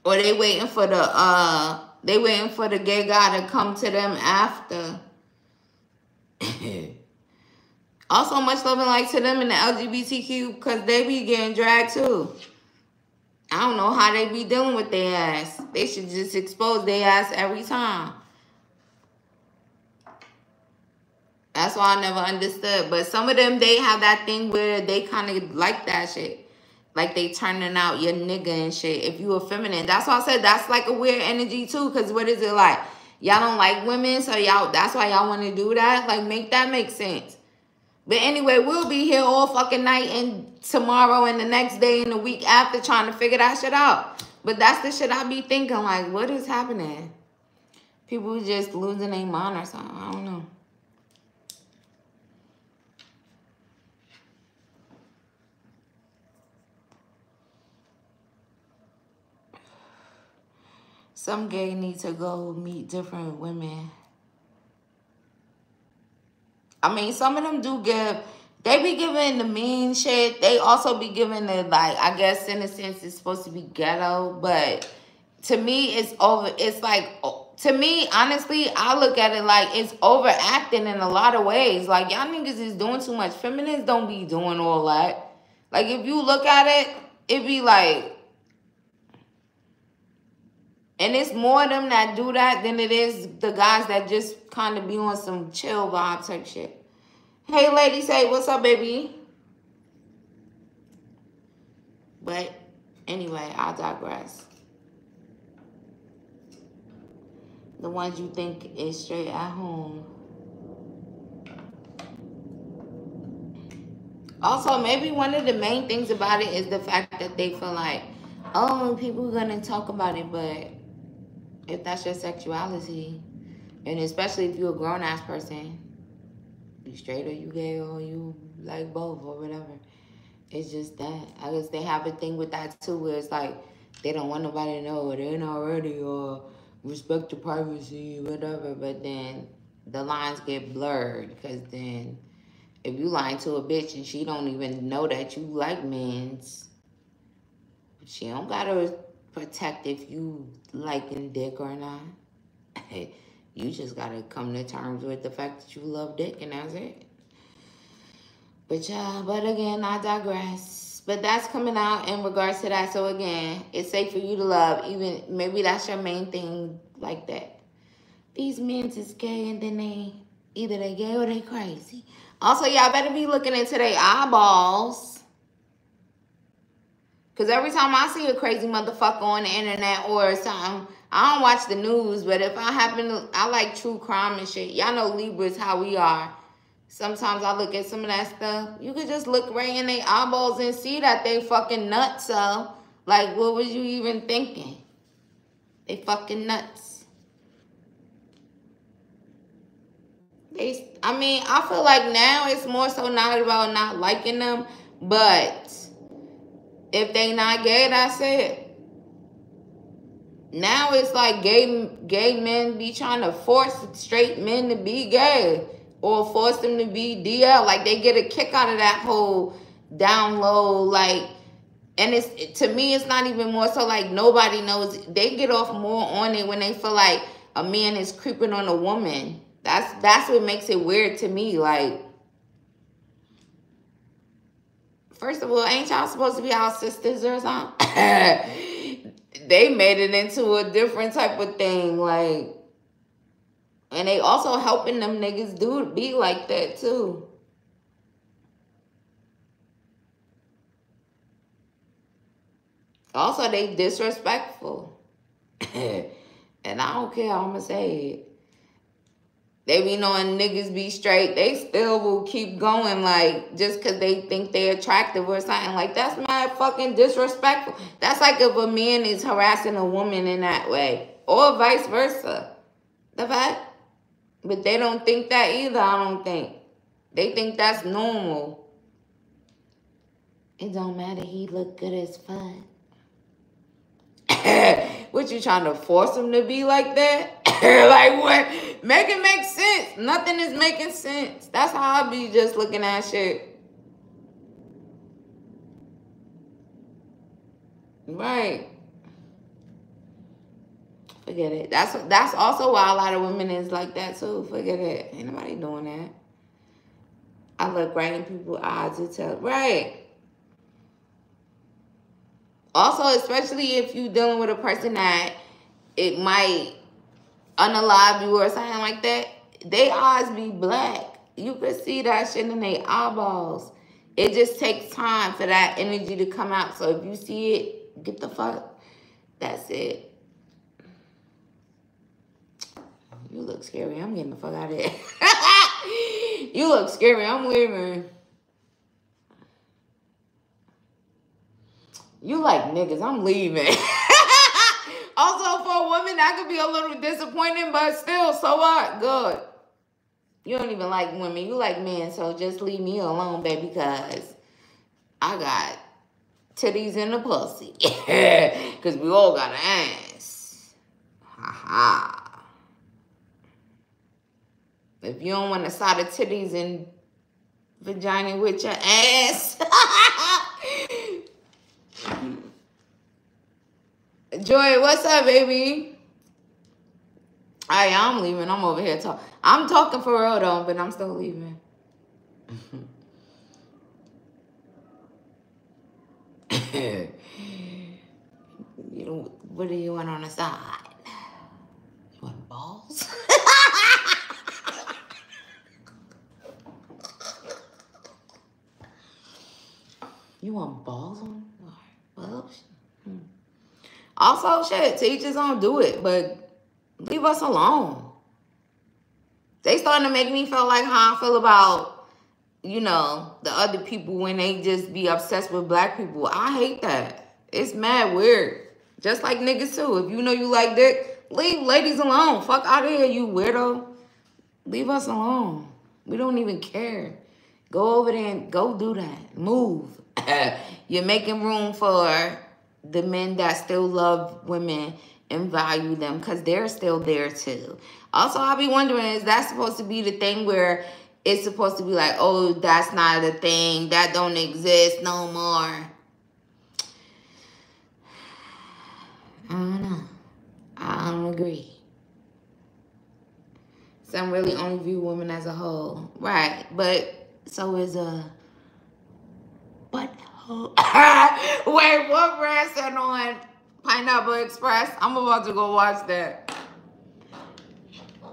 Or they waiting for the gay guy to come to them after. Also, much love and like to them in the LGBTQ because they be getting dragged too. I don't know how they be dealing with their ass. They should just expose their ass every time. That's why I never understood. But some of them, they have that thing where they kind of like that shit. Like they turning out your nigga and shit if you a feminine. That's why I said that's like a weird energy too. Because what is it like? Y'all don't like women, so y'all, that's why y'all want to do that? Like, make that make sense. But anyway, we'll be here all fucking night and tomorrow and the next day and the week after trying to figure that shit out. But that's the shit I be thinking, like, what is happening? People just losing their mind or something. I don't know. Some gay need to go meet different women. I mean, some of them do give, they be giving the mean shit. They also be giving the, like, I guess in a sense it's supposed to be ghetto. But to me, it's over, it's like to me, honestly, I look at it like it's overacting in a lot of ways. Like, y'all niggas is doing too much. Feminists don't be doing all that. Like, if you look at it, it be like... And it's more of them that do that than it is the guys that just kind of be on some chill vibe type shit. Hey, lady, say, what's up, baby? But anyway, I digress. The ones you think is straight at home. Also, maybe one of the main things about it is the fact that they feel like, oh, people are going to talk about it, but if that's your sexuality, and especially if you're a grown-ass person, you straight or you gay or you like both or whatever. It's just that. I guess they have a thing with that too, where it's like they don't want nobody to know, or they're not ready, or respect your privacy, whatever. But then the lines get blurred, because then if you lying to a bitch and she don't even know that you like men's, she don't gotta protect if you liking dick or not. You just gotta come to terms with the fact that you love dick, and that's it. But yeah, but again, I digress. But that's coming out in regards to that. So again, it's safe for you to love. Even maybe that's your main thing, like that. These men is gay, and then either they gay or they crazy. Also, y'all better be looking into their eyeballs. Because every time I see a crazy motherfucker on the internet or something, I don't watch the news. But if I like true crime and shit. Y'all know Libras how we are. Sometimes I look at some of that stuff. You could just look right in their eyeballs and see that they fucking nuts. So, like, what was you even thinking? They fucking nuts. I feel like now it's more so not about not liking them, but if they not gay, that's it. Now it's like gay men be trying to force straight men to be gay. Or force them to be DL. Like, they get a kick out of that whole down low, like, and to me, it's not even more so like nobody knows. They get off more on it when they feel like a man is creeping on a woman. That's what makes it weird to me. Like, first of all, ain't y'all supposed to be our sisters or something? They made it into a different type of thing, like. And they also helping them niggas be like that too. Also, they disrespectful. And I don't care, I'm gonna say it. They be knowing niggas be straight. They still will keep going, like, just because they think they're attractive or something. Like, that's mad fucking disrespectful. That's like if a man is harassing a woman in that way. Or vice versa. The fact. But they don't think that either, I don't think. They think that's normal. It don't matter, he look good as fuck. What, you trying to force him to be like that? Like, what? Make it make sense. Nothing is making sense. That's how I be just looking at shit. Right. Forget it. That's also why a lot of women is like that too. Forget it. Ain't nobody doing that. I look right in people's eyes and tell. Right. Also, especially if you dealing with a person that it might unalive you or something like that, their eyes be black. You could see that shit in their eyeballs. It just takes time for that energy to come out. So if you see it, get the fuck. That's it. You look scary. I'm getting the fuck out of here. You look scary. I'm leaving. You like niggas. I'm leaving. Also, for a woman, that could be a little disappointing, but still, so what? Good. You don't even like women. You like men, so just leave me alone, baby, because I got titties in the pussy. Because we all got an ass. Ha ha. If you don't want a side of titties and vagina with your ass. Joy, what's up, baby? Alright, I'm leaving. I'm over here talking. I'm talking for real though, but I'm still leaving. You know, what do you want on the side? You want balls? You want balls on? Well, also, shit, teachers don't do it, but leave us alone. They starting to make me feel like how I feel about, you know, the other people when they just be obsessed with black people. I hate that. It's mad weird. Just like niggas too. If you know you like dick, leave ladies alone. Fuck out of here, you weirdo. Leave us alone. We don't even care. Go over there and go do that. Move. You're making room for the men that still love women and value them because they're still there too. Also, I'll be wondering, is that supposed to be the thing where it's supposed to be like, oh, that's not a thing. That don't exist no more. I don't know. I don't agree. Some really only view women as a whole. Right. But so is a butthole. Wait, what brand said on Pineapple Express? I'm about to go watch that.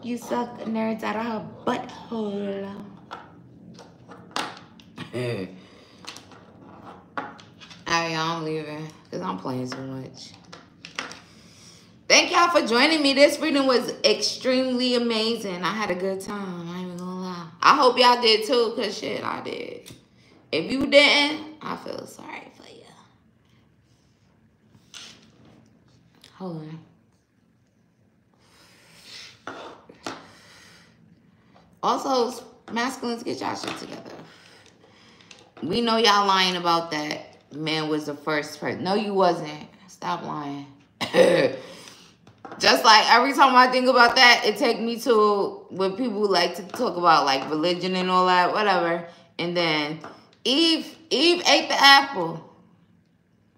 You suck nerds out of her butthole. Alright, I'm leaving because I'm playing too much. Thank y'all for joining me. This reading was extremely amazing. I had a good time. I ain't even gonna lie. I hope y'all did too, because shit, I did. If you didn't, I feel sorry for you. Hold on. Also, masculines, get y'all shit together. We know y'all lying about that. Man was the first person. No, you wasn't. Stop lying. Just like every time I think about that, it takes me to when people like to talk about like religion and all that, whatever. And then Eve ate the apple.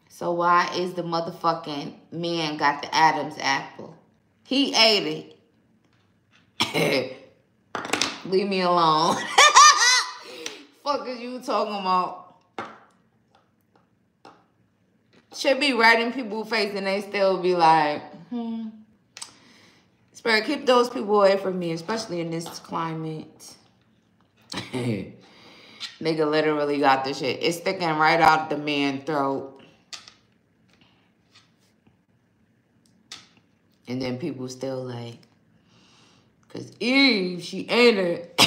So why is the motherfucking man got the Adam's apple? He ate it. Leave me alone. Fuck is you talking about? Should be right in people's face and they still be like, Spirit, keep those people away from me, especially in this climate. Nigga literally got this shit. It's sticking right out the man's throat. And then people still like, because Eve, she ate it.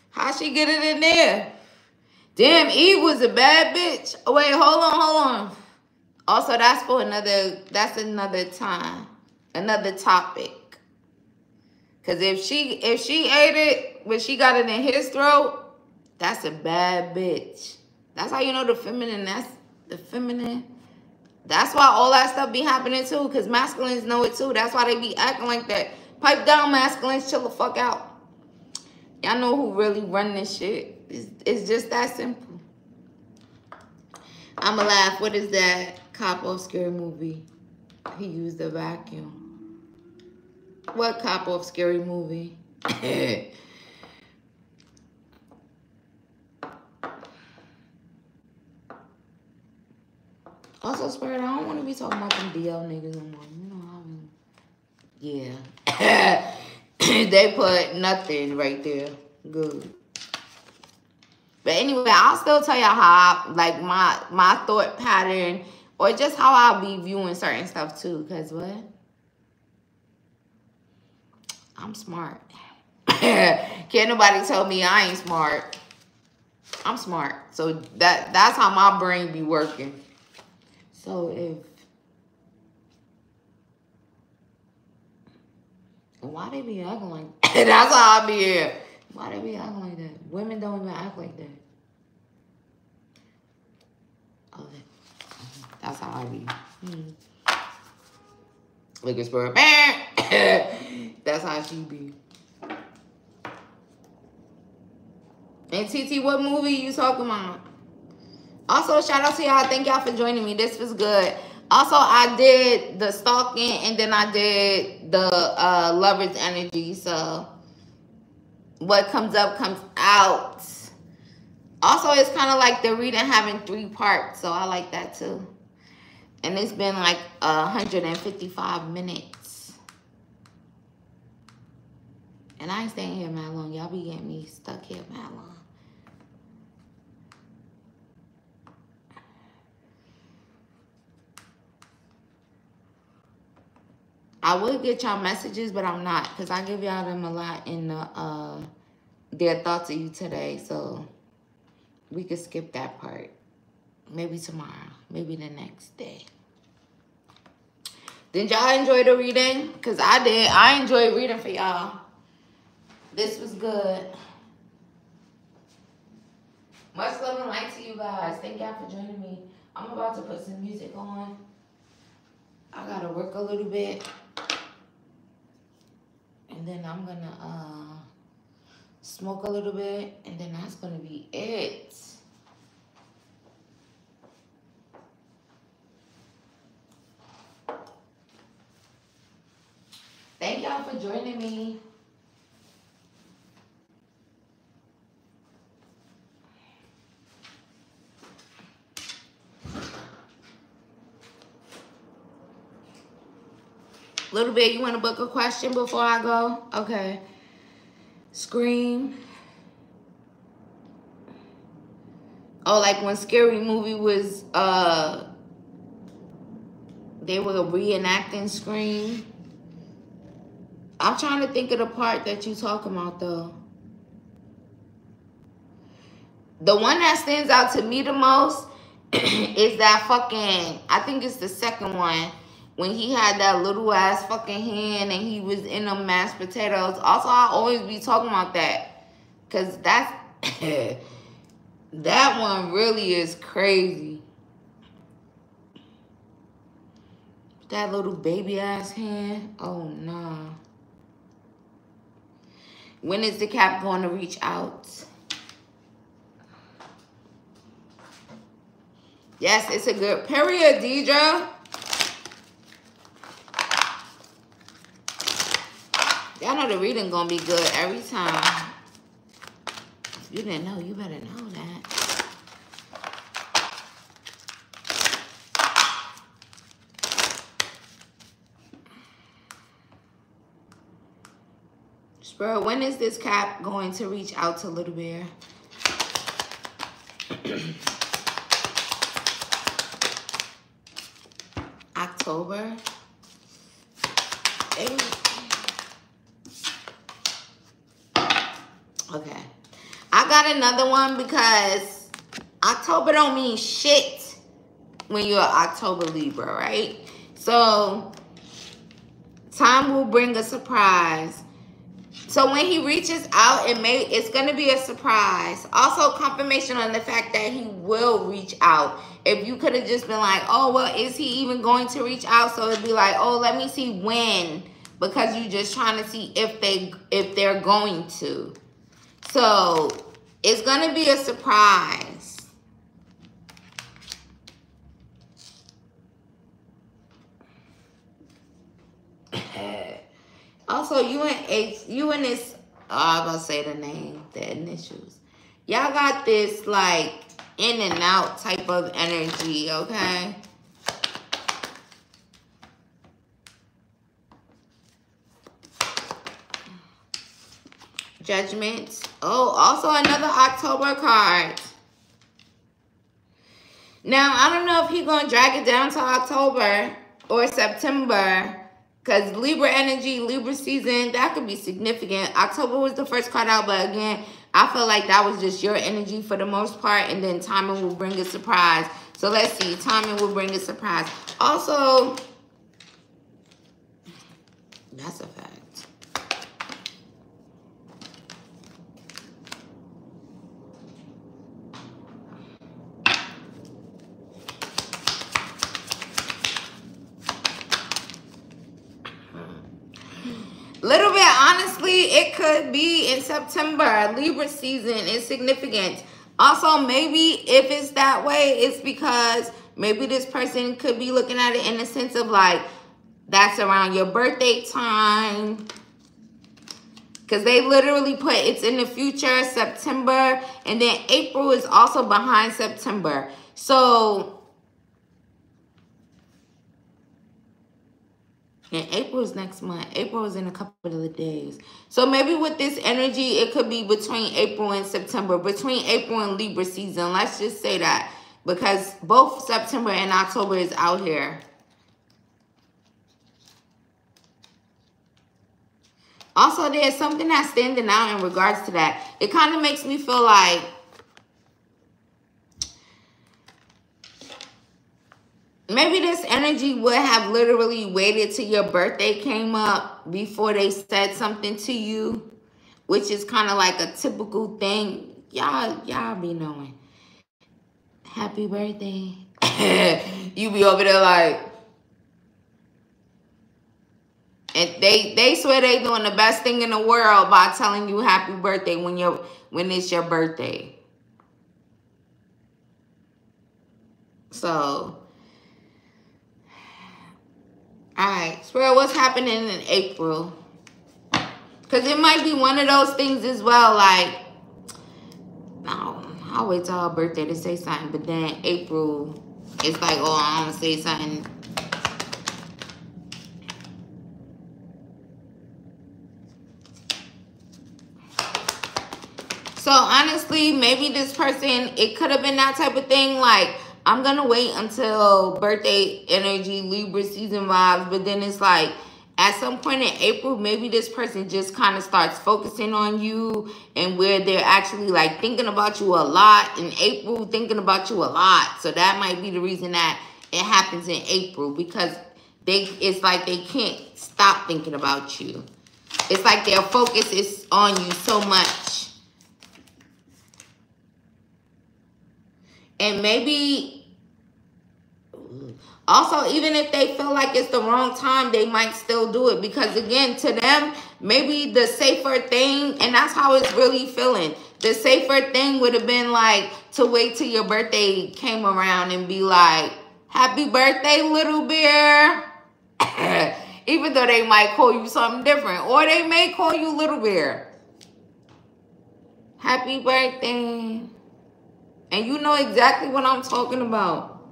How she get it in there? Damn, Eve was a bad bitch. Oh, wait, hold on. Also, that's another time. Another topic. Because if she ate it when she got it in his throat, that's a bad bitch. That's how you know the feminine, that's the feminine. That's why all that stuff be happening too, because masculines know it too. That's why they be acting like that. Pipe down, masculines, chill the fuck out. Y'all know who really run this shit. It's just that simple. I'ma laugh. What is that cop off scary movie? He used a vacuum. What cop off scary movie? Also, Spirit, I don't want to be talking about them DL niggas no more. You know how I mean? Yeah. They put nothing right there. Good. But anyway, I'll still tell y'all how like my thought pattern or just how I'll be viewing certain stuff too. Because what? I'm smart. Can't nobody tell me I ain't smart. I'm smart. So that's how my brain be working. So why they be acting like that? That's how I be here. Why they be acting like that? Women don't even act like that. Oh, that's how I be. Look at Spirit. That's how she be. And TT, what movie you talking about? Also, shout out to y'all. Thank y'all for joining me. This was good. Also, I did the stalking, and then I did the lover's energy. So what comes up comes out. Also, it's kind of like the reading having 3 parts, so I like that too. And it's been like 155 minutes. And I ain't staying here mad long. Y'all be getting me stuck here mad long. I would get y'all messages, but I'm not, because I give y'all them a lot in the their thoughts of you today. So we could skip that part. Maybe tomorrow. Maybe the next day. Did y'all enjoy the reading? Because I did. I enjoyed reading for y'all. This was good. Much love and light to you guys. Thank y'all for joining me. I'm about to put some music on. I gotta work a little bit. And then I'm gonna smoke a little bit. And then that's gonna be it. Thank y'all for joining me. Little bit, you want to book a question before I go? Okay. Scream. Oh, like when Scary Movie was, they were reenacting Scream. I'm trying to think of the part that you talking about, though. The one that stands out to me the most is that fucking, I think it's the second one, when he had that little ass fucking hand and he was in them mashed potatoes. Also, I always be talking about that, because that's, that one really is crazy. That little baby ass hand, oh no. When is the cap going to reach out? Yes, it's a good period, Deidre. Y'all know the reading gonna be good every time. If you didn't know, you better know that. Spirit, when is this cap going to reach out to Little Bear? October. Okay. I got another one because October don't mean shit when you're October Libra, right? So time will bring a surprise. So when he reaches out, it's gonna be a surprise. Also confirmation on the fact that he will reach out. If you could have just been like, oh, well, is he even going to reach out? So it'd be like, oh, let me see when, because you're just trying to see if they're going to. So it's gonna be a surprise. Also, you and this, I'm gonna say the name, the initials. Y'all got this like in and out type of energy, okay? Judgment. Oh, also another October card. Now, I don't know if he's going to drag it down to October or September, because Libra energy, Libra season, that could be significant. October was the first card out, but again, I feel like that was just your energy for the most part, and then timing will bring a surprise. So let's see. Timing will bring a surprise. Also, that's a fact. Little bit, honestly, it could be in September. Libra season is significant. Also, maybe if it's that way, it's because maybe this person could be looking at it in the sense of like, that's around your birthday time. Because they literally put it's in the future, September. And then April is also behind September. So, and April is next month. April is in a couple of days. So maybe with this energy, it could be between April and September. Between April and Libra season. Let's just say that. Because both September and October is out here. Also, there's something that's standing out in regards to that. It kind of makes me feel like maybe this energy would have literally waited till your birthday came up before they said something to you, which is kind of like a typical thing. Y'all be knowing. Happy birthday. You be over there like, and they swear they doing the best thing in the world by telling you happy birthday when it's your birthday. So, alright, Spirit, what's happening in April? Because it might be one of those things as well, like, no, I'll wait till her birthday to say something, but then April, it's like, oh, I'm gonna say something. So honestly, maybe this person, it could have been that type of thing. Like, I'm going to wait until birthday energy, Libra season vibes. But then it's like, at some point in April, maybe this person just kind of starts focusing on you. And where they're actually like thinking about you a lot. In April, thinking about you a lot. So that might be the reason that it happens in April. Because it's like they can't stop thinking about you. It's like their focus is on you so much. And maybe, also, even if they feel like it's the wrong time, they might still do it. Because, again, to them, maybe the safer thing, and that's how it's really feeling. The safer thing would have been, like, to wait till your birthday came around and be like, happy birthday, little bear. Even though they might call you something different. Or they may call you little bear. Happy birthday. And you know exactly what I'm talking about.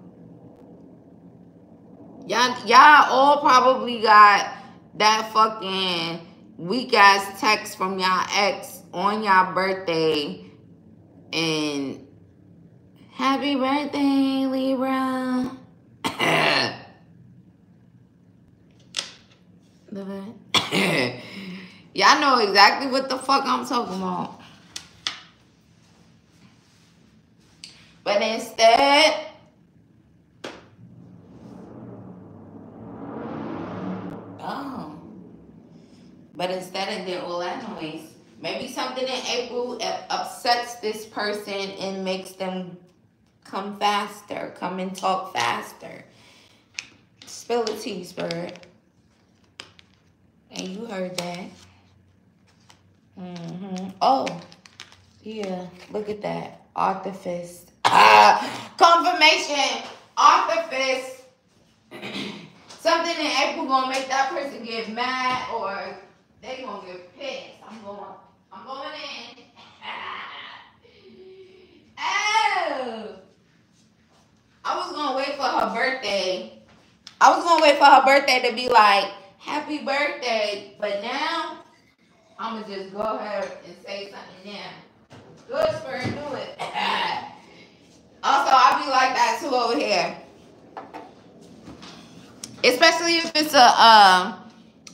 Y'all all probably got that fucking weak-ass text from y'all ex on y'all birthday. And happy birthday, Libra. Y'all know exactly what the fuck I'm talking about. But instead, of doing all that noise, maybe something in April upsets this person and makes them come faster, come and talk faster. Spill the tea, Spirit. And you heard that. Oh, yeah, look at that. Artifice. Confirmation. Artifice. Something in April gonna make that person get mad or they gonna get pissed. I'm going in. Oh. I was gonna wait for her birthday. I was gonna wait for her birthday to be like, happy birthday. But now, I'm gonna just go ahead and say something now. Good, Spirit, do it. Also, I'll be like that too over here. Especially if it's a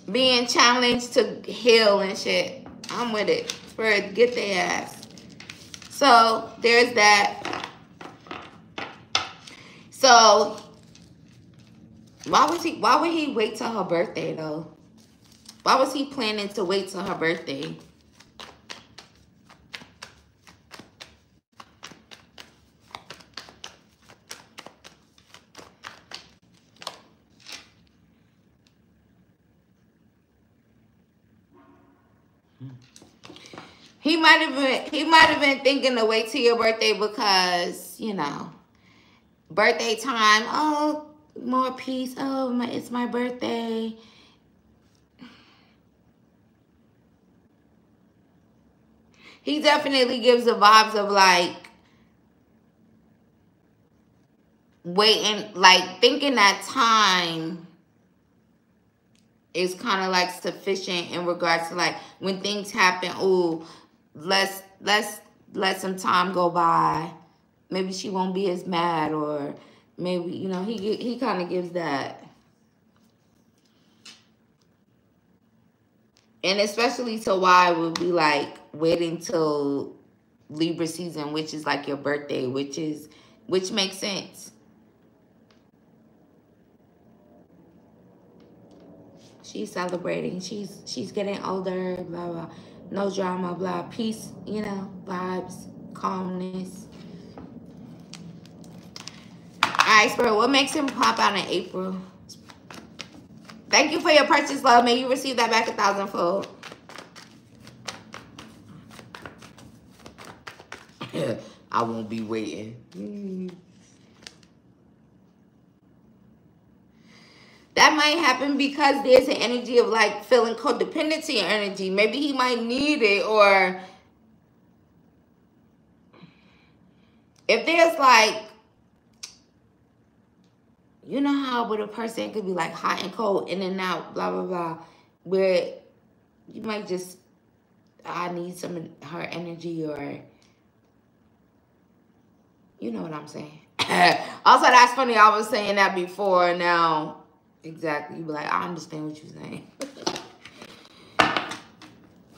being challenged to heal and shit. I'm with it. Spirit, get their ass. So, there's that. So, why would he wait till her birthday though? Why was he planning to wait till her birthday? He might have been thinking to wait till your birthday because, you know, birthday time. Oh, more peace. Oh, it's my birthday. He definitely gives the vibes of like waiting, like thinking that time is kind of like sufficient in regards to like when things happen. Oh, let's let some time go by. Maybe she won't be as mad, or maybe, you know, he kind of gives that. And especially to why would be like waiting till Libra season, which is like your birthday, which makes sense. She's celebrating. She's getting older, blah, blah. No drama, blah. Peace, you know, vibes, calmness. All right, Spirit, what makes him pop out in April? Thank you for your purchase, love. May you receive that back 1,000-fold. I won't be waiting. That might happen because there's an energy of like feeling codependency energy. Maybe he might need it, or if there's like, you know how with a person could be like hot and cold, in and out, blah, blah, blah, where you might just, I need some of her energy, or you know what I'm saying. Also, that's funny. I was saying that before. Now, exactly. You be like, I understand what you're saying.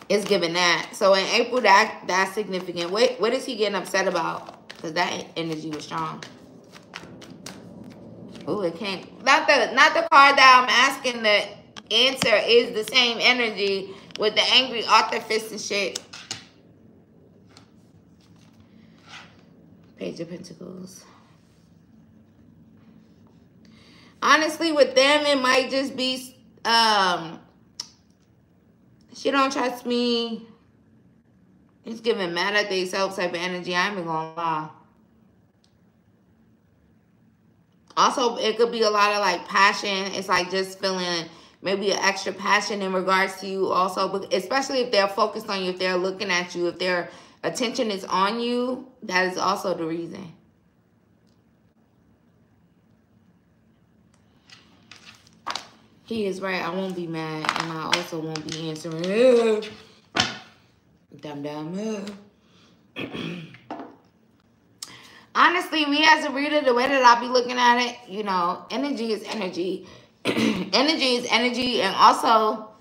It's giving that. So in April, that's significant. What is he getting upset about? Because that energy was strong. Oh, it can't. Not the card that I'm asking. The answer is the same energy with the angry author fist and shit. Page of Pentacles. Honestly, with them, it might just be, she don't trust me. It's giving mad at themselves type of energy. I ain't even gonna lie. Also, it could be a lot of like passion. It's like just feeling maybe an extra passion in regards to you also, but especially if they're focused on you, if they're looking at you, if their attention is on you, that is also the reason. He is right. I won't be mad, and I also won't be answering. Dumb. Honestly, me as a reader, the way that I be looking at it, you know, energy is energy. Energy is energy, and also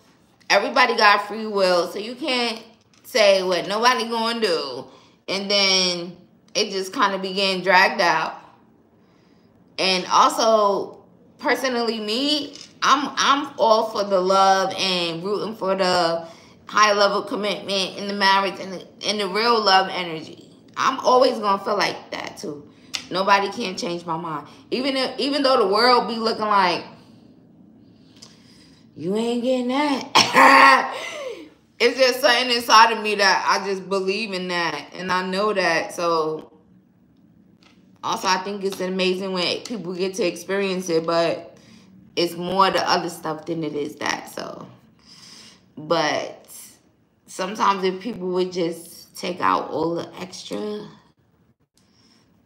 everybody got free will, so you can't say what nobody gonna do, and then it just kind of began dragged out. And also, personally, me, I'm all for the love and rooting for the high level commitment in the marriage and the real love energy. I'm always gonna feel like that too. Nobody can change my mind. Even though the world be looking like you ain't getting that. It's just something inside of me that I just believe in that, and I know that. So also, I think it's amazing when people get to experience it, but it's more the other stuff than it is that. So, but sometimes if people would just take out all the extra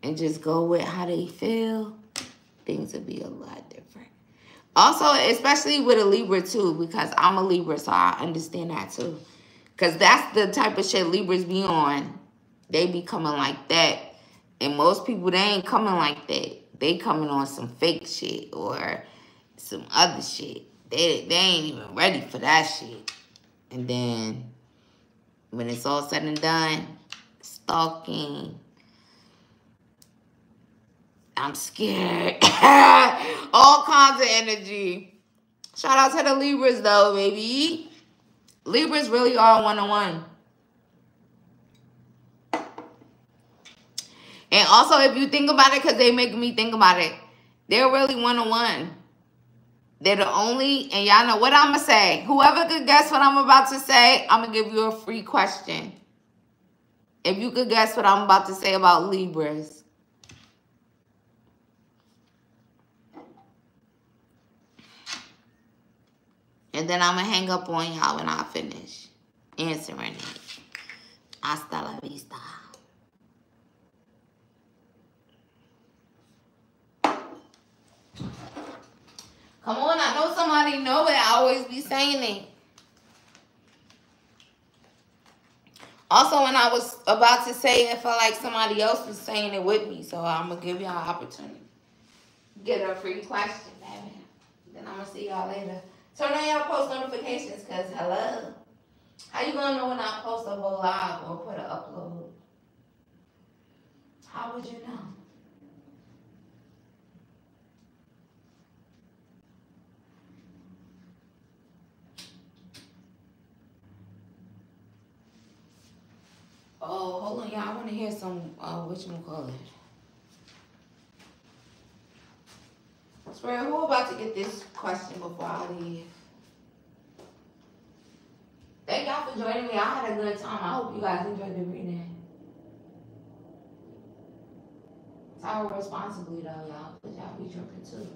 and just go with how they feel, things would be a lot different. Also, especially with a Libra too, because I'm a Libra, so I understand that too. Because that's the type of shit Libras be on. They be coming like that. And most people, they ain't coming like that. They coming on some fake shit or some other shit. They ain't even ready for that shit. And then when it's all said and done, stalking, I'm scared. All kinds of energy. Shout out to the Libras though, baby. Libras really are one-on-one. And also, if you think about it, because they make me think about it, they're really one-on-one. They're the only, and y'all know what I'm going to say. Whoever could guess what I'm about to say, I'm going to give you a free question. If you could guess what I'm about to say about Libras. And then I'm going to hang up on y'all when I finish answering it. Hasta la vista. Come on, I know somebody know it. I always be saying it. Also, when I was about to say it, I felt like somebody else was saying it with me. So I'm going to give y'all an opportunity. Get a free question, baby. Then I'm going to see y'all later. Turn on y'all post notifications, because hello. How you going to know when I post a whole live or put an upload? How would you know? Oh, hold on, y'all. I want to hear some, whatchamacallit. Swear, who about to get this question before I leave? Thank y'all for joining me. I had a good time. I hope you guys enjoyed the reading. Travel responsibly, though, y'all, because y'all be drinking, too.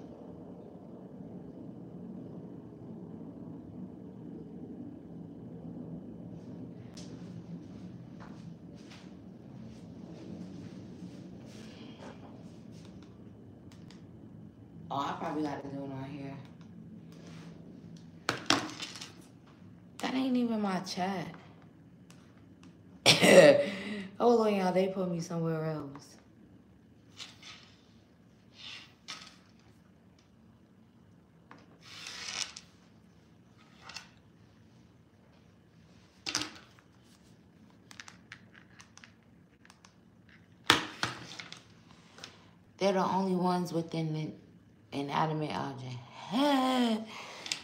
Oh, I probably got to do it on here. That ain't even my chat. Hold on, y'all. They put me somewhere else. They're the only ones within the inanimate object.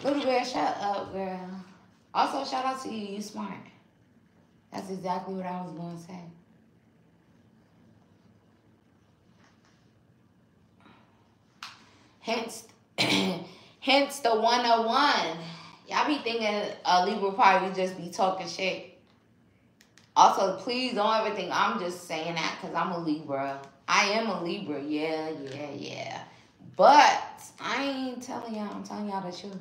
Little girl, shut up, girl. Also, shout out to you. You smart. That's exactly what I was going to say. Hence the 101. Y'all be thinking a Libra probably just be talking shit. Also, please don't ever think I'm just saying that because I'm a Libra. I am a Libra. Yeah. But I ain't telling y'all. I'm telling y'all the truth.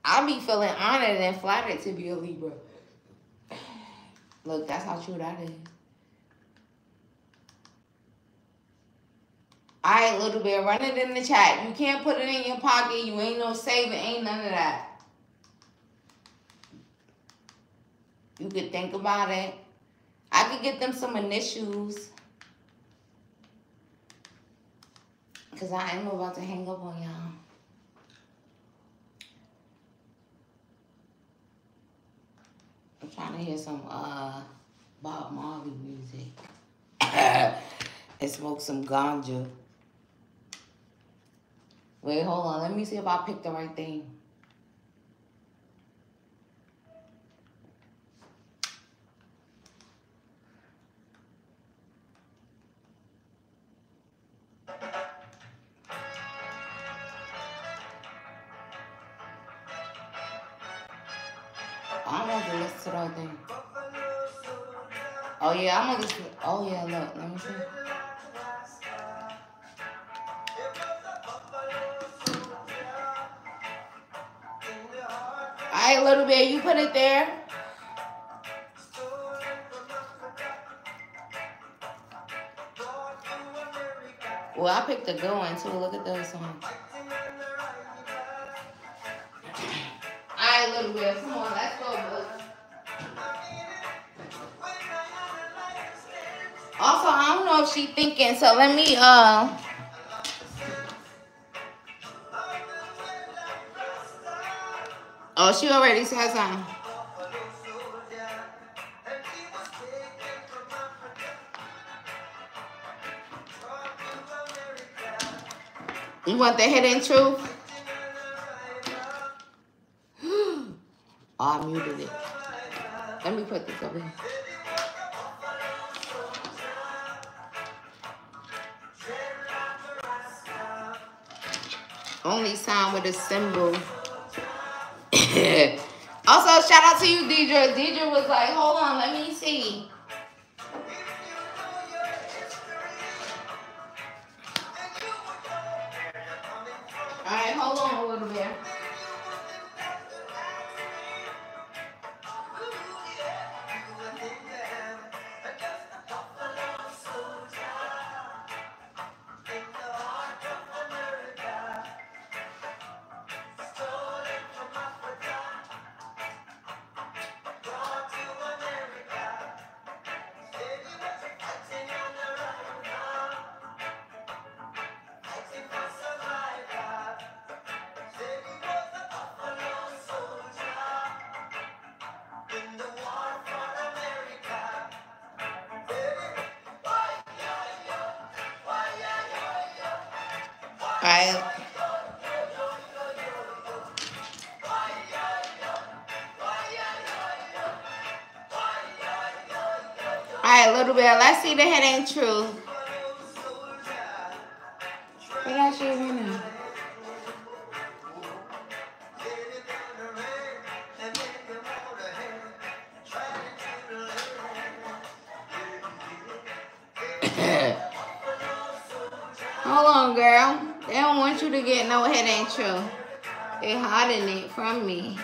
I be feeling honored and flattered to be a Libra. Look, that's how true that is. Alright, little bit, run it in the chat. You can't put it in your pocket. You ain't no saving, ain't none of that. You could think about it. I could get them some initials. Because I am about to hang up on y'all. I'm trying to hear some Bob Marley music. And smoke some ganja. Wait, hold on. Let me see if I picked the right thing. I don't want to listen to that thing. Oh, yeah, I'm going to listen. Oh, yeah, look. Let me see. All right, little bit. You put it there. Well, I picked a good one, too. Look at those songs. All right, little bit. Come on, let's go, boys. Also, I don't know if she's thinking, so let me, Oh, she already said something. You want the hidden truth? Oh, I muted it. Let me put this over here. Only sign with a symbol. Also, shout out to you, Deidre. Deidre was like, hold on, let me see. All right, hold on a little bit. Alright. Alright, a little bit. Let's see the head ain't true. Where that shit right now? Hold on, girl. They don't want you to get no head ain't true. They're hiding it from me.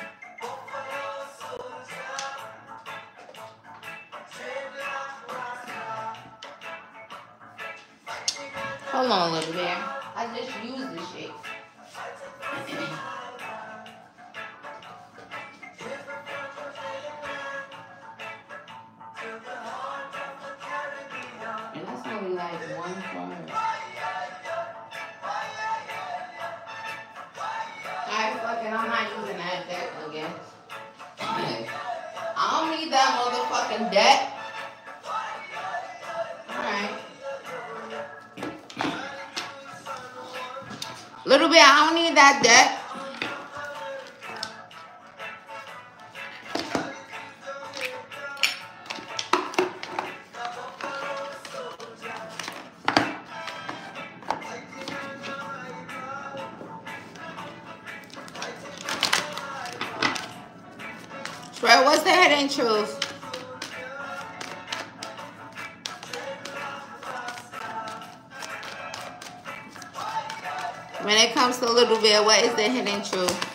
Hold on, little bear. I just used this shit. And that's only like one card. Alright, fuck it. I'm not using that deck again. I don't need that motherfucking deck. Alright. Little bit, I don't need that deck. Bro, what's the head and truth? When it comes to a little bit, what is the hidden truth?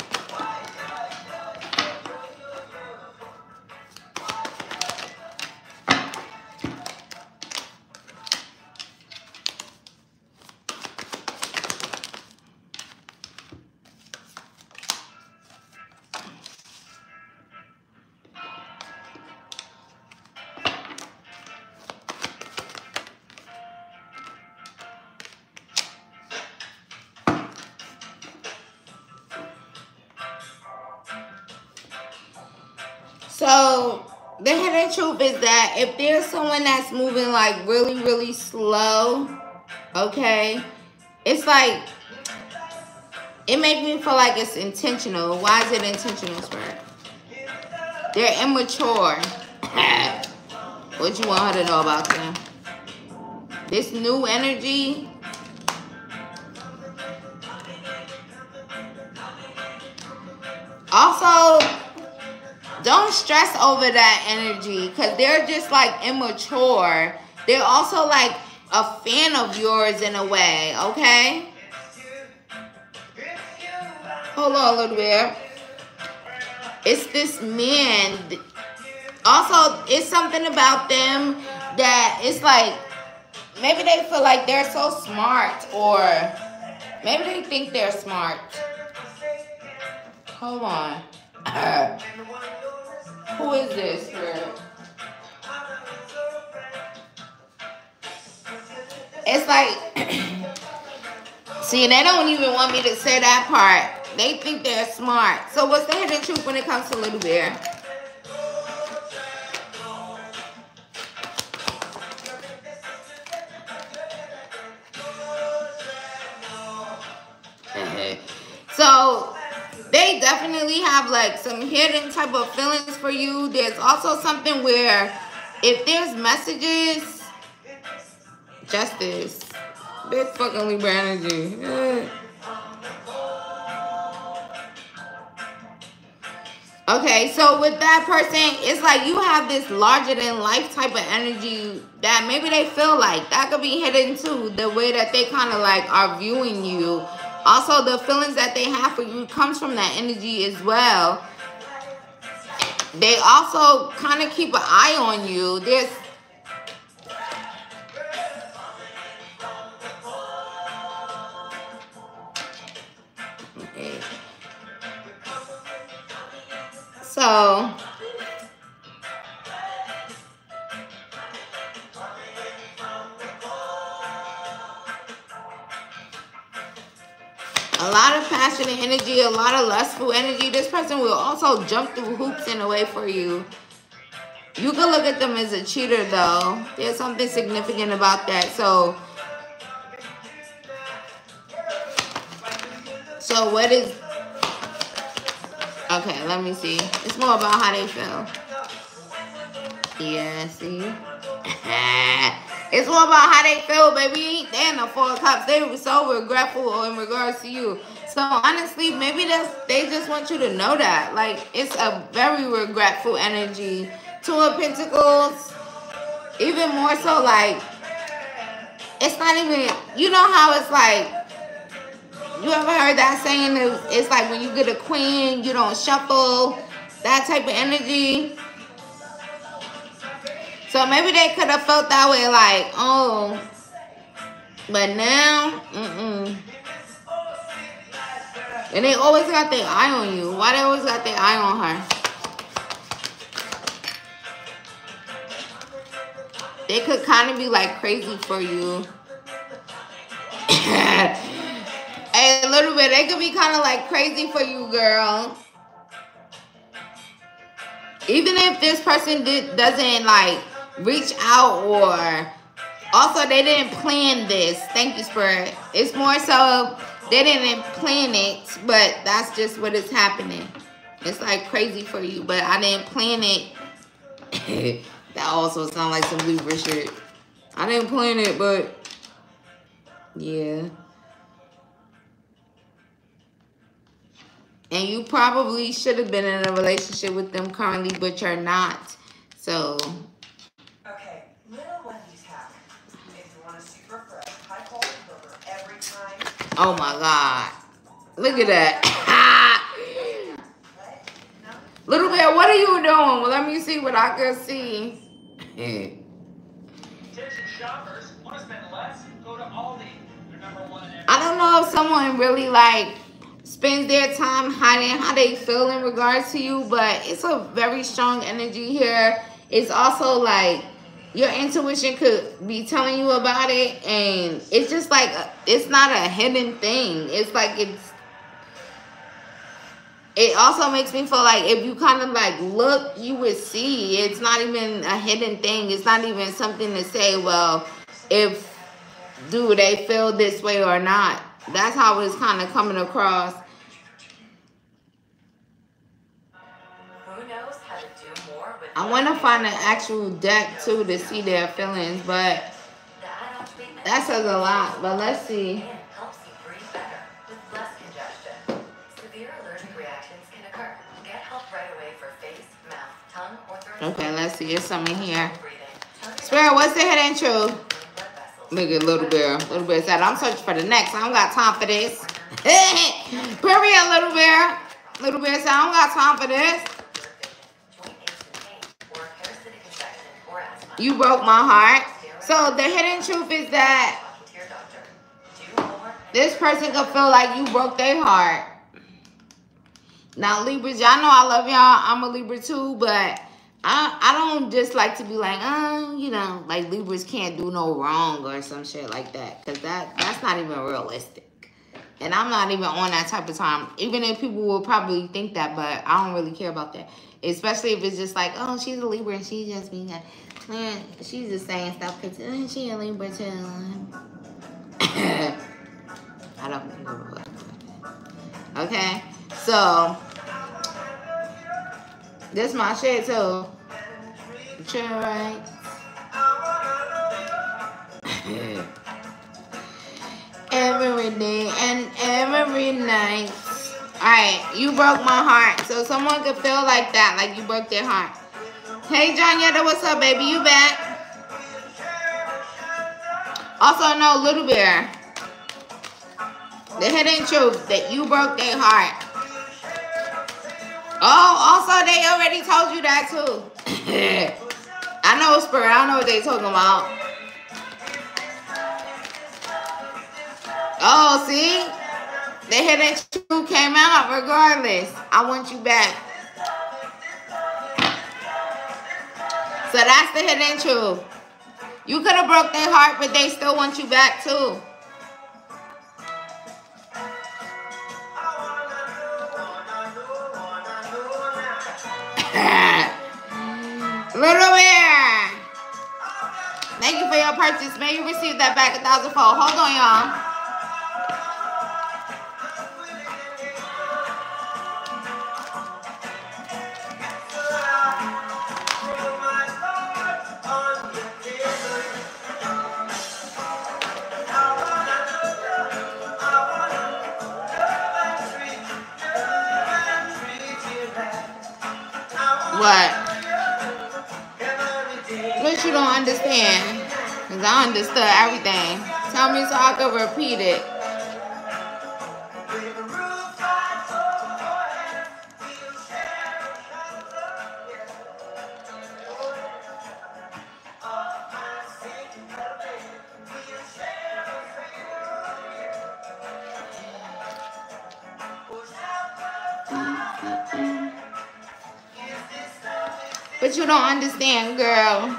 So the hidden truth is that if there's someone that's moving like really, really slow, okay, it's like, it makes me feel like it's intentional. Why is it intentional, Spirit? They're immature. What you want her to know about them? This new energy. Also, don't stress over that energy because they're just like immature. They're also like a fan of yours in a way, okay? Hold on a little bit. It's this man. Also, it's something about them that it's like, maybe they feel like they're so smart, or maybe they think they're smart. Hold on. Who is this, girl? It's like, see, they don't even want me to say that part. They think they're smart. So what's the hidden truth when it comes to Little Bear? So they definitely have like some hidden type of feelings for you. There's also something where if there's messages, justice, big fucking Libra energy. Okay, so with that person, it's like you have this larger than life type of energy that maybe they feel like. That could be hidden too, the way that they kind of like are viewing you. Also, the feelings that they have for you comes from that energy as well. They also kind of keep an eye on you. There's okay. So a lot of passionate energy, a lot of lustful energy. This person will also jump through hoops in a way for you. You can look at them as a cheater, though. There's something significant about that. So So what is... Okay, let me see. It's more about how they feel. Yeah, see? It's more about how they feel, baby. They're in the Four of Cups. They were so regretful in regards to you. So honestly, maybe they just want you to know that. Like, it's a very regretful energy. Two of Pentacles, even more so, like, it's not even, you know how it's like, you ever heard that saying, it's like when you get a queen, you don't shuffle, that type of energy. So maybe they could have felt that way, like, oh, but now, And they always got their eye on you. Why they always got their eye on her? They could kind of be like crazy for you. A little bit. They could be kind of like crazy for you, girl. Even if this person doesn't like reach out, or also they didn't plan this. Thank you, Spirit. It's more so they didn't plan it, but that's just what is happening. It's like crazy for you, but I didn't plan it. That also sounds like some Libra shit. I didn't plan it, but yeah. And you probably should have been in a relationship with them currently, but you're not. So. Okay, little Wendy's hack. If you want a super fresh, high quality burger every time. Oh my God. Look at that. Little Bear, what are you doing? Well, let me see what I can see. Attention shoppers, want to spend less? Go to Aldi. They're #1 in every. I don't know if someone really like spends their time hiding how they feel in regards to you, but it's a very strong energy here. It's also like your intuition could be telling you about it, and it's just like it's not a hidden thing. It's like it also makes me feel like if you kind of like look, you would see. It's not even a hidden thing. It's not even something to say, well, if do they feel this way or not. That's how it's kind of coming across. Who knows how to do more with I want to find an actual deck too to see their feelings, but that says a lot. But let's see. and helps you breathe better with less congestion. Severe allergic reactions can occur. Get help right away for face, mouth, tongue, or throat. Okay, let's see. There's something here. Breathing. Spirit, what's the hidden truth? Blood vessels. Look at Little Bear. Little Bear said, I'm searching for the next. I don't got time for this. Period, Little Bear. Little Bear said, I don't got time for this. Joint aches and pains, or parasitic infection, or asthma. You broke my heart. So the hidden truth is that Talking to your doctor. Do more. this person could feel like you broke their heart. Now, Libras, y'all know I love y'all. I'm a Libra too, but I don't just like to be like, you know, like Libras can't do no wrong or some shit like that. Because that's not even realistic. And I'm not even on that type of time. Even if people will probably think that, but I don't really care about that. Especially if it's just like, oh, she's a Libra and she's just being a, man, she's just saying stuff because she a Libra too. I don't give a fuck. Okay, so this my shit too. Chill, right? Every day and every night. Alright, you broke my heart. So someone could feel like that, like you broke their heart. Hey, Janyetta, what's up, baby? You back? Also, no, Little Bear. The hidden truth that you broke their heart. Oh, also, they already told you that, too. I know, Spirit. I don't know what they talking about. Oh, see? The hidden truth came out regardless. I want you back. So that's the hidden truth. You could have broke their heart, but they still want you back too. Little Bear. Thank you for your purchase. May you receive that back 1,000-fold. Hold on, y'all. What? What you don't understand? Because I understood everything. Tell me so I can repeat it. But you don't understand, girl.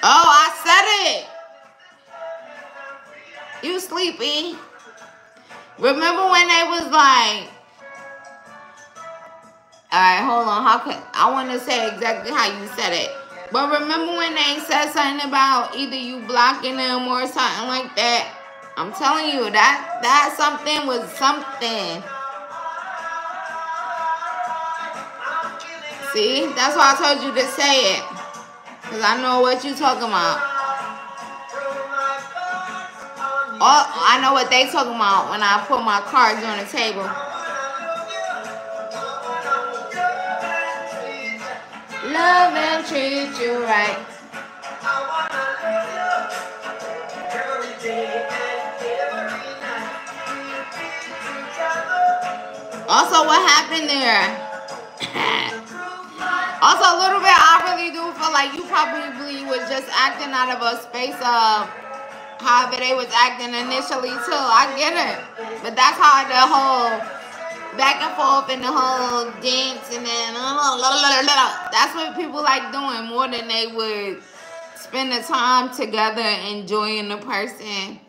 Oh, I said it. You sleepy? Remember when they was like, all right, hold on. I want to say exactly how you said it. But remember when they said something about either you blocking them or something like that? I'm telling you, that something was something. See? That's why I told you to say it. Because I know what you talking about. Oh, I know what they talking about when I put my cards on the table. Love and treat you right. Also, what happened there? Also, a little bit, I really do feel like you probably was just acting out of a space of however they was acting initially too. I get it. But that's how the whole back and forth and the whole dance and then that's what people like doing more than they would spend the time together enjoying the person.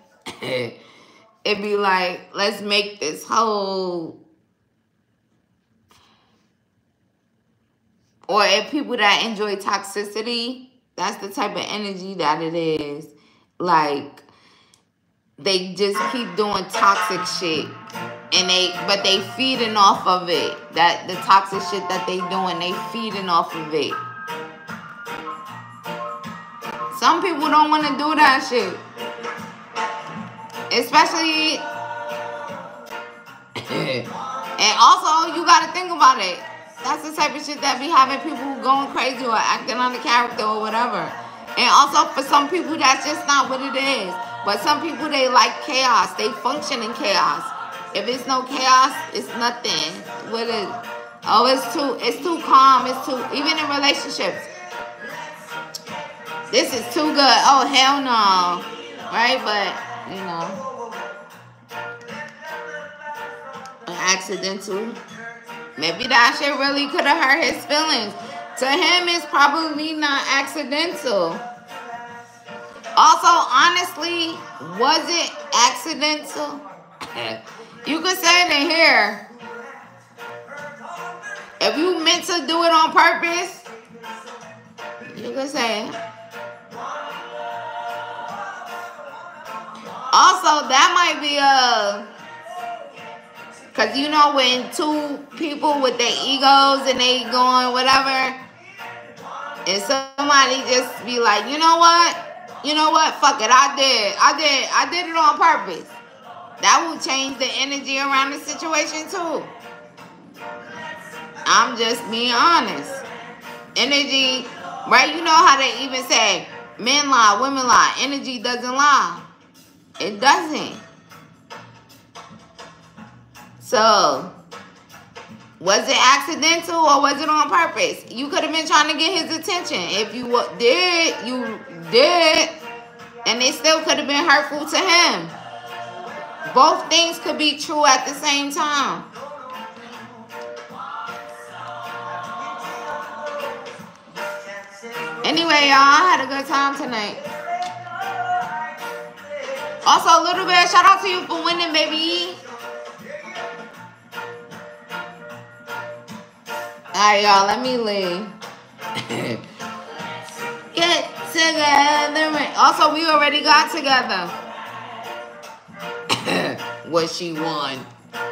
It'd be like, let's make this whole... Or if people that enjoy toxicity, that's the type of energy that it is. Like, they just keep doing toxic shit. But they feeding off of it. That the toxic shit that they doing, they feeding off of it. Some people don't want to do that shit. Especially... And also, you got to think about it. That's the type of shit that be having people going crazy or acting on the character or whatever. And also for some people, that's just not what it is. But some people, they like chaos. They function in chaos. If it's no chaos, it's nothing. What is? Oh, it's too calm. It's too, even in relationships. This is too good. Oh, hell no. Right? But, you know. Accidental. Maybe that shit really could have hurt his feelings. To him, it's probably not accidental. Also, honestly, was it accidental? You could say it in here. If you meant to do it on purpose, you could say it. Also, that might be a... Because, you know, when two people with their egos and they going whatever, and somebody just be like, you know what? You know what? Fuck it. I did it on purpose. That will change the energy around the situation, too. I'm just being honest. Energy, right? You know how they even say, men lie, women lie. Energy doesn't lie. It doesn't. So, was it accidental or was it on purpose? You could have been trying to get his attention. If you did, you did. And it still could have been hurtful to him. Both things could be true at the same time. Anyway, y'all, I had a good time tonight. Also, a little bit, shout out to you for winning, baby. Alright, y'all, let me leave. Get together. Also, we already got together. What she won?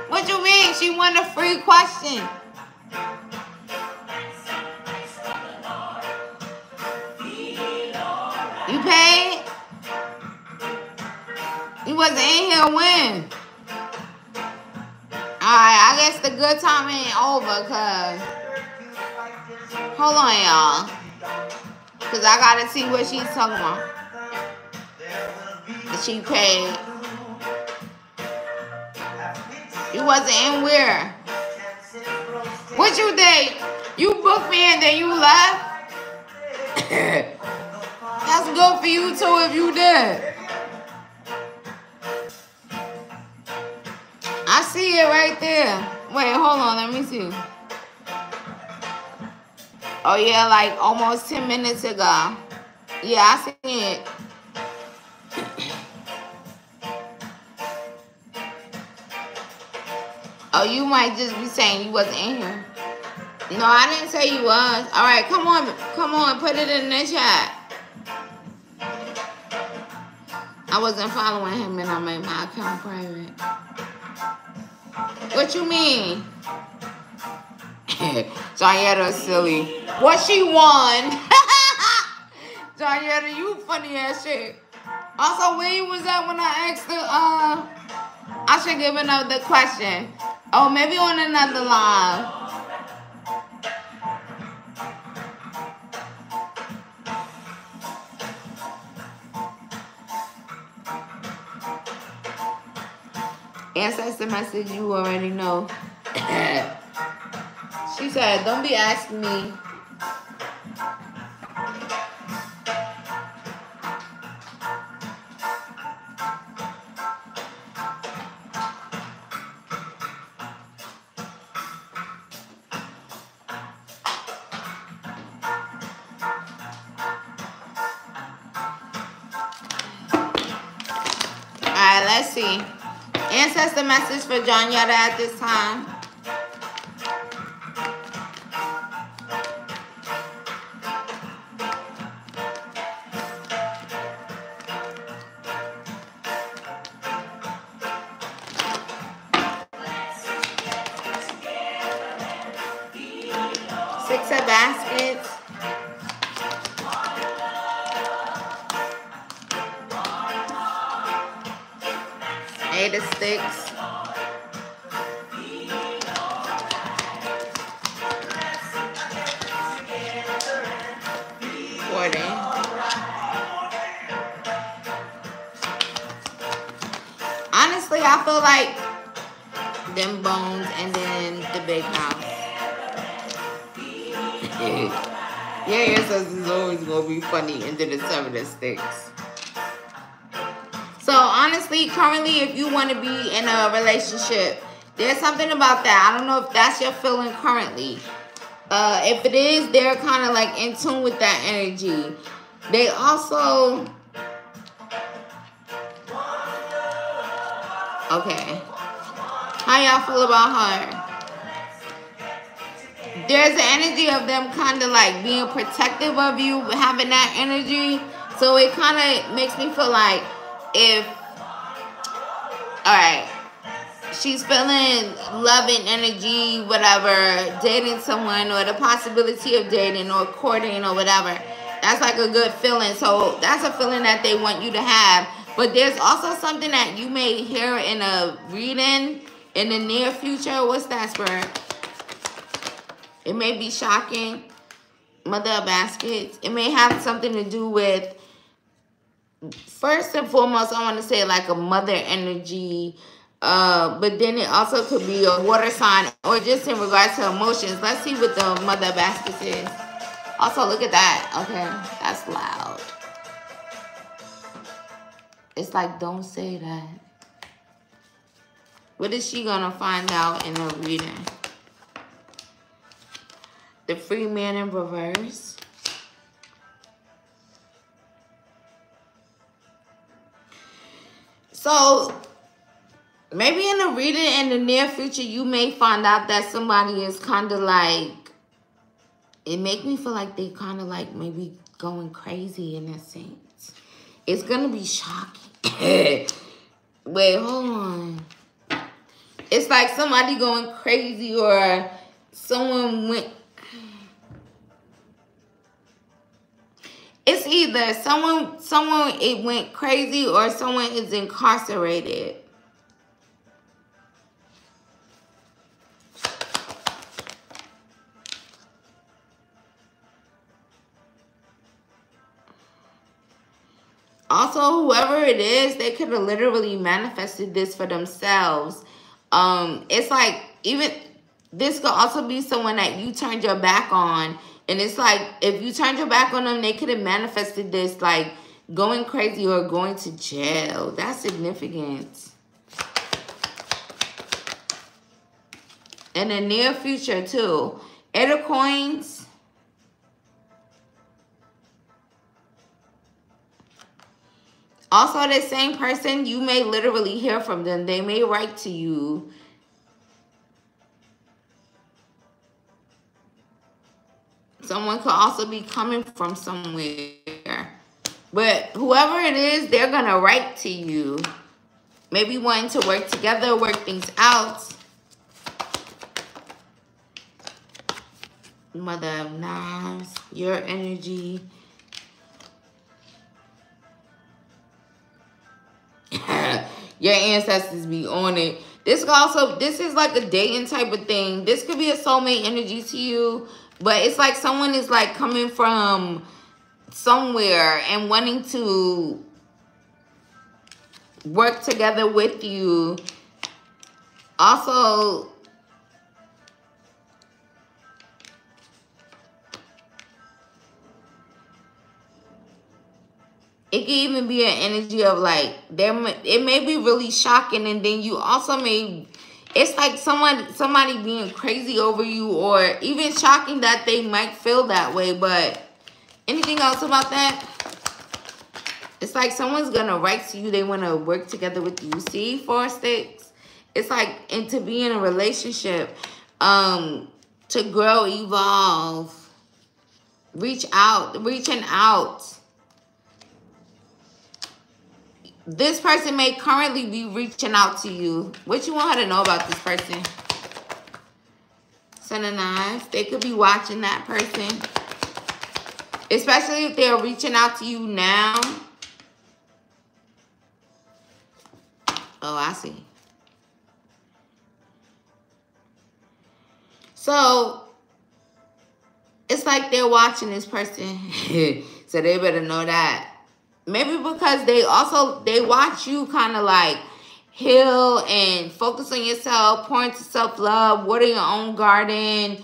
What you mean? She won a free question. You paid? You wasn't in here when? I guess the good time ain't over, cause hold on, y'all, cause I gotta see what she's talking about. She paid. You wasn't in where? What you did? You booked me and then you left? That's good for you too if you did. I see it right there. Wait, hold on, let me see. Oh yeah, like almost 10 minutes ago. Yeah, I see it. Oh, you might just be saying you wasn't in here. No, I didn't say you was. All right, come on, put it in the chat. I wasn't following him and I made my account private. What you mean? Janyetta silly. What she won? Janyetta, you funny ass shit. Also, where you was at when I asked I should give another question. Oh, maybe on another live. Ancestor message, you already know. She said, don't be asking me. Alright, let's see. Ancestor message for Janyetta at this time. Six of baskets. Eight of sticks. 40. Honestly, I feel like them bones and then the big house. Yeah, your sister's always gonna be funny, and then the 7 of sticks. So honestly, currently, if you want to be in a relationship, there's something about that. I don't know if that's your feeling currently. If it is, they're kind of like in tune with that energy. They also... Okay. How y'all feel about her? There's an energy of them kind of like being protective of you, having that energy. So it kind of makes me feel like if... Alright. She's feeling loving energy, whatever, dating someone, or the possibility of dating or courting or whatever. That's like a good feeling. So that's a feeling that they want you to have. But there's also something that you may hear in a reading in the near future. What's that, Spirit? It may be shocking. Mother of baskets. It may have something to do with, first and foremost, I want to say like a mother energy. But then it also could be a water sign or just in regards to emotions. Let's see what the mother of baskets is. Also, look at that. Okay, that's loud. It's like, don't say that. What is she gonna find out in her reading? The free man in reverse. So... maybe in a reading in the near future, you may find out that somebody is kind of like, it make me feel like they kind of like maybe going crazy in a sense. It's going to be shocking. Wait, hold on. It's like somebody going crazy or someone went. It's either someone it went crazy or someone is incarcerated. Also, whoever it is, they could have literally manifested this for themselves. It's like, even this could also be someone that you turned your back on. And it's like, if you turned your back on them, they could have manifested this, like, going crazy or going to jail. That's significant. In the near future, too. 8 of Coins. Also, the same person, you may literally hear from them. They may write to you. Someone could also be coming from somewhere. But whoever it is, they're going to write to you. Maybe wanting to work together, work things out. Mother of Knives, your energy. Your ancestors be on it. This is like a dating type of thing. This could be a soulmate energy to you. But it's like someone is like coming from somewhere and wanting to work together with you. Also, it can even be an energy of like, it may be really shocking, and then you also may, it's like somebody being crazy over you, or even shocking that they might feel that way. But anything else about that? It's like someone's gonna write to you. They want to work together with you. See, 4 of Sticks. It's like, and to be in a relationship, to grow, evolve, reaching out. This person may currently be reaching out to you. What you want her to know about this person? Son of Knives. They could be watching that person. Especially if they're reaching out to you now. Oh, I see. So, it's like they're watching this person. So they better know that. Maybe because they watch you kind of like heal and focus on yourself, pour into self-love, water your own garden.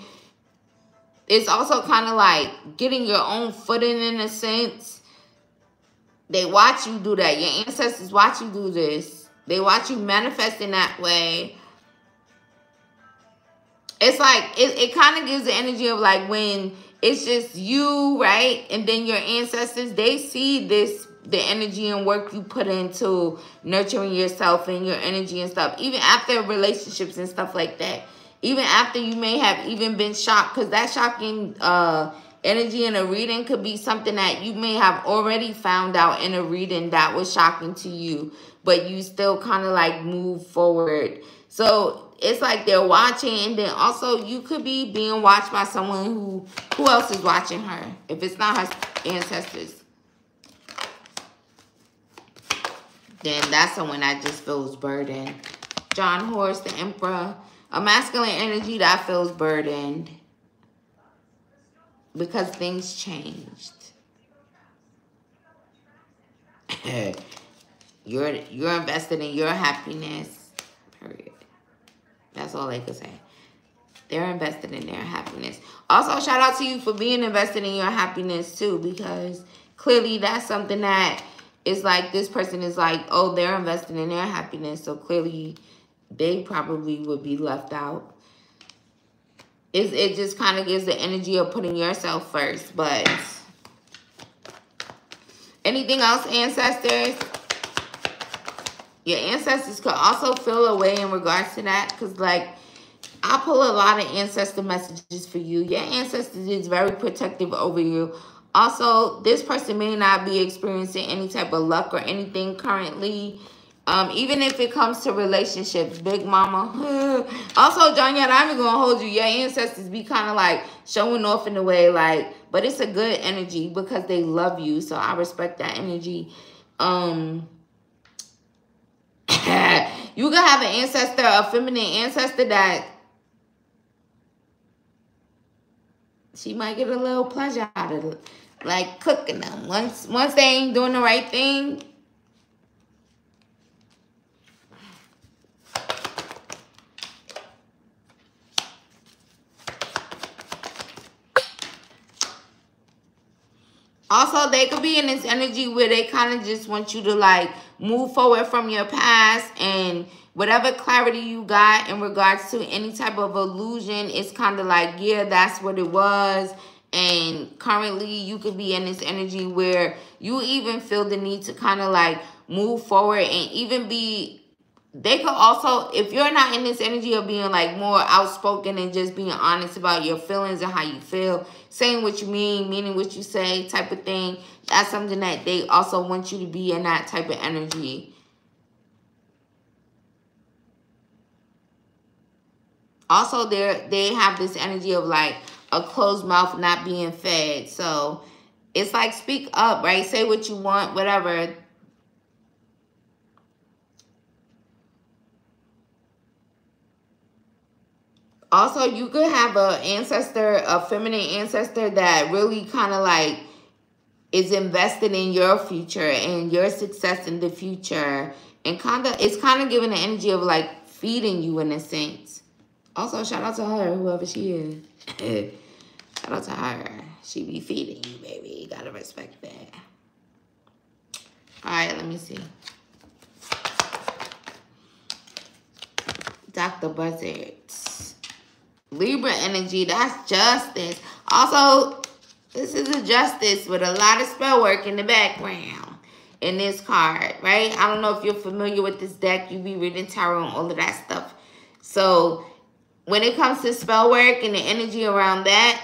It's also kind of like getting your own footing in a sense. They watch you do that. Your ancestors watch you do this. They watch you manifest in that way. It's like, it kind of gives the energy of like when it's just you, right? And then your ancestors, they see the energy and work you put into nurturing yourself and your energy and stuff. Even after relationships and stuff like that. Even after you may have even been shocked. Because that shocking energy in a reading could be something that you may have already found out in a reading that was shocking to you. But you still kind of like move forward. So it's like they're watching, and then also you could be being watched by someone who else is watching her, if it's not her ancestors. Then that's someone that just feels burdened. John Horse, the Emperor, a masculine energy that feels burdened because things changed. You're invested in your happiness, period. That's all they could say. They're invested in their happiness. Also, shout out to you for being invested in your happiness too, because clearly that's something that is like, this person is like, oh, they're invested in their happiness, so clearly they probably would be left out. It just kind of gives the energy of putting yourself first. But anything else, ancestors? Your ancestors could also feel a way in regards to that, because like, I pull a lot of ancestor messages for you. Your ancestors is very protective over you. Also, this person may not be experiencing any type of luck or anything currently. Even if it comes to relationships, Big Mama. Also, John, I'm not even going to hold you. Your ancestors be kind of like showing off in a way, like, but it's a good energy because they love you. So I respect that energy. You can have an ancestor, a feminine ancestor that she might get a little pleasure out of it. like cooking them. Once they ain't doing the right thing. Also, they could be in this energy where they kind of just want you to like move forward from your past, and whatever clarity you got in regards to any type of illusion, it's kind of like, yeah, that's what it was. And currently you could be in this energy where you even feel the need to kind of like move forward and even be, they could also, if you're not in this energy of being like more outspoken and just being honest about your feelings and how you feel, saying what you mean, meaning what you say type of thing, that's something that they also want you to be in, that type of energy. Also, they have this energy of like a closed mouth not being fed. So it's like, speak up, right? Say what you want, whatever. Also, you could have a ancestor, a feminine ancestor that really kind of like is invested in your future and your success in the future. And it's kind of giving the energy of like feeding you in a sense. Also, shout out to her, whoever she is. Shout out to her. She be feeding you, baby. You gotta respect that. All right, let me see. Dr. Buzzards. Libra energy, that's justice. Also, this is a justice with a lot of spell work in the background in this card, right? I don't know if you're familiar with this deck. You be reading tarot and all of that stuff. So when it comes to spell work and the energy around that,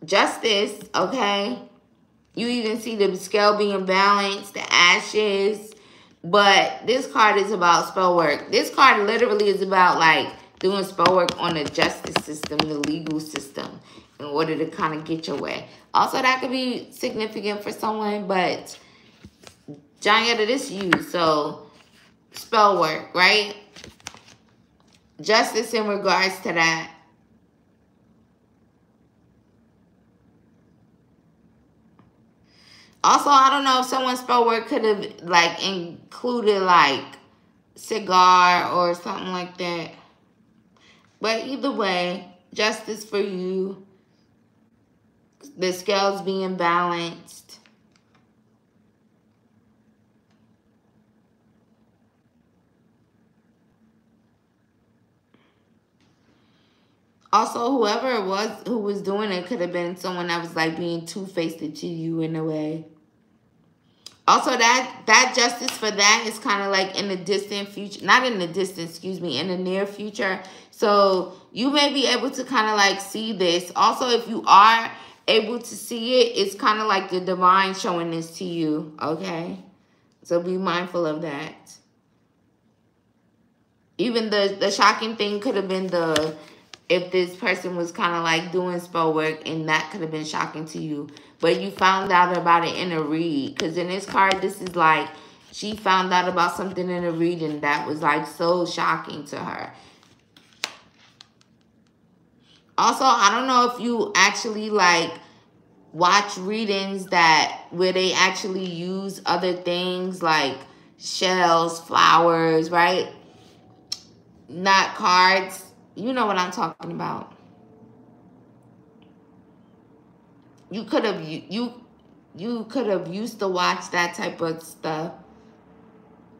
justice, okay? You even see the scale being balanced, the ashes. But this card is about spell work. This card literally is about like doing spell work on the justice system, the legal system, in order to kind of get your way. Also, that could be significant for someone, but Giant, it is you. So spell work, right? Justice in regards to that. Also, I don't know if someone's spell work could have like included like cigar or something like that. But either way, justice for you. The scales being balanced. Also, whoever it was who was doing it could have been someone that was like being two-faced to you in a way. Also, that justice for that is kind of like in the distant future. Not in the distant, excuse me, in the near future. So you may be able to kind of like see this. Also, if you are able to see it, it's kind of like the divine showing this to you, okay? So be mindful of that. Even the shocking thing could have been if this person was kind of like doing spell work, and that could have been shocking to you. But you found out about it in a read. Because in this card, this is like, she found out about something in a reading that was like so shocking to her. Also, I don't know if you actually like watch readings where they actually use other things like shells, flowers, right? Not cards. You know what I'm talking about. You could have used to watch that type of stuff.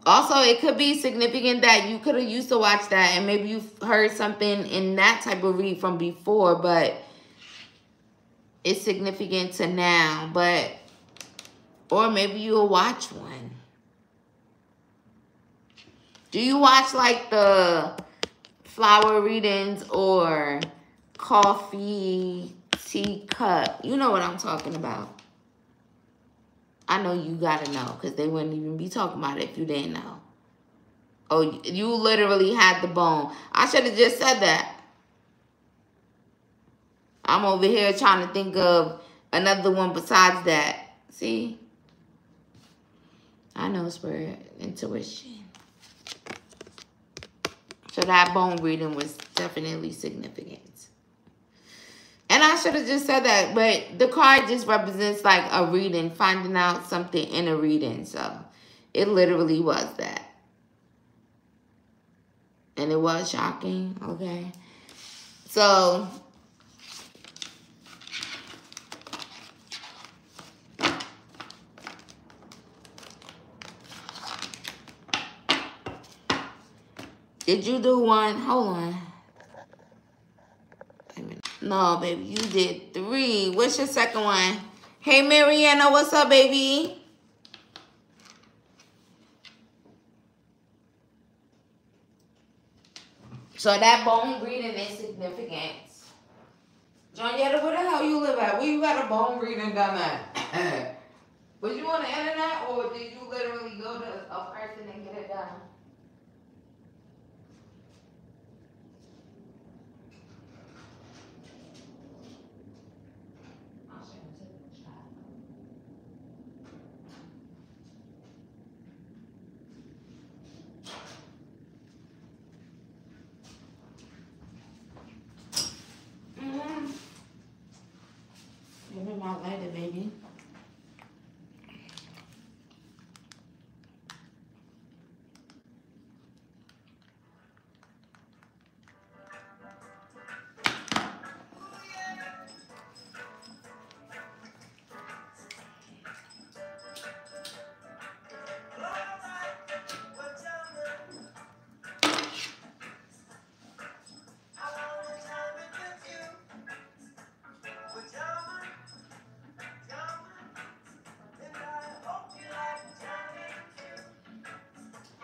Also, it could be significant that you could have used to watch that, and maybe you've heard something in that type of read from before, but it's significant to now. But or maybe you'll watch one. Do you watch like the flower readings or coffee, teacup? You know what I'm talking about. I know you gotta know, because they wouldn't even be talking about it if you didn't know. Oh, you literally had the bone. I should have just said that. I'm over here trying to think of another one besides that. See? I know, spirit, intuition. So that bone reading was definitely significant. And And I should have just said that, but the card just represents like a reading, finding out something in a reading. So it literally was that. And it was shocking, okay? So did you do one? Hold on. No, baby, you did 3. What's your second one? Hey, Mariana, what's up, baby? So that bone reading is significant. Jonyetta, where the hell you live at? Where you got a bone reading done at? Was you on the internet or did you literally go to a person and get it done? Give me my lighter, baby.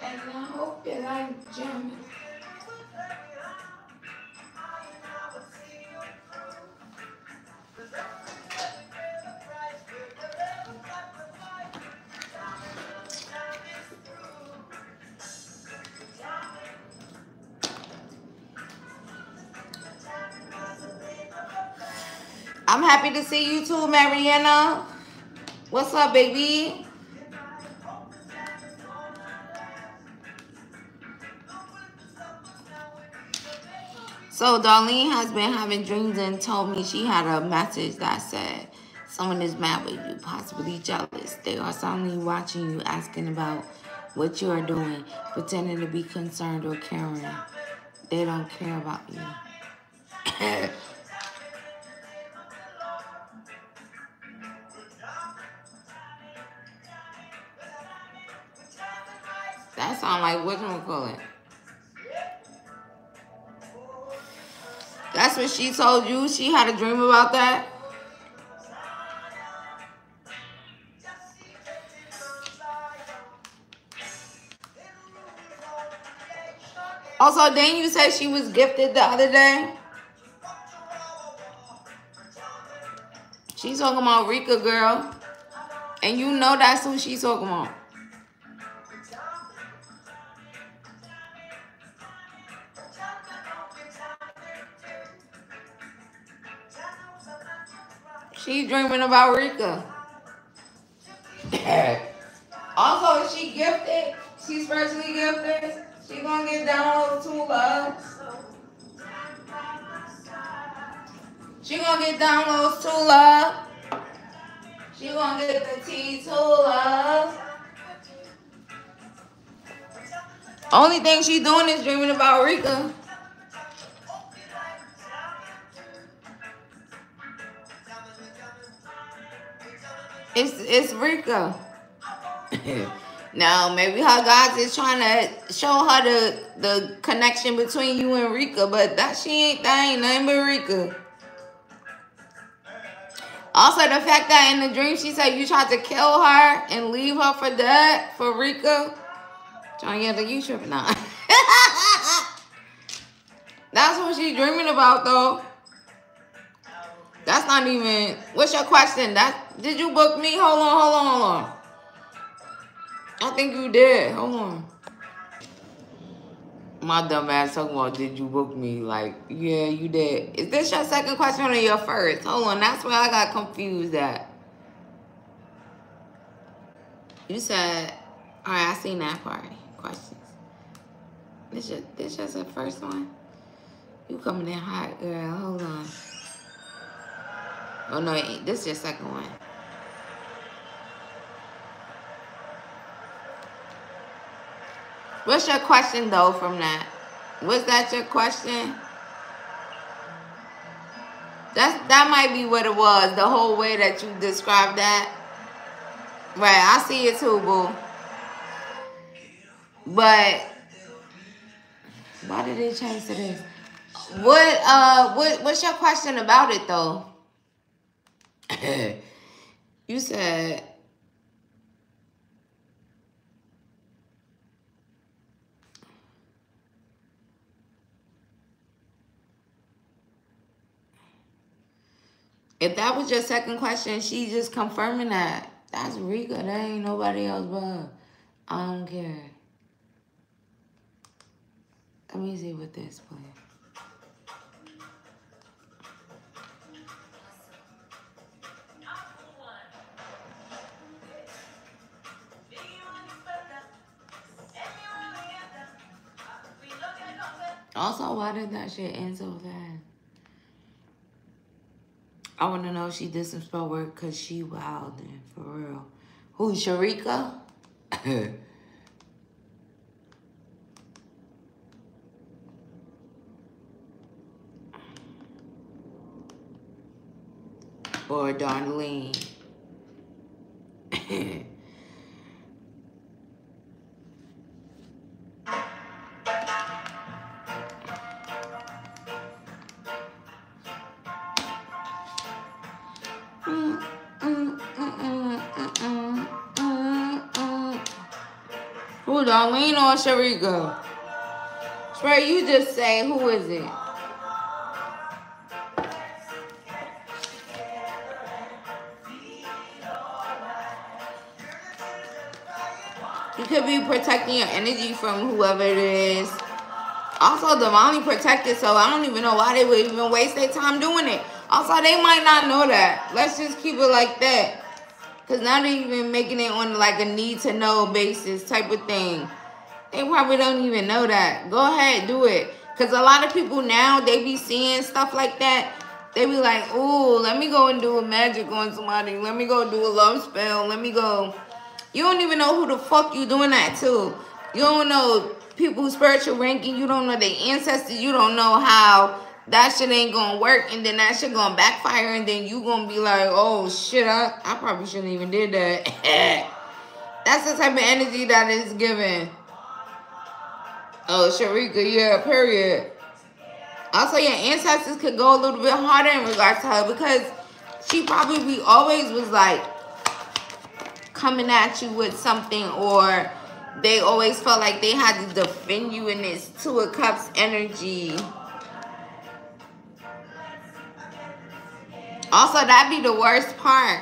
And I hope you like jamming. I'm happy to see you too, Mariana. What's up, baby? So Darlene has been having dreams and told me she had a message that said someone is mad with you, possibly jealous. They are silently watching you, asking about what you are doing, pretending to be concerned or caring. They don't care about you. That sound like whatchamacallit. That's what she told you? She had a dream about that? Also, didn't you say she was gifted the other day? She's talking about Rika, girl. And you know that's who she's talking about. She's dreaming about Rika. Also, is she gifted? She's spiritually gifted. She gonna get downloads to love. She gonna get downloads to love. She gonna get the tea to love. Only thing she doing is dreaming about Rika. It's Rika. Now, maybe her God is trying to show her the connection between you and Rika, but that ain't nothing but Rika. Also, the fact that in the dream she said you tried to kill her and leave her for dead for Rika. Jonyetta, you tripping out. That's what she's dreaming about, though. That's not even... What's your question? Did you book me? Hold on. I think you did. Hold on. My dumb ass talking about, did you book me? Like, yeah, you did. Is this your second question or your first? Hold on. That's where I got confused at. You said... All right, I seen that part. Questions. This just the first one? You coming in hot, girl. Hold on. Oh no, this is your second one. What's your question though from that? Was that your question? That might be what it was, the whole way that you described that. Right, I see it too, boo. But why did they change to this? What's your question about it though? You said if that was your second question, she just confirming that. That's Rika. That ain't nobody else but her. I don't care. Let me see what this plays. Also, why did that shit end so fast? I want to know if she did some spell work because she wildin', for real. Who, Sharika? Or Darlene? Who, Darlene or Sharika? Swear, you just say, who is it? You could be protecting your energy from whoever it is. Also, divinely protected, so I don't even know why they would even waste their time doing it. Also, they might not know that. Let's just keep it like that. Because now they're even making it on like a need-to-know basis type of thing. They probably don't even know that. Go ahead, do it. Because a lot of people now, they be seeing stuff like that. They be like, ooh, let me go and do a magic on somebody. Let me go do a love spell. Let me go. You don't even know who the fuck you doing that to. You don't know people's spiritual ranking. You don't know their ancestors. You don't know how that shit ain't gonna work. And then that shit gonna backfire. And then you gonna be like, oh shit, I probably shouldn't even did that. That's the type of energy that is given. Oh, Sharika, yeah, period. Also, your ancestors could go a little bit harder in regards to her because she probably always was like coming at you with something, or they always felt like they had to defend you in this Two of Cups energy. Also, that'd be the worst part,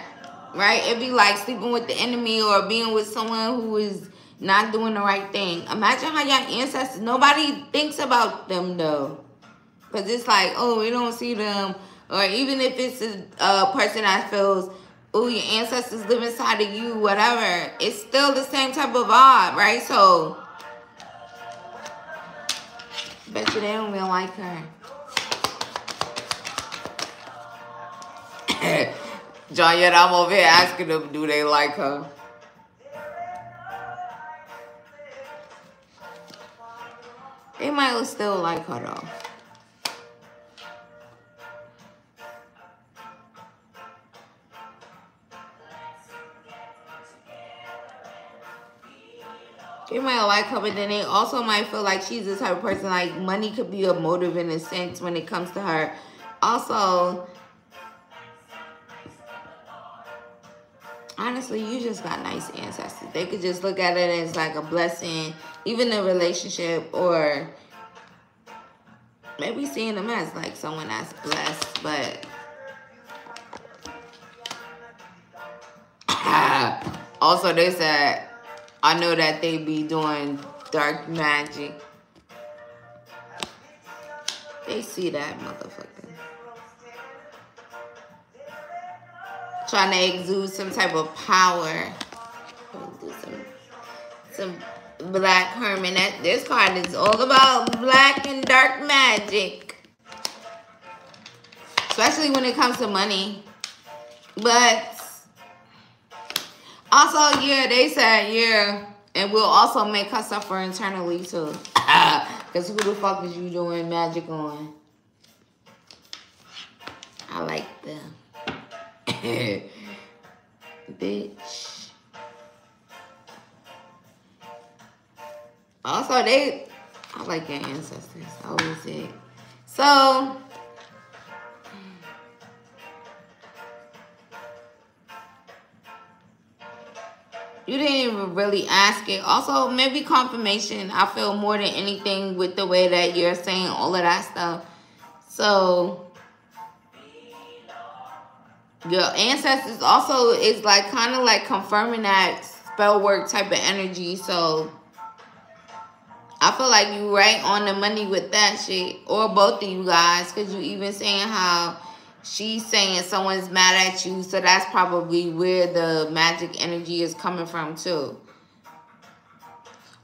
right? It'd be like sleeping with the enemy or being with someone who is not doing the right thing. Imagine how your ancestors, nobody thinks about them though. Because it's like, oh, we don't see them. Or even if it's a person that feels, oh, your ancestors live inside of you, whatever. It's still the same type of vibe, right? So, bet you they don't even like her. John, yet I'm over here asking them, do they like her? They might still like her though. They might like her, but then they also might feel like she's the type of person, like money could be a motive in a sense when it comes to her. Also, honestly, you just got nice ancestors. They could just look at it as like a blessing, even a relationship, or maybe seeing them as like someone that's blessed, but also they said, I know that they be doing dark magic. They see that motherfucker. Trying to exude some type of power. Do some black hermit. This card is all about black and dark magic. Especially when it comes to money. But also, yeah, they said, yeah, and we'll also make her suffer internally too. Because who the fuck is you doing magic on? I like them. Bitch. Also, I like your ancestors. I always did. So, you didn't even really ask it. Also, maybe confirmation. I feel more than anything with the way that you're saying all of that stuff. So, your ancestors also is like kind of like confirming that spell work type of energy. So, I feel like you right on the money with that shit. Or both of you guys. Because you even saying how she's saying someone's mad at you. So that's probably where the magic energy is coming from too.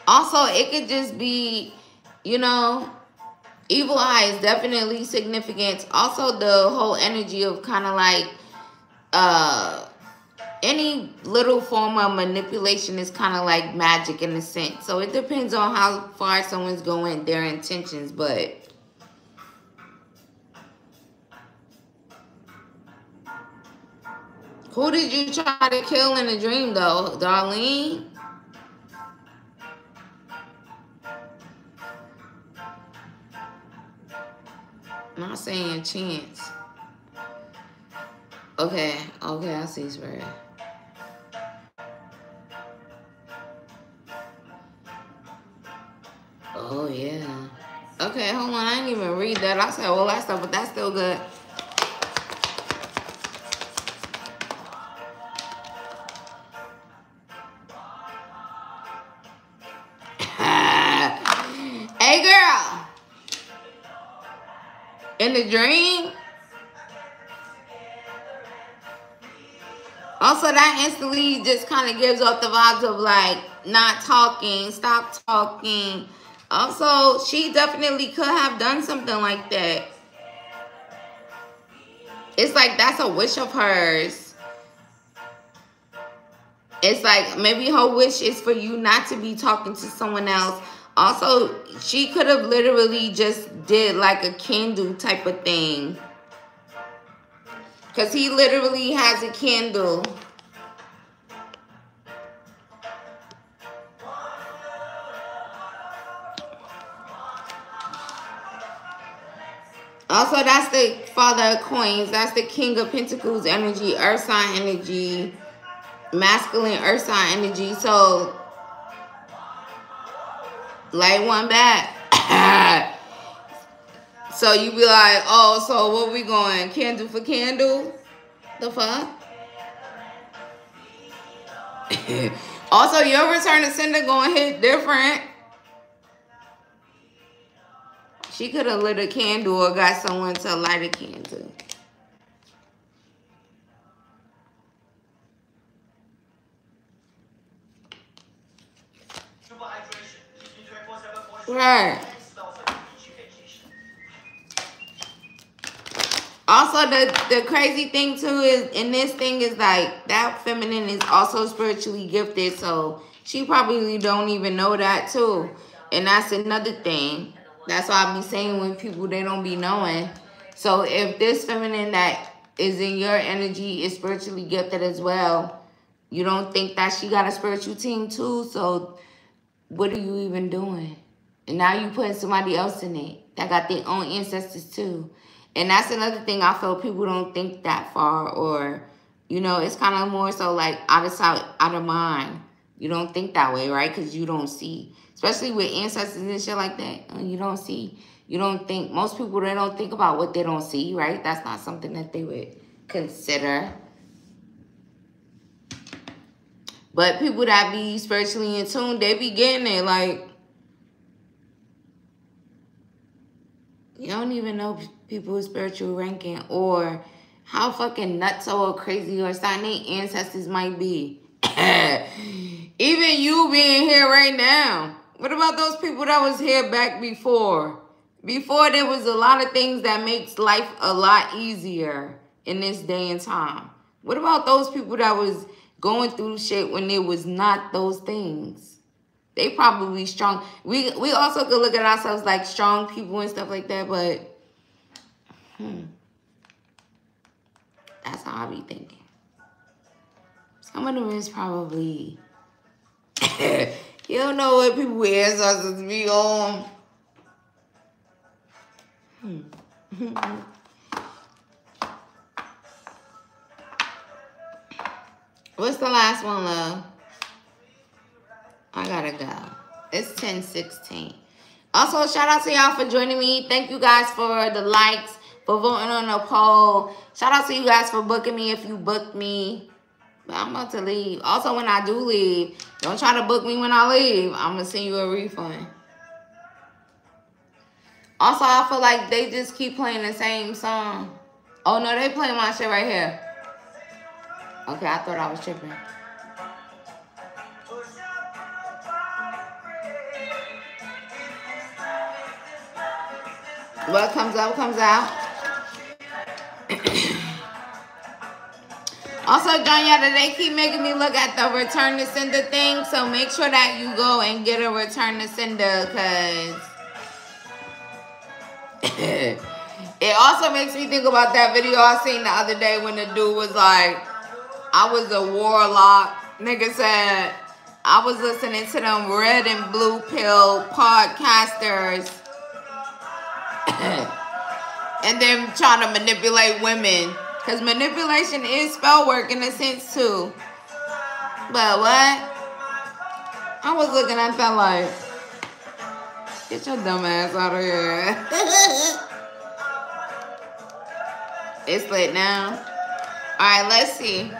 Also, it could just be, you know, evil eye is definitely significant. Also, the whole energy of kind of like any little form of manipulation is kind of like magic in a sense. So it depends on how far someone's going, their intentions. But who did you try to kill in a dream, though, Darlene? I'm not saying chance. Okay, I see spirit. Oh, yeah. Okay, hold on. I didn't even read that. I said all that stuff, but that's still good. Hey, girl. In the dream? Also, that instantly just kind of gives off the vibes of like not talking, stop talking. Also, she definitely could have done something like that. It's like that's a wish of hers. It's like maybe her wish is for you not to be talking to someone else. Also, she could have literally just did like a candle type of thing. Because he literally has a candle. Also, that's the Father of Coins. That's the King of Pentacles energy, Earth sign energy, masculine Earth sign energy. So, light one back. So you be like, oh, so what we going? Candle for candle? The fuck? Also, your return to sender going to hit different. She could have lit a candle or got someone to light a candle. Right. Also, the crazy thing too is, in this thing is like, that feminine is also spiritually gifted. So she probably don't even know that too. And that's another thing. That's why I be saying when people, they don't be knowing. So if this feminine that is in your energy is spiritually gifted as well, you don't think that she got a spiritual team too. So what are you even doing? And now you putting somebody else in it that got their own ancestors too. And that's another thing I feel people don't think that far, or, you know, it's kind of more so like out of sight, out of mind. You don't think that way, right? Because you don't see. Especially with ancestors and shit like that. You don't see. You don't think. Most people, they don't think about what they don't see, right? That's not something that they would consider. But people that be spiritually in tune, they be getting it. Like, you don't even know people's spiritual ranking or how fucking nuts or crazy or something their ancestors might be. Even you being here right now. What about those people that was here back before? Before, there was a lot of things that makes life a lot easier in this day and time. What about those people that was going through shit when it was not those things? They probably strong. We also could look at ourselves like strong people and stuff like that, but that's how I be thinking. Some of them is probably you don't know what people ancestors be on. What's the last one, love? I gotta go. It's 10:16. Also, shout out to y'all for joining me. Thank you guys for the likes, for voting on the poll. Shout out to you guys for booking me if you booked me. But I'm about to leave. Also, when I do leave, don't try to book me when I leave. I'm gonna send you a refund. Also, I feel like they just keep playing the same song. Oh, no, they play my shit right here. Okay, I thought I was tripping. What comes up, comes out. Also, Jonyetta, they keep making me look at the return to sender thing. So make sure that you go and get a return to sender, because it also makes me think about that video I seen the other day when the dude was like, I was a warlock. Nigga said, I was listening to them red and blue pill podcasters and them trying to manipulate women. Because manipulation is spell work in a sense too. But what? I was looking at that like, get your dumb ass out of here. It's lit now. Alright, let's see.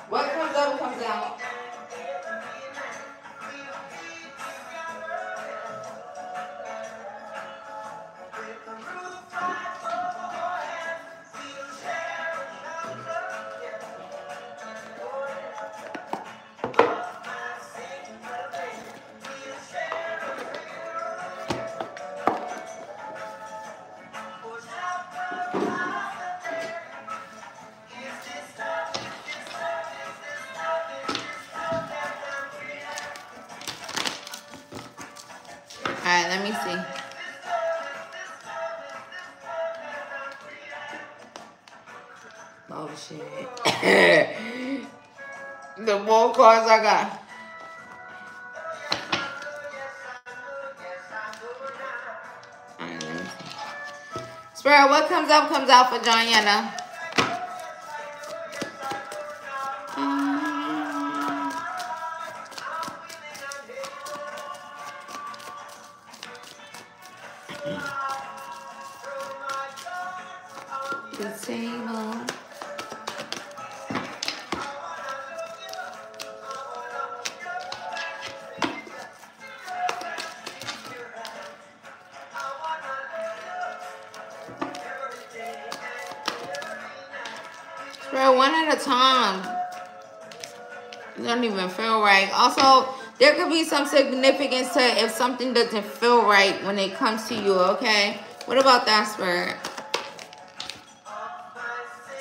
What comes up comes out. Alright, let me see. Oh shit. The more cards I got. Alright, let me see. Spirit, what comes up comes out for Jonyetta. One at a time. It don't even feel right. Also, there could be some significance to if something doesn't feel right when it comes to you, okay? What about that, Spirit?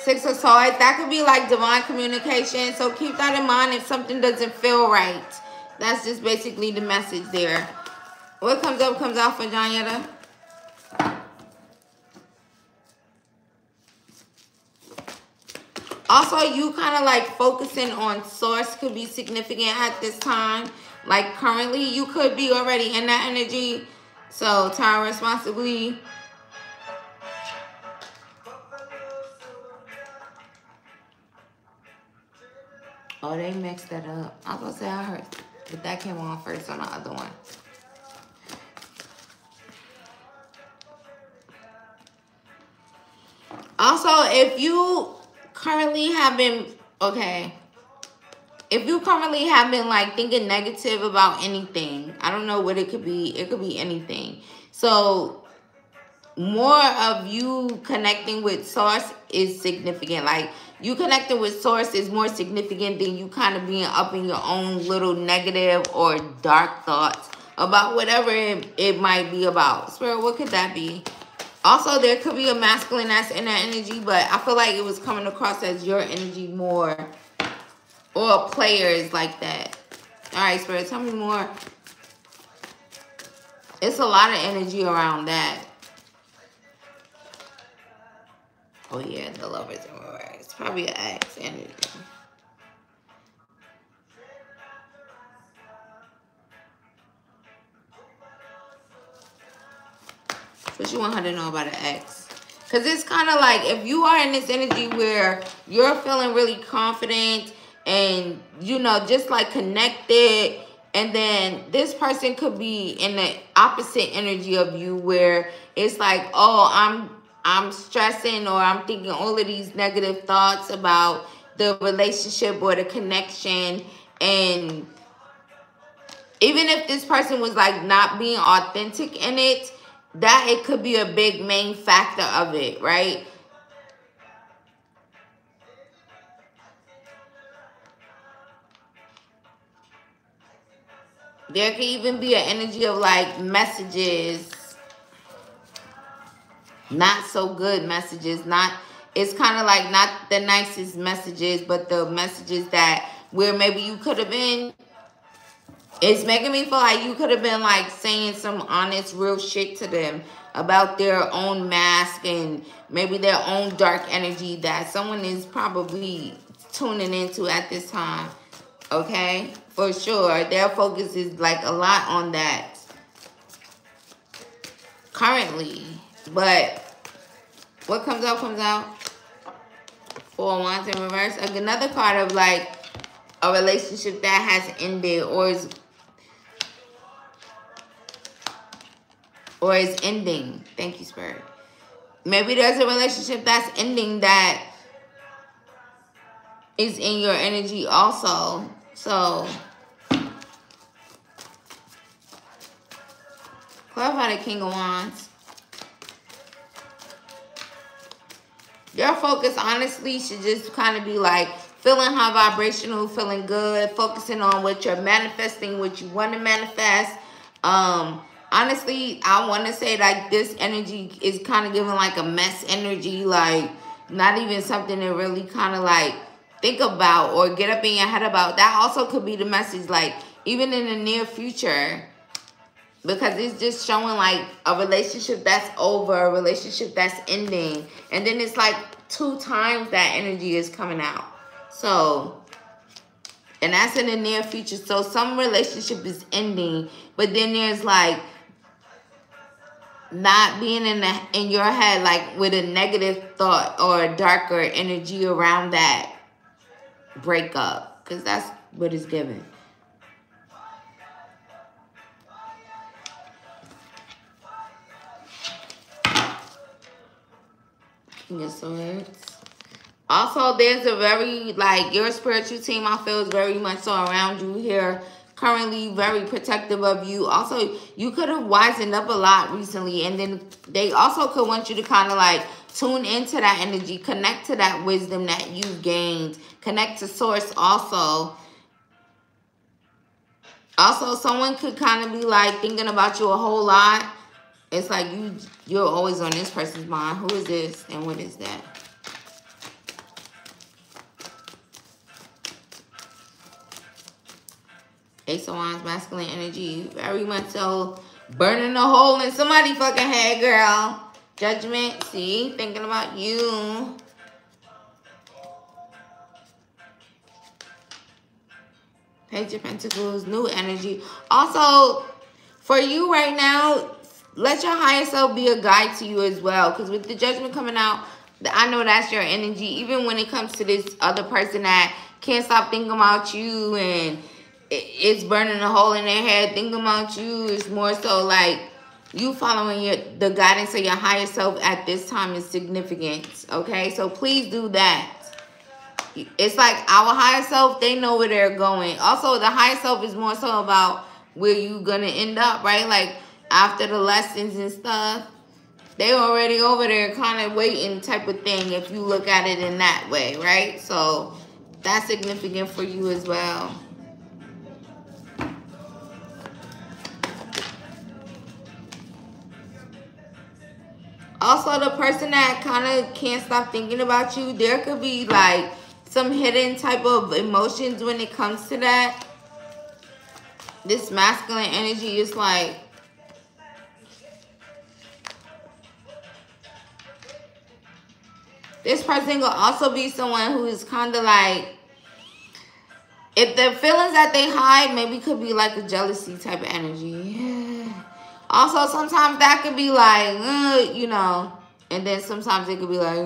Six of Swords. That could be like divine communication. So keep that in mind if something doesn't feel right. That's just basically the message there. What comes up comes out for Jonyetta. Also, you kind of like focusing on source could be significant at this time. Like currently, you could be already in that energy. So, time responsibly. Oh, they mixed that up. I was going to say I heard, but that came on first on the other one. Also, if you currently have been, if you currently have been like thinking negative about anything, I don't know what it could be anything. So more of you connecting with source is significant. Like you connecting with source is more significant than you kind of being up in your own little negative or dark thoughts about whatever it might be about. Spirit, what could that be? Also, there could be a masculine that's in that energy, but I feel like it was coming across as your energy more. Or players like that. All right, Spirit, tell me more. It's a lot of energy around that. Oh, yeah, the Lovers in reverse. It's probably an ex energy. What you want her to know about an ex? Because it's kind of like if you are in this energy where you're feeling really confident and, you know, just like connected. And then this person could be in the opposite energy of you where it's like, oh, I'm stressing or I'm thinking all of these negative thoughts about the relationship or the connection. And even if this person was like not being authentic in it, that it could be a big main factor of it, right? There could even be an energy of like messages, not so good messages, it's kind of like not the nicest messages, but the messages that where maybe you could have been, it's making me feel like you could have been like saying some honest, real shit to them about their own mask and maybe their own dark energy that someone is probably tuning into at this time. Okay? For sure. Their focus is like a lot on that currently. But what comes out, comes out. 4 of Wands in reverse. Another card of like a relationship that has ended or is ending. Thank you, Spirit. Maybe there's a relationship that's ending that is in your energy also. So, clarify the King of Wands. Your focus, honestly, should just kind of be like feeling high vibrational, feeling good, focusing on what you're manifesting, what you want to manifest. Honestly, I want to say like this energy is kind of giving like a mess energy, like not even something to really kind of like think about or get up in your head about. That also could be the message, like even in the near future, because it's just showing like a relationship that's over, a relationship that's ending, and then it's like 2 times that energy is coming out. So, and that's in the near future. So some relationship is ending, but then there's like not being in your head like with a negative thought or a darker energy around that breakup, because that's what it's given. King of Swords. Also, there's a very, like, your spiritual team, I feel, is very much so around you here. Currently, very protective of you. Also, you could have wisened up a lot recently. And then they also could want you to kind of, like, tune into that energy. Connect to that wisdom that you've gained. Connect to Source also. Also, someone could kind of be, like, thinking about you a whole lot. It's like you're always on this person's mind. Who is this and what is that? Ace of Wands, masculine energy. Very much so burning a hole in somebody's fucking head, girl. Judgment, see? Thinking about you. Page of Pentacles, new energy. Also, for you right now, let your higher self be a guide to you as well. Because with the Judgment coming out, I know that's your energy. Even when it comes to this other person that can't stop thinking about you and it's burning a hole in their head, thinking about you, is more so like you following the guidance of your higher self at this time is significant. Okay, so please do that. It's like our higher self, they know where they're going. Also, the higher self is more so about where you gonna end up, right? Like after the lessons and stuff, they already over there kind of waiting type of thing, if you look at it in that way, right? So that's significant for you as well. Also, the person that kind of can't stop thinking about you, there could be like some hidden type of emotions when it comes to that. This masculine energy is like, this person could also be someone who is kind of like, if the feelings that they hide maybe could be like a jealousy type of energy. Also, sometimes that could be like, you know, and then sometimes it could be like,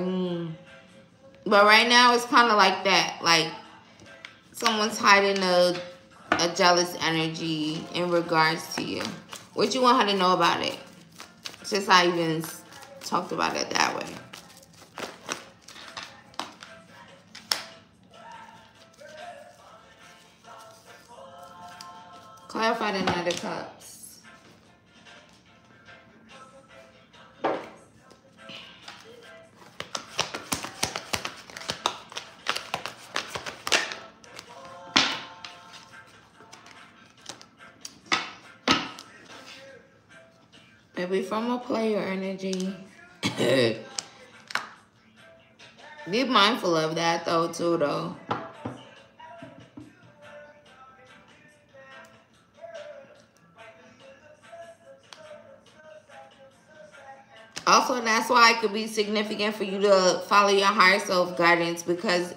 But right now it's kind of like that. Like someone's hiding a jealous energy in regards to you. What you want her to know about it? Since I even talked about it that way. Clarify the Knight of Cups. Maybe from a player energy. Be mindful of that though, too, though. Also, that's why it could be significant for you to follow your higher self guidance, because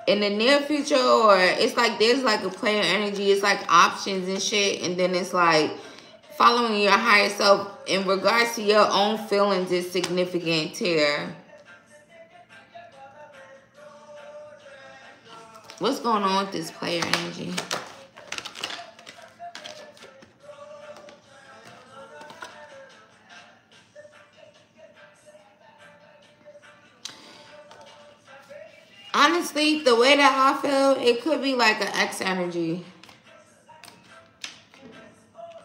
in the near future, or it's like there's like a player energy, it's like options and shit, and then it's like following your higher self in regards to your own feelings is significant here. What's going on with this player energy? Honestly, the way that I feel, it could be like an ex energy.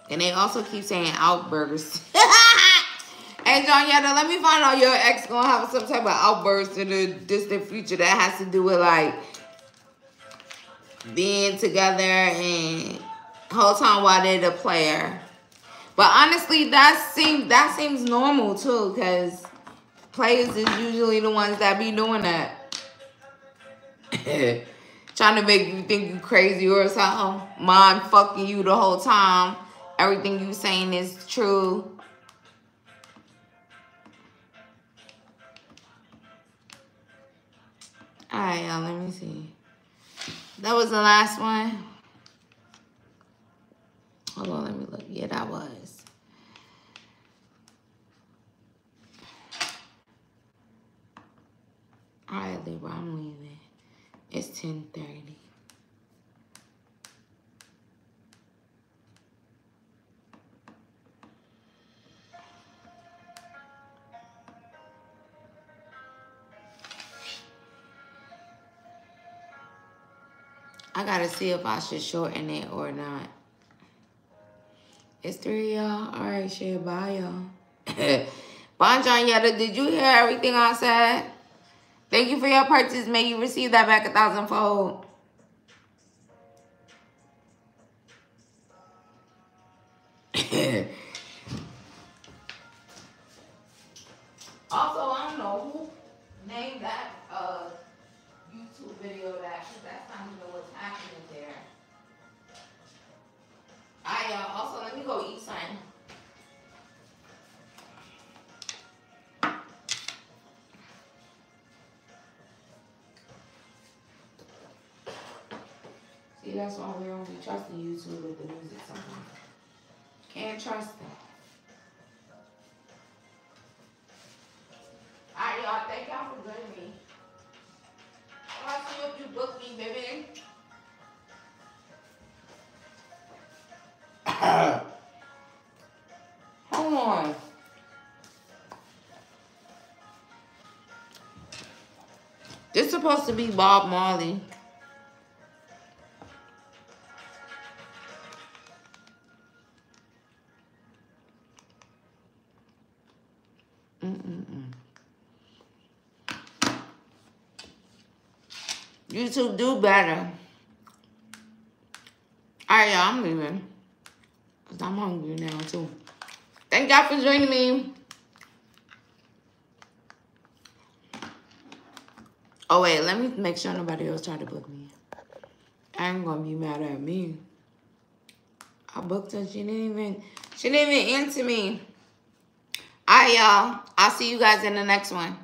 And they also keep saying outbursts. Hey, John Yetta, let me find out your ex gonna have some type of outburst in the distant future that has to do with like being together and whole time while they're the player. But honestly, that seems normal too, because players is usually the ones that be doing that. Trying to make you think you crazy or something. Mind fucking you the whole time. Everything you saying is true. Alright, y'all, let me see. That was the last one. Hold on, let me look. Yeah, that was. Alright, Libra, I'm leaving. It's 10:30. I gotta see if I should shorten it or not. It's 3, y'all. Alright, shit, bye, y'all. Bon John Yetta, did you hear everything I said? Thank you for your purchase. May you receive that back 1,000-fold. Also, I don't know who named that YouTube video that, because that's not even what's happening there. Alright, y'all. Also, let me go eat something. See, that's why we don't be trusting YouTube with the music sometimes. Can't trust it. Alright, y'all. Thank y'all for joining me. I'll see if you book me, baby. Hold on. This is supposed to be Bob Marley. YouTube, do better. Alright, y'all, I'm leaving. Because I'm hungry now, too. Thank y'all for joining me. Oh, wait. Let me make sure nobody else tried to book me. I ain't gonna be mad at me. I booked her. She didn't even answer me. All right, y'all. I'll see you guys in the next one.